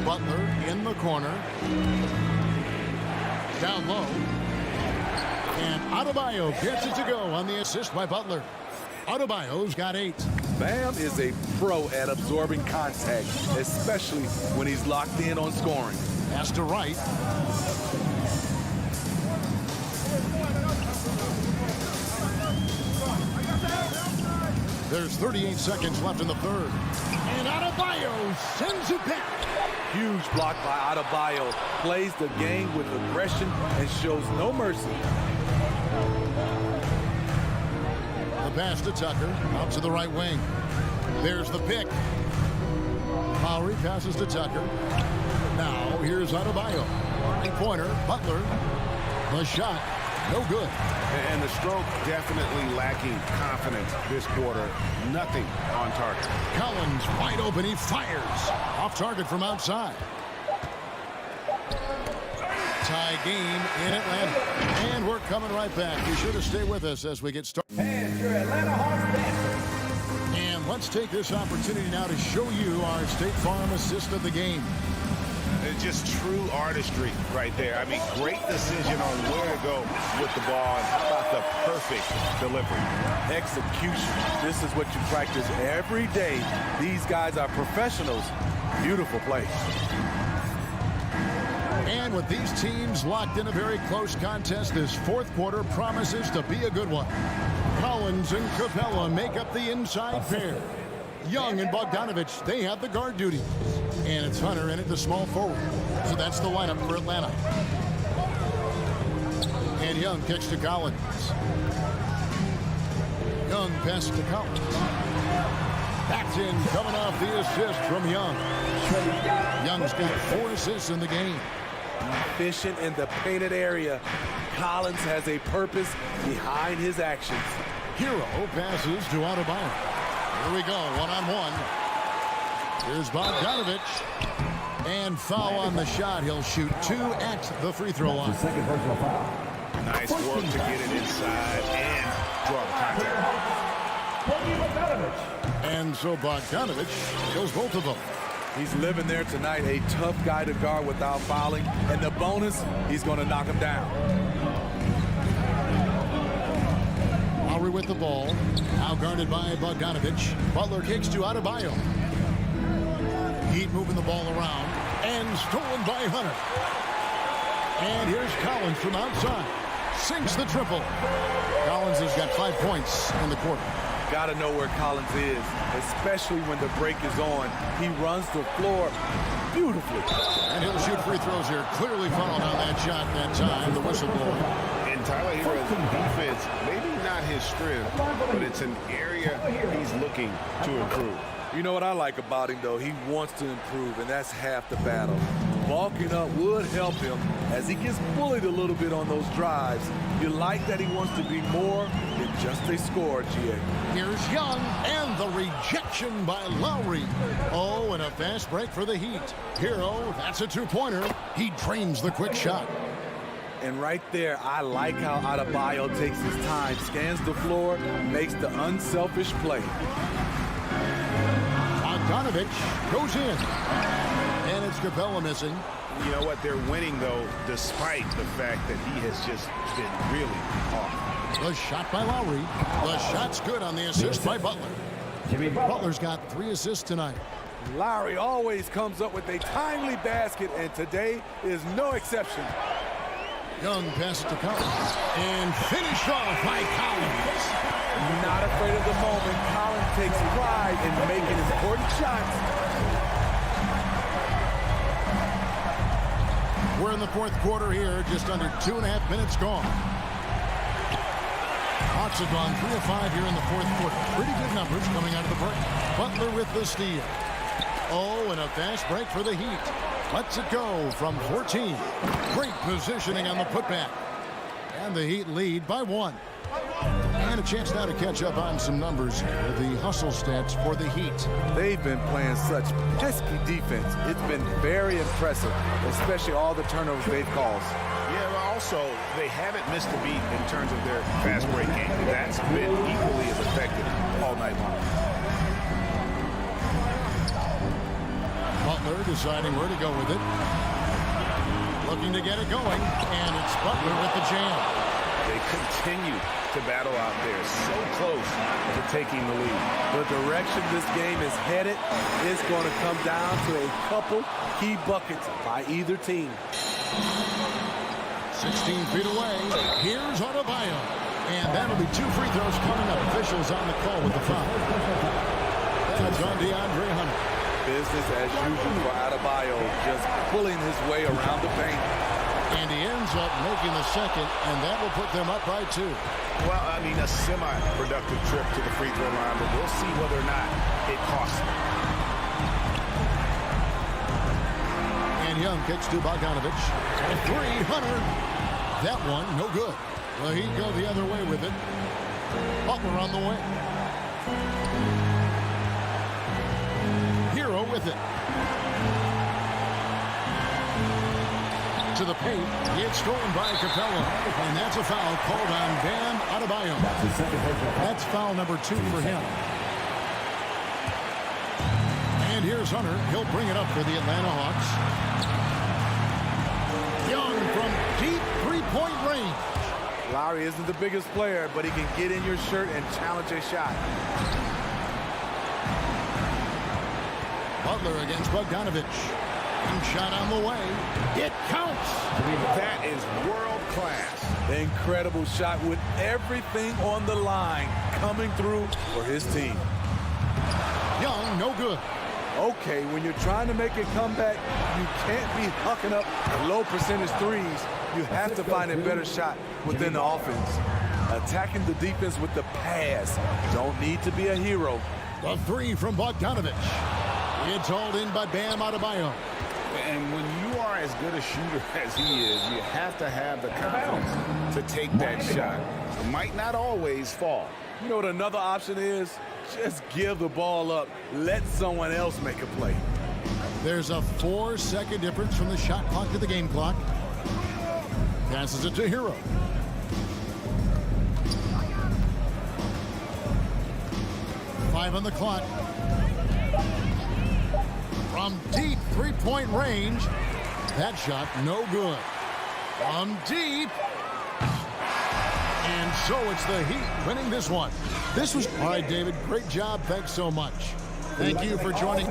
Butler in the corner. Down low. And Adebayo gets it to go on the assist by Butler. Adebayo's got 8. Bam is a pro at absorbing contact, especially when he's locked in on scoring. Pass to Wright. There's 38 seconds left in the third. And Adebayo sends it back. Huge block by Adebayo. Plays the game with aggression and shows no mercy. The pass to Tucker. Out to the right wing. There's the pick. Lowry passes to Tucker. Now here's Adebayo. Three-pointer. Butler. The shot. No good. And the stroke definitely lacking confidence this quarter. Nothing on target. Collins wide open. He fires. Off target from outside. Tie game in Atlanta. And we're coming right back. Be sure to stay with us as we get started. And your Atlanta Hawks dancers. And let's take this opportunity now to show you our State Farm assist of the game. It's just true artistry right there. I mean, great decision on where to go with the ball. And how about the perfect delivery? Execution. This is what you practice every day. These guys are professionals. Beautiful play. And with these teams locked in a very close contest, this fourth quarter promises to be a good one. Collins and Capella make up the inside pair. Young and Bogdanovich, they have the guard duty. And it's Hunter in at the small forward. So that's the lineup for Atlanta. And Young kicks to Collins. Young passes to Collins. That's in, coming off the assist from Young. Young's got 4 assists in the game. Efficient in the painted area. Collins has a purpose behind his actions. Hero passes to Adebayo. Here we go, one-on-one. Here's Bogdanovich. And foul on the shot. He'll shoot 2 at the free throw line. Second personal foul. Nice work to get it inside and draw the contact. And so Bogdanovich kills both of them. He's living there tonight, a tough guy to guard without fouling. And the bonus, he's going to knock him down. Lowry with the ball. Now guarded by Bogdanovich. Butler kicks to Adebayo. Heat moving the ball around. And stolen by Hunter. And here's Collins from outside. Sinks the triple. Collins has got 5 points in the quarter. Got to know where Collins is, especially when the break is on. He runs the floor beautifully. And he'll shoot free throws here. Clearly funneled on that shot that time. The whistle blower. And Tyler Hero's defense, maybe not his strength, but it's an area he's looking to improve. You know what I like about him, though? He wants to improve, and that's half the battle. bulking up would help him as he gets bullied a little bit on those drives. You like that he wants to be more than just a scorer, GA. Here's Young, and the rejection by Lowry. Oh, and a fast break for the Heat. Hero, that's a two-pointer. He drains the quick shot. And right there, I like how Adebayo takes his time, scans the floor, makes the unselfish play. Bogdanovich goes in. And it's Capella missing. You know what? They're winning, though, despite the fact that he has just been really off. The shot by Lowry. The shot's good on the assist by Butler. Butler's got 3 assists tonight. Lowry always comes up with a timely basket, and today is no exception. Young passes to Collins. And finished off by Collins. Not afraid of the moment. Collins takes pride in making important shots. We're in the fourth quarter here, just under 2.5 minutes gone. Hawks have gone 3 of 5 here in the fourth quarter. Pretty good numbers coming out of the break. Butler with the steal. Oh, and a fast break for the Heat. Lets it go from 14. Great positioning on the putback. And the Heat lead by 1. And a chance now to catch up on some numbers here. The hustle stats for the Heat. They've been playing such pesky defense. It's been very impressive, especially all the turnovers they've caused. Yeah, but also, they haven't missed a beat in terms of their fast break game. That's been equally as effective all night long. Butler deciding where to go with it. Looking to get it going, and it's Butler with the jam. They continue to battle out there, so close to taking the lead. The direction this game is headed is going to come down to a couple key buckets by either team. 16 feet away. Here's Adebayo. And that'll be 2 free throws coming up. Officials on the call with the foul. That's on DeAndre Hunter. Business as usual for Adebayo, just pulling his way around the paint. And he ends up making the second, and that will put them up by 2. Well, I mean, a semi-productive trip to the free throw line, but we'll see whether or not it costs them. And Young kicks to Bogdanovich. A 3, Hunter. That one, no good. Well, he'd go the other way with it. Butler on the way. Hero with it. To the paint. It's stolen by Capella. And that's a foul called on Bam Adebayo. That's foul number 2 for him. And here's Hunter. He'll bring it up for the Atlanta Hawks. Young from deep three-point range. Lowry isn't the biggest player, but he can get in your shirt and challenge a shot. Butler against Bogdanovich. And shot on the way. It counts. That is world class. Incredible shot with everything on the line coming through for his team. Young, no good. Okay, when you're trying to make a comeback, you can't be hucking up low percentage threes. You have to find a better shot within the offense. Attacking the defense with the pass. Don't need to be a hero. The 3 from Bogdanovich. It's hauled in by Bam Adebayo. And when you are as good a shooter as he is, you have to have the confidence to take that shot. It might not always fall. You know what another option is? Just give the ball up. Let someone else make a play. There's a 4-second difference from the shot clock to the game clock. Passes it to Hero. Five on the clock. From deep three-point range. That shot no good. From deep. And so it's the Heat winning this one. This was all right, David. Great job. Thanks so much. Thank you for joining.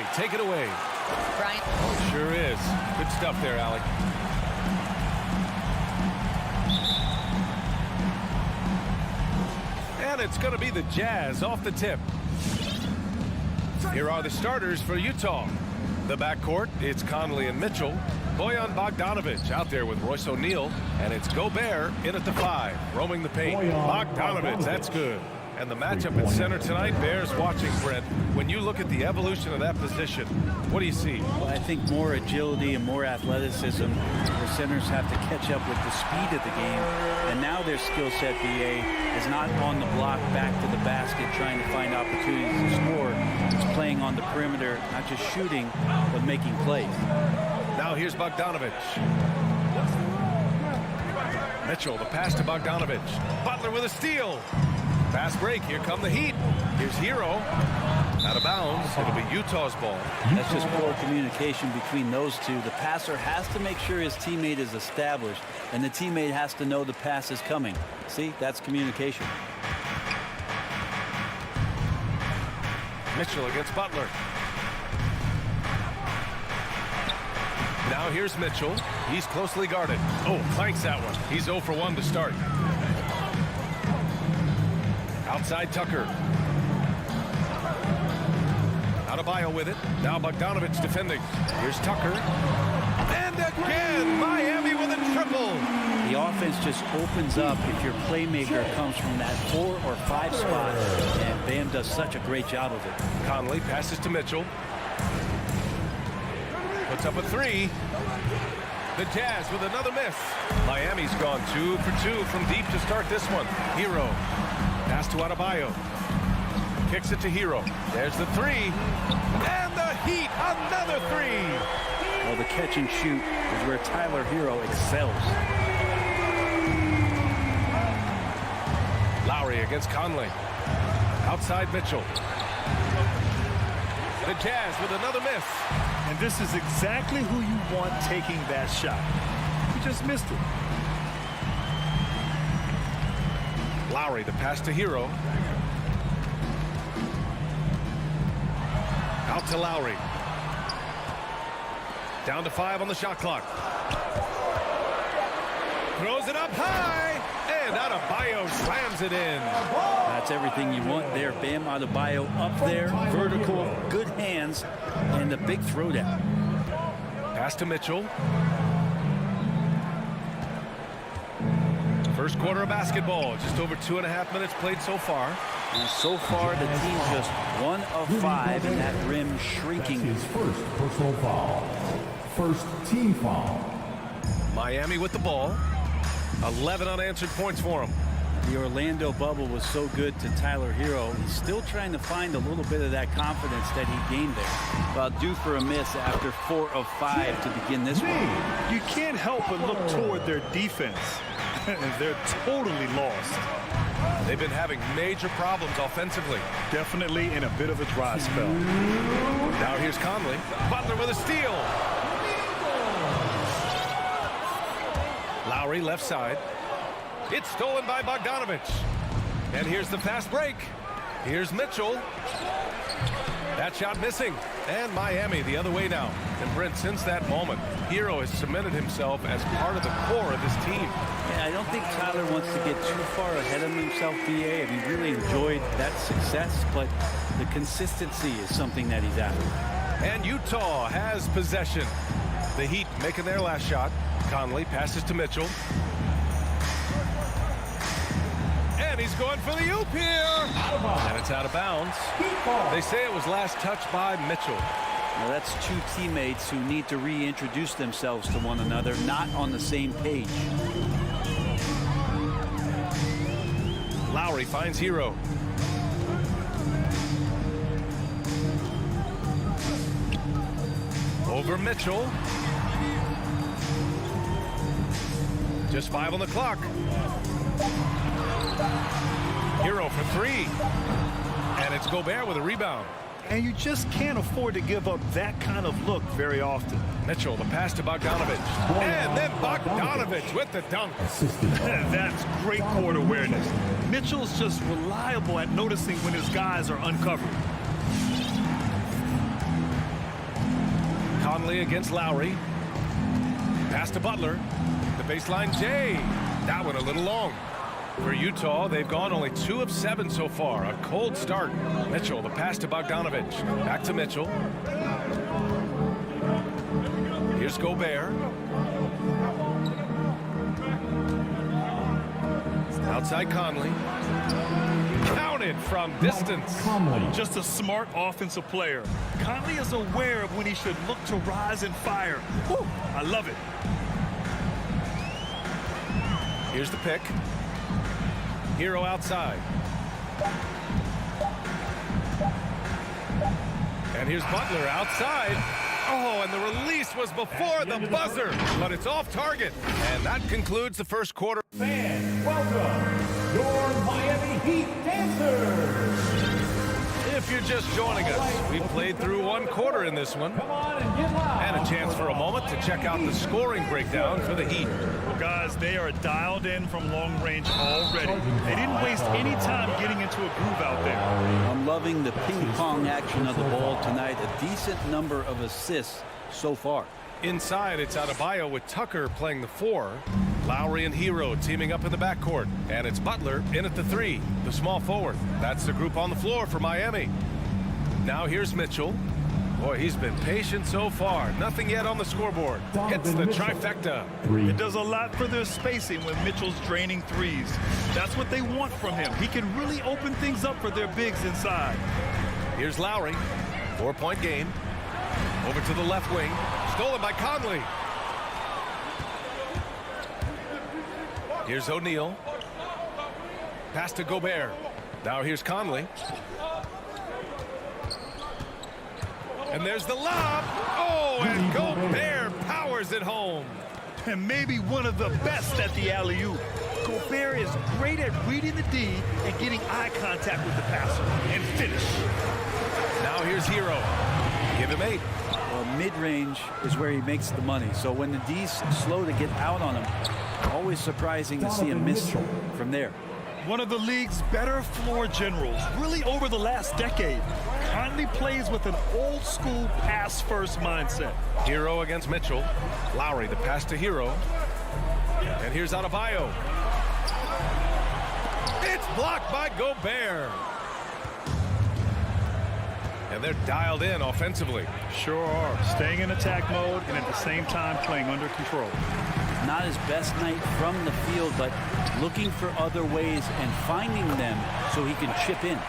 Conley, take it away. Brian. Oh, sure is. Good stuff there, Alec. And it's going to be the Jazz off the tip. Here are the starters for Utah. The backcourt, it's Conley and Mitchell. Bojan Bogdanovic out there with Royce O'Neal. And it's Gobert in at the 5, roaming the paint. Bogdanovic, that's good. And the matchup at center tonight bears watching, Brent. When you look at the evolution of that position, what do you see? Well, I think more agility and more athleticism. The centers have to catch up with the speed of the game. And now their skill set, BA, is not on the block back to the basket trying to find opportunities to score. It's playing on the perimeter, not just shooting, but making plays. Now here's Bogdanovic. Mitchell, the pass to Bogdanovic. Butler with a steal. Fast break. Here come the Heat. Here's Hero. Out of bounds. It'll be Utah's ball. That's just poor communication between those two. The passer has to make sure his teammate is established, and the teammate has to know the pass is coming. See, that's communication. Mitchell against Butler. Now here's Mitchell. He's closely guarded. Oh, clanks that one. He's 0 for 1 to start. Outside Tucker. Adebayo with it. Now Bogdanovic defending. Here's Tucker. And again, Miami with a triple. The offense just opens up if your playmaker comes from that 4 or 5 spot. And Bam does such a great job of it. Conley passes to Mitchell. Puts up a 3. The Jazz with another miss. Miami's gone 2 for 2 from deep to start this one. Hero. Pass to Adebayo. Kicks it to Hero. There's the 3. And the Heat, another 3. Well, the catch and shoot is where Tyler Hero excels. Lowry against Conley. Outside Mitchell. The Jazz with another miss. And this is exactly who you want taking that shot. You just missed it. Lowry, the pass to Hero. Out to Lowry. Down to 5 on the shot clock. Throws it up high. And Adebayo slams it in. That's everything you want there. Bam Adebayo up there. Vertical, good hands, and the big throwdown. Pass to Mitchell. First quarter of basketball. Just over 2.5 minutes played so far. And so far, the team's just 1 of 5, and that rim shrinking. His first personal foul. First team foul. Miami with the ball. 11 unanswered points for him. The Orlando bubble was so good to Tyler Hero. He's still trying to find a little bit of that confidence that he gained there. Well, due for a miss after 4 of 5 to begin this one. You can't help but look toward their defense. They're totally lost. They've been having major problems offensively. Definitely in a bit of a dry spell. Now here's Conley. Butler with a steal. Lowry left side. It's stolen by Bogdanovic. And here's the fast break. Here's Mitchell. That shot missing. And Miami the other way now. And Brent, since that moment, Hero has cemented himself as part of the core of this team. Yeah, I don't think Tyler wants to get too far ahead of himself, BA. He really enjoyed that success, but the consistency is something that he's after. And Utah has possession. The Heat making their last shot. Conley passes to Mitchell. And he's going for the oop here. And it's out of bounds. They say it was last touched by Mitchell. Now that's two teammates who need to reintroduce themselves to one another, not on the same page. Lowry finds Hero. Over Mitchell. Just 5 on the clock. Hero for 3. And it's Gobert with a rebound. And you just can't afford to give up that kind of look very often. Mitchell, the pass to Bogdanovic. And then Bogdanovic with the dunk. That's great court awareness. Mitchell's just reliable at noticing when his guys are uncovered. Conley against Lowry. Pass to Butler. The baseline Jay. That one a little long. For Utah, they've gone only 2 of 7 so far. A cold start. Mitchell, the pass to Bogdanovich. Back to Mitchell. Here's Gobert. Outside Conley. Counted from distance. Just a smart offensive player. Conley is aware of when he should look to rise and fire. Woo, I love it. Here's the pick. Hero outside. And here's Butler outside. Oh, and the release was before the buzzer, but it's off target. And that concludes the first quarter. Fans, welcome your Miami Heat dancers. If you're just joining us, we played through 1 quarter in this one. And a chance for a moment to check out the scoring breakdown for the Heat. Well, guys, they are dialed in from long range already. They didn't waste any time getting into a groove out there. I'm loving the ping-pong action of the ball tonight. A decent number of assists so far. Inside, it's Adebayo with Tucker playing the 4. Lowry and Hero teaming up in the backcourt. And it's Butler in at the 3, the small forward. That's the group on the floor for Miami. Now here's Mitchell. Boy, he's been patient so far. Nothing yet on the scoreboard. Hits the trifecta. It does a lot for their spacing when Mitchell's draining threes. That's what they want from him. He can really open things up for their bigs inside. Here's Lowry. 4-point game. Over to the left wing. Stolen by Conley. Here's O'Neal. Pass to Gobert. Now here's Conley. And there's the lob. Oh, and Gobert powers it home. And maybe one of the best at the alley-oop. Gobert is great at reading the D and getting eye contact with the passer and finish. Now here's Hero. Give him 8. Well, mid-range is where he makes the money. So when the D's slow to get out on him, always surprising to see him miss from there. One of the league's better floor generals, really over the last decade. Conley plays with an old-school pass-first mindset. Hero against Mitchell. Lowry, the pass to Hero. And here's Adebayo. It's blocked by Gobert. And they're dialed in offensively. Sure are. Staying in attack mode and at the same time playing under control. Not his best night from the field, but looking for other ways and finding them so he can chip in.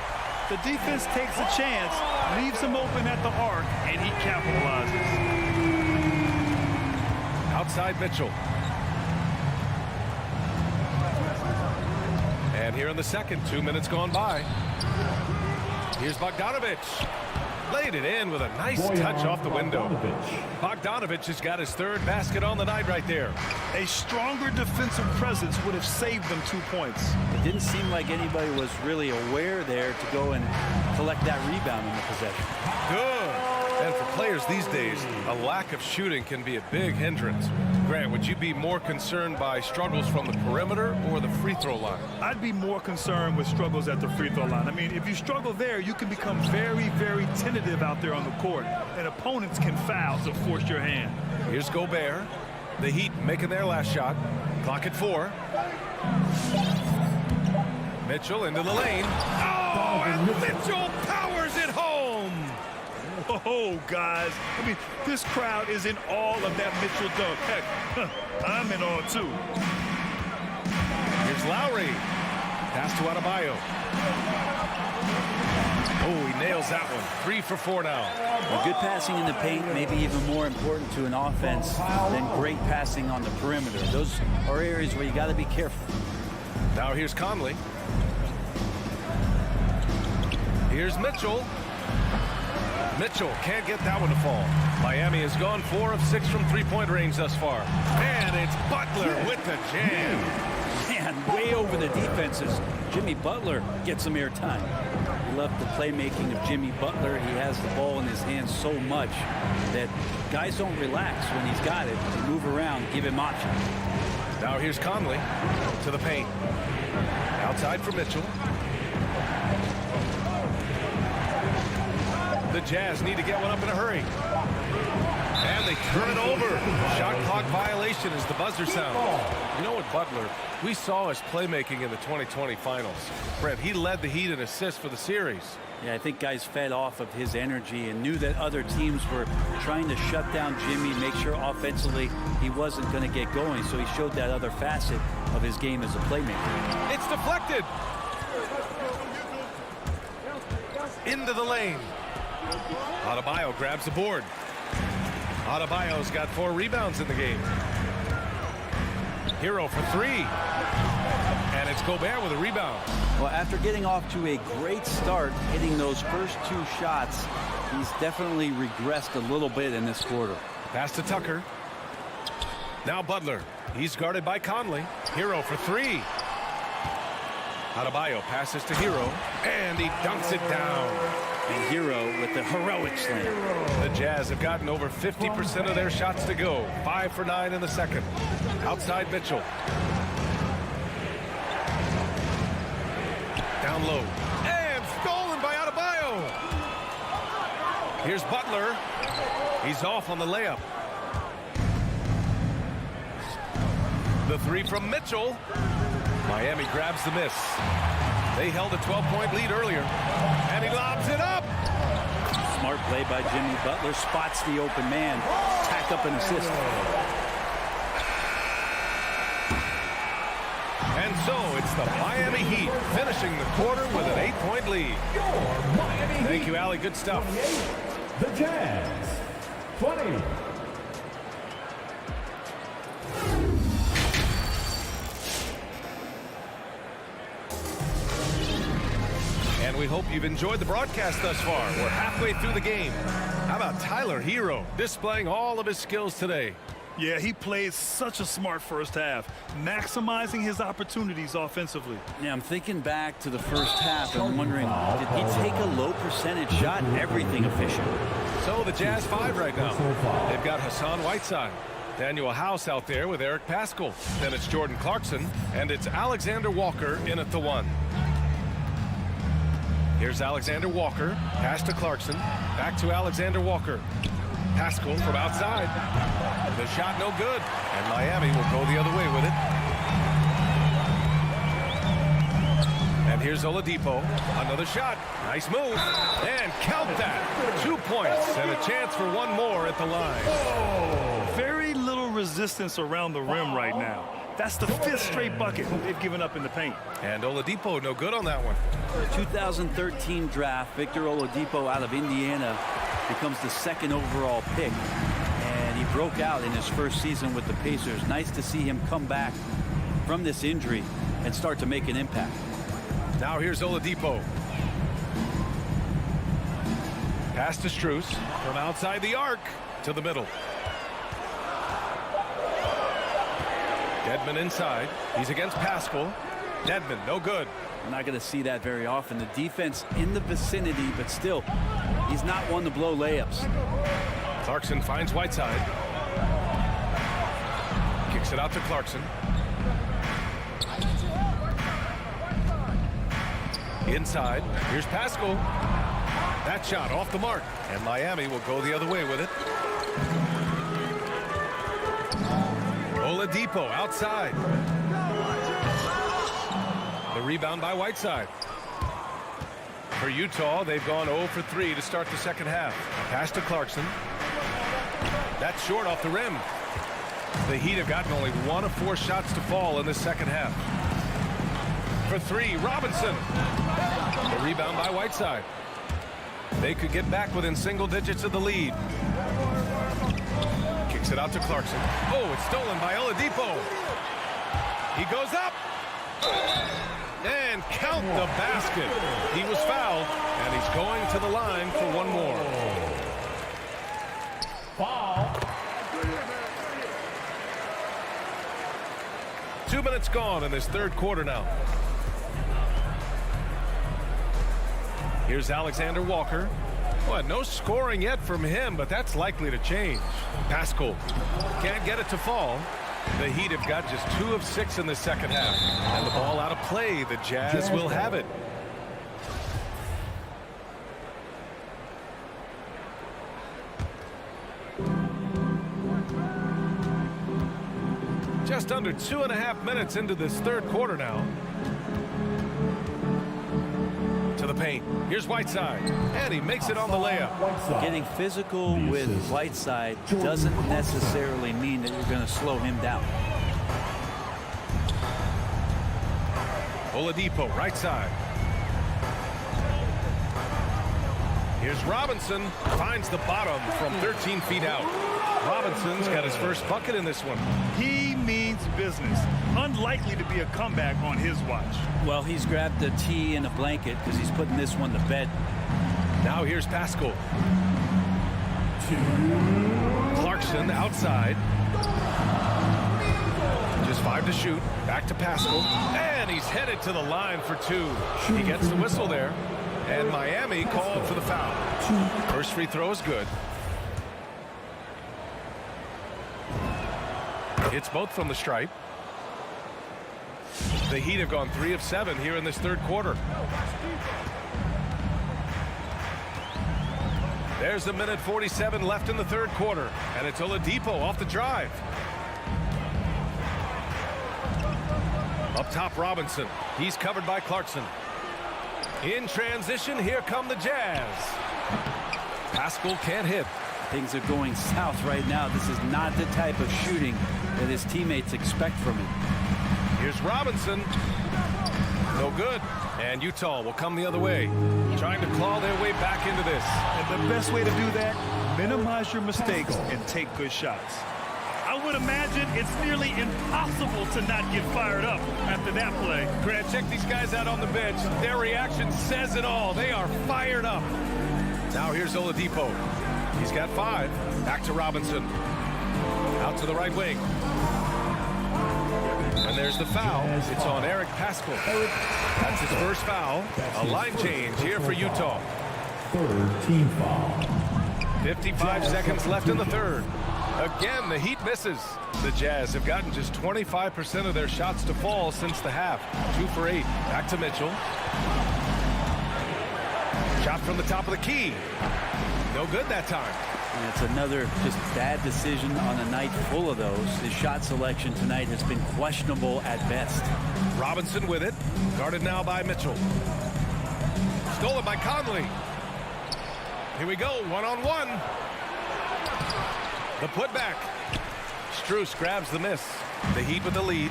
The defense takes a chance, leaves him open at the arc, and he capitalizes. Outside Mitchell. And here in the second, 2 minutes gone by. Here's Bogdanovich. Laid it in with a nice touch off the window. Bogdanovich has got his 3rd basket on the night right there. A stronger defensive presence would have saved them 2 points. It didn't seem like anybody was really aware there to go and collect that rebound in the possession. Good. And for players these days, a lack of shooting can be a big hindrance. Grant, would you be more concerned by struggles from the perimeter or the free throw line? I'd be more concerned with struggles at the free throw line. I mean, if you struggle there, you can become very, very tentative out there on the court, and opponents can foul to force your hand. Here's Gobert. The Heat making their last shot. Clock at 4. Mitchell into the lane. Oh, and Mitchell powers it home. Oh, guys. I mean, this crowd is in awe of that Mitchell dunk. Heck, I'm in awe, too. Here's Lowry. Pass to Adebayo. Oh, he nails that one. 3 for 4 now. Well, good passing in the paint, maybe even more important to an offense than great passing on the perimeter. Those are areas where you got to be careful. Now here's Conley. Here's Mitchell. Mitchell can't get that one to fall. Miami has gone 4 of 6 from 3-point range thus far. And it's Butler with the jam. Man, way over the defenses. Jimmy Butler gets some airtime. We love the playmaking of Jimmy Butler. He has the ball in his hands so much that guys don't relax when he's got it. They move around, give him options. Now here's Conley to the paint. Outside for Mitchell. The Jazz need to get one up in a hurry. And they turn it over. Shot clock violation as the buzzer sounds. You know what, Butler? We saw his playmaking in the 2020 finals. Brent, he led the Heat in assists for the series. Yeah, I think guys fed off of his energy and knew that other teams were trying to shut down Jimmy, make sure offensively he wasn't going to get going. So he showed that other facet of his game as a playmaker. It's deflected. Into the lane. Adebayo grabs the board. Adebayo's got 4 rebounds in the game. Hero for 3. And it's Gobert with a rebound. Well, after getting off to a great start, hitting those first 2 shots, he's definitely regressed a little bit in this quarter. Pass to Tucker. Now Butler. He's guarded by Conley. Hero for 3. Adebayo passes to Hero, and he dunks it down. And Hero with the heroic slam. The Jazz have gotten over 50% of their shots to go. 5 for 9 in the second. Outside Mitchell. Down low. And stolen by Adebayo. Here's Butler. He's off on the layup. The 3 from Mitchell. Miami grabs the miss. They held a 12-point lead earlier. And he lobs it up. Smart play by Jimmy. Butler spots the open man. Tack up an assist. And so it's the Miami Heat finishing the quarter with an 8-point lead. Thank you, Allie. Good stuff. The Jazz, 20. And we hope you've enjoyed the broadcast thus far. We're halfway through the game. How about Tyler Hero displaying all of his skills today? Yeah, he played such a smart first half, maximizing his opportunities offensively. Yeah, I'm thinking back to the first half and I'm wondering, did he take a low percentage shot? Everything efficient. So the Jazz 5 right now. They've got Hassan Whiteside, Daniel House out there with Eric Paschall. Then it's Jordan Clarkson, and it's Alexander Walker in at the 1. Here's Alexander Walker. Pass to Clarkson. Back to Alexander Walker. Paschall from outside. The shot no good. And Miami will go the other way with it. And here's Oladipo. Another shot. Nice move. And count that. 2 points and a chance for one more at the line. Oh, very little resistance around the rim right now. That's the 5th straight bucket they've given up in the paint. And Oladipo no good on that one. The 2013 draft, Victor Oladipo out of Indiana becomes the 2nd overall pick. And he broke out in his first season with the Pacers. Nice to see him come back from this injury and start to make an impact. Now here's Oladipo. Pass to Strus from outside the arc to the middle. Dedmon inside. He's against Paschall. Dedmon, no good. I'm not going to see that very often. The defense in the vicinity, but still, he's not one to blow layups. Clarkson finds Whiteside. Kicks it out to Clarkson. Inside. Here's Paschall. That shot off the mark. And Miami will go the other way with it. Oladipo outside. The rebound by Whiteside. For Utah, they've gone 0 for 3 to start the second half. Pass to Clarkson. That's short off the rim. The Heat have gotten only 1 of 4 shots to fall in the second half. For 3, Robinson. The rebound by Whiteside. They could get back within single digits of the lead. Kicks it out to Clarkson. Oh, it's stolen by Oladipo. He goes up. And count the basket. He was fouled, and he's going to the line for one more. Foul. 2 minutes gone in this third quarter now. Here's Alexander Walker. Well, no scoring yet from him, but that's likely to change. Paschall can't get it to fall. The Heat have got just 2 of 6 in the second half. And the ball out of play. The Jazz will have it. Just under 2.5 minutes into this third quarter now. To the paint. Here's Whiteside. And he makes it on the layup. Getting physical with Whiteside doesn't necessarily mean that you're going to slow him down. Oladipo, right side. Here's Robinson. Finds the bottom from 13 feet out. Robinson's got his first bucket in this one. He means business. Unlikely to be a comeback on his watch. Well, he's grabbed a tee and a blanket because he's putting this one to bed. Now here's Pascal. Clarkson outside. Just 5 to shoot. Back to Pascal. And he's headed to the line for 2. He gets the whistle there. And Miami called for the foul. First free throw is good. It's both from the stripe. The Heat have gone 3 of 7 here in this third quarter. There's a minute 47 left in the third quarter. And it's Oladipo off the drive. Up top, Robinson. He's covered by Clarkson. In transition, here come the Jazz. Pascal can't hit. Things are going south right now. This is not the type of shooting that his teammates expect from him. Here's Robinson. No good. And Utah will come the other way, trying to claw their way back into this. And the best way to do that, minimize your mistakes and take good shots. I would imagine it's nearly impossible to not get fired up after that play. Grant, check these guys out on the bench. Their reaction says it all. They are fired up. Now here's Oladipo. He's got 5. Back to Robinson. Out to the right wing. And there's the foul. It's on Eric Pascal. That's his first foul. A line change here for Utah. Third team foul. 55 seconds left in the third. Again, the Heat misses. The Jazz have gotten just 25% of their shots to fall since the half. 2 for 8. Back to Mitchell. Shot from the top of the key. No good that time. And it's another just bad decision on a night full of those. His shot selection tonight has been questionable at best. Robinson with it. Guarded now by Mitchell. Stolen by Conley. Here we go. One-on-one. The putback. Strus grabs the miss. The Heat with the lead.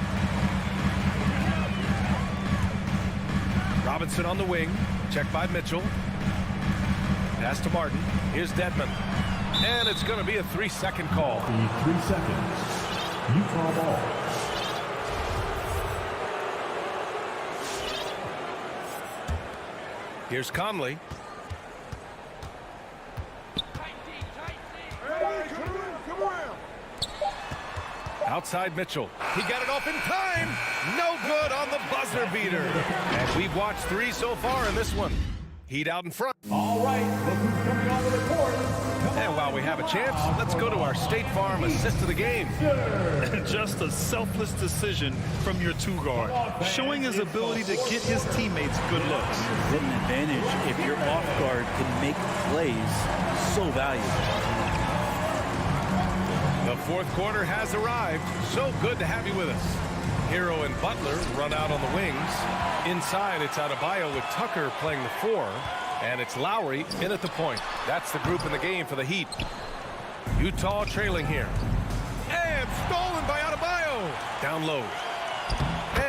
Robinson on the wing. Checked by Mitchell. Pass to Martin. Here's Dedmon. And it's going to be a 3-second call. 3 seconds. Utah ball. Here's Conley. Outside Mitchell. He got it off in time. No good on the buzzer beater. And we've watched 3 so far in this one. Heat out in front. All right, look who's coming on the court. And while we have a chance, let's go to our State Farm assist of the game. Just a selfless decision from your 2-guard, showing his ability to get his teammates good looks. It's an advantage if your off guard can make plays so valuable. The fourth quarter has arrived. So good to have you with us. Hero and Butler run out on the wings. Inside, it's Adebayo with Tucker playing the 4. And it's Lowry in at the point. That's the group in the game for the Heat. Utah trailing here. And stolen by Adebayo. Down low.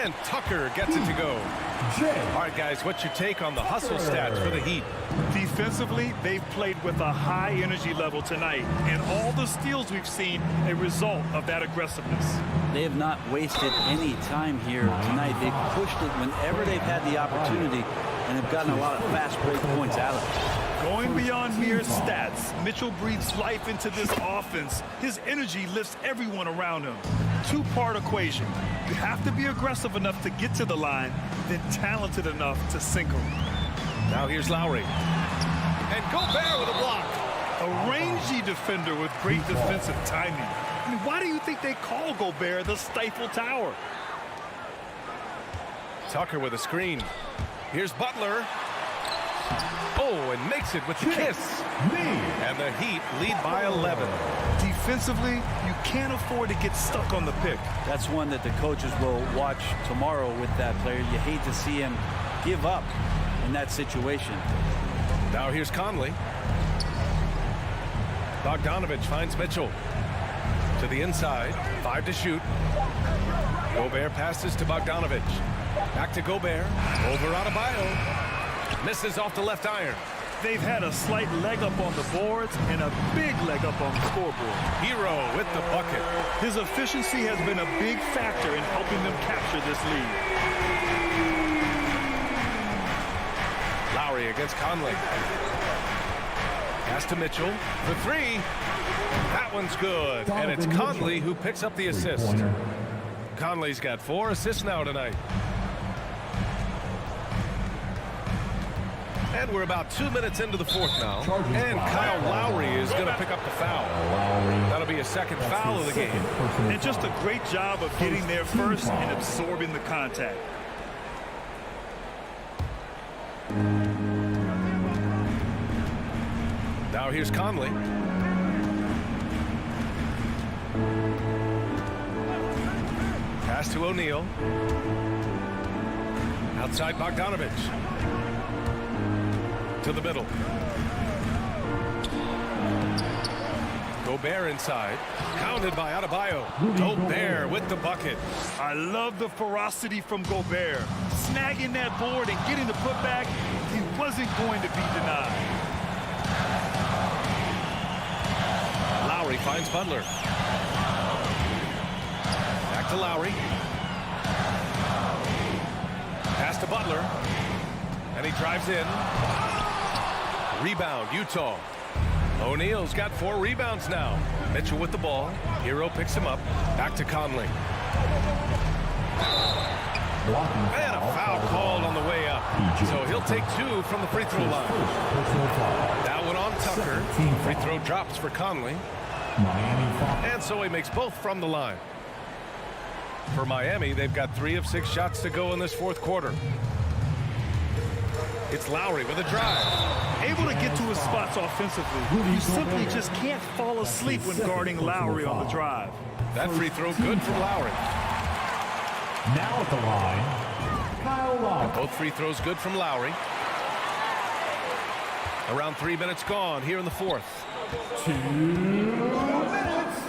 And Tucker gets it to go. All right, guys, what's your take on the hustle stats for the Heat? Defensively, they've played with a high energy level tonight, and all the steals we've seen a result of that aggressiveness. They have not wasted any time here tonight. They've pushed it whenever they've had the opportunity, and have gotten a lot of fast break points out of it. Going beyond mere stats, Mitchell breathes life into this offense. His energy lifts everyone around him. 2-part equation. You have to be aggressive enough to get to the line, then talented enough to sink them. Now here's Lowry. And Gobert with a block. A rangy defender with great defensive timing. I mean, why do you think they call Gobert the Stifle Tower? Tucker with a screen. Here's Butler. Oh, and makes it with the kiss. And the Heat lead by 11. Defensively, you can't afford to get stuck on the pick. That's one that the coaches will watch tomorrow with that player. You hate to see him give up in that situation. Now here's Conley. Bogdanovich finds Mitchell. To the inside, 5 to shoot. Gobert passes to Bogdanovich. Back to Gobert. Over Adebayo. Misses off the left iron. They've had a slight leg up on the boards and a big leg up on the scoreboard. Hero with the bucket. His efficiency has been a big factor in helping them capture this lead. Lowry against Conley. Pass to Mitchell. The 3. That one's good. And it's Conley who picks up the assist. Conley's got 4 assists now tonight. And we're about 2 minutes into the fourth now. And Kyle Lowry is going to pick up the foul. That'll be a second foul of the game. And just a great job of getting there first and absorbing the contact. Now here's Conley. Pass to O'Neal. Outside Bogdanovich. To the middle. Gobert inside. Counted by Adebayo. Gobert with the bucket. I love the ferocity from Gobert. Snagging that board and getting the putback, he wasn't going to be denied. Lowry finds Butler. Back to Lowry. Pass to Butler. And he drives in. Rebound, Utah. O'Neal's got 4 rebounds now. Mitchell with the ball. Hero picks him up. Back to Conley. And a foul called on the way up. So he'll take 2 from the free throw line. That one on Tucker. Free throw drops for Conley. And so he makes both from the line. For Miami, they've got 3 of 6 shots to go in this fourth quarter. It's Lowry with a drive. Able to get to his spots offensively. You simply just can't fall asleep when guarding Lowry on the drive. That free throw good from Lowry. Now at the line, Kyle Lowry. Both free throws good from Lowry. Around 3 minutes gone here in the fourth. 2 minutes.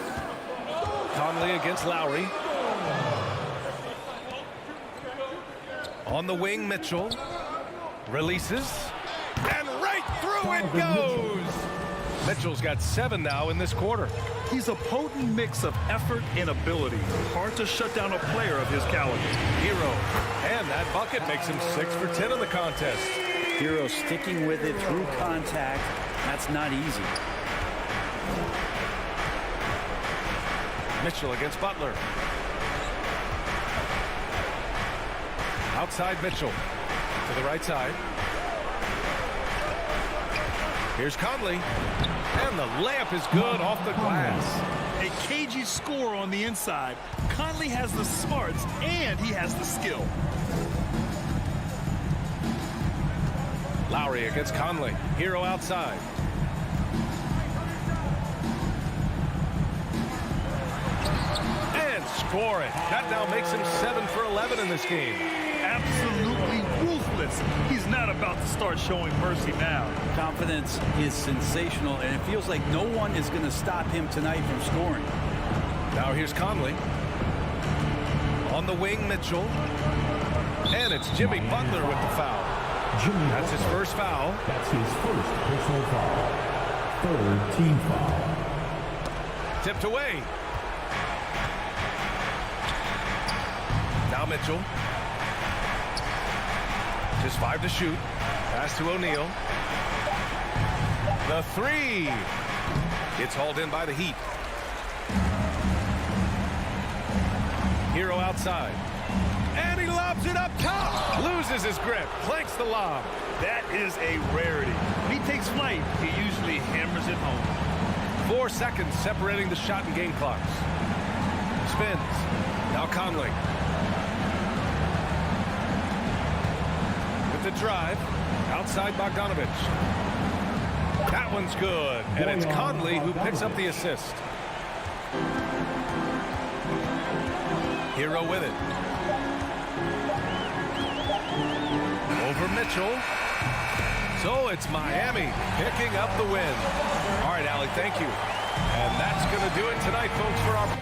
Conley against Lowry. On the wing, Mitchell. Releases. And right through it goes. Mitchell's got 7 now in this quarter. He's a potent mix of effort and ability. Hard to shut down a player of his caliber. Hero. And that bucket makes him 6 for 10 in the contest. Hero sticking with it through contact. That's not easy. Mitchell against Butler. Outside Mitchell. To the right side. Here's Conley. And the layup is good off the glass. A cagey score on the inside. Conley has the smarts and he has the skill. Lowry against Conley. Hero outside. And score it. That now makes him 7 for 11 in this game. Absolutely ruthless. He's not about to start showing mercy now. Confidence is sensational, and it feels like no one is going to stop him tonight from scoring. Now here's Conley. On the wing, Mitchell. And it's Jimmy Butler with the foul. That's his first foul. That's his first personal foul. 3rd team foul. Tipped away. Now Mitchell. Just 5 to shoot. Pass to O'Neal. The 3. It's hauled in by the Heat. Hero outside. And he lobs it up top. Loses his grip. Clanks the lob. That is a rarity. When he takes flight, he usually hammers it home. 4 seconds separating the shot and game clocks. Spins. Now Conley. The drive. Outside Bogdanovich. That one's good. And it's Conley who picks up the assist. Hero with it. Over Mitchell. So it's Miami picking up the win. All right, Allie, thank you. And that's going to do it tonight, folks, for our...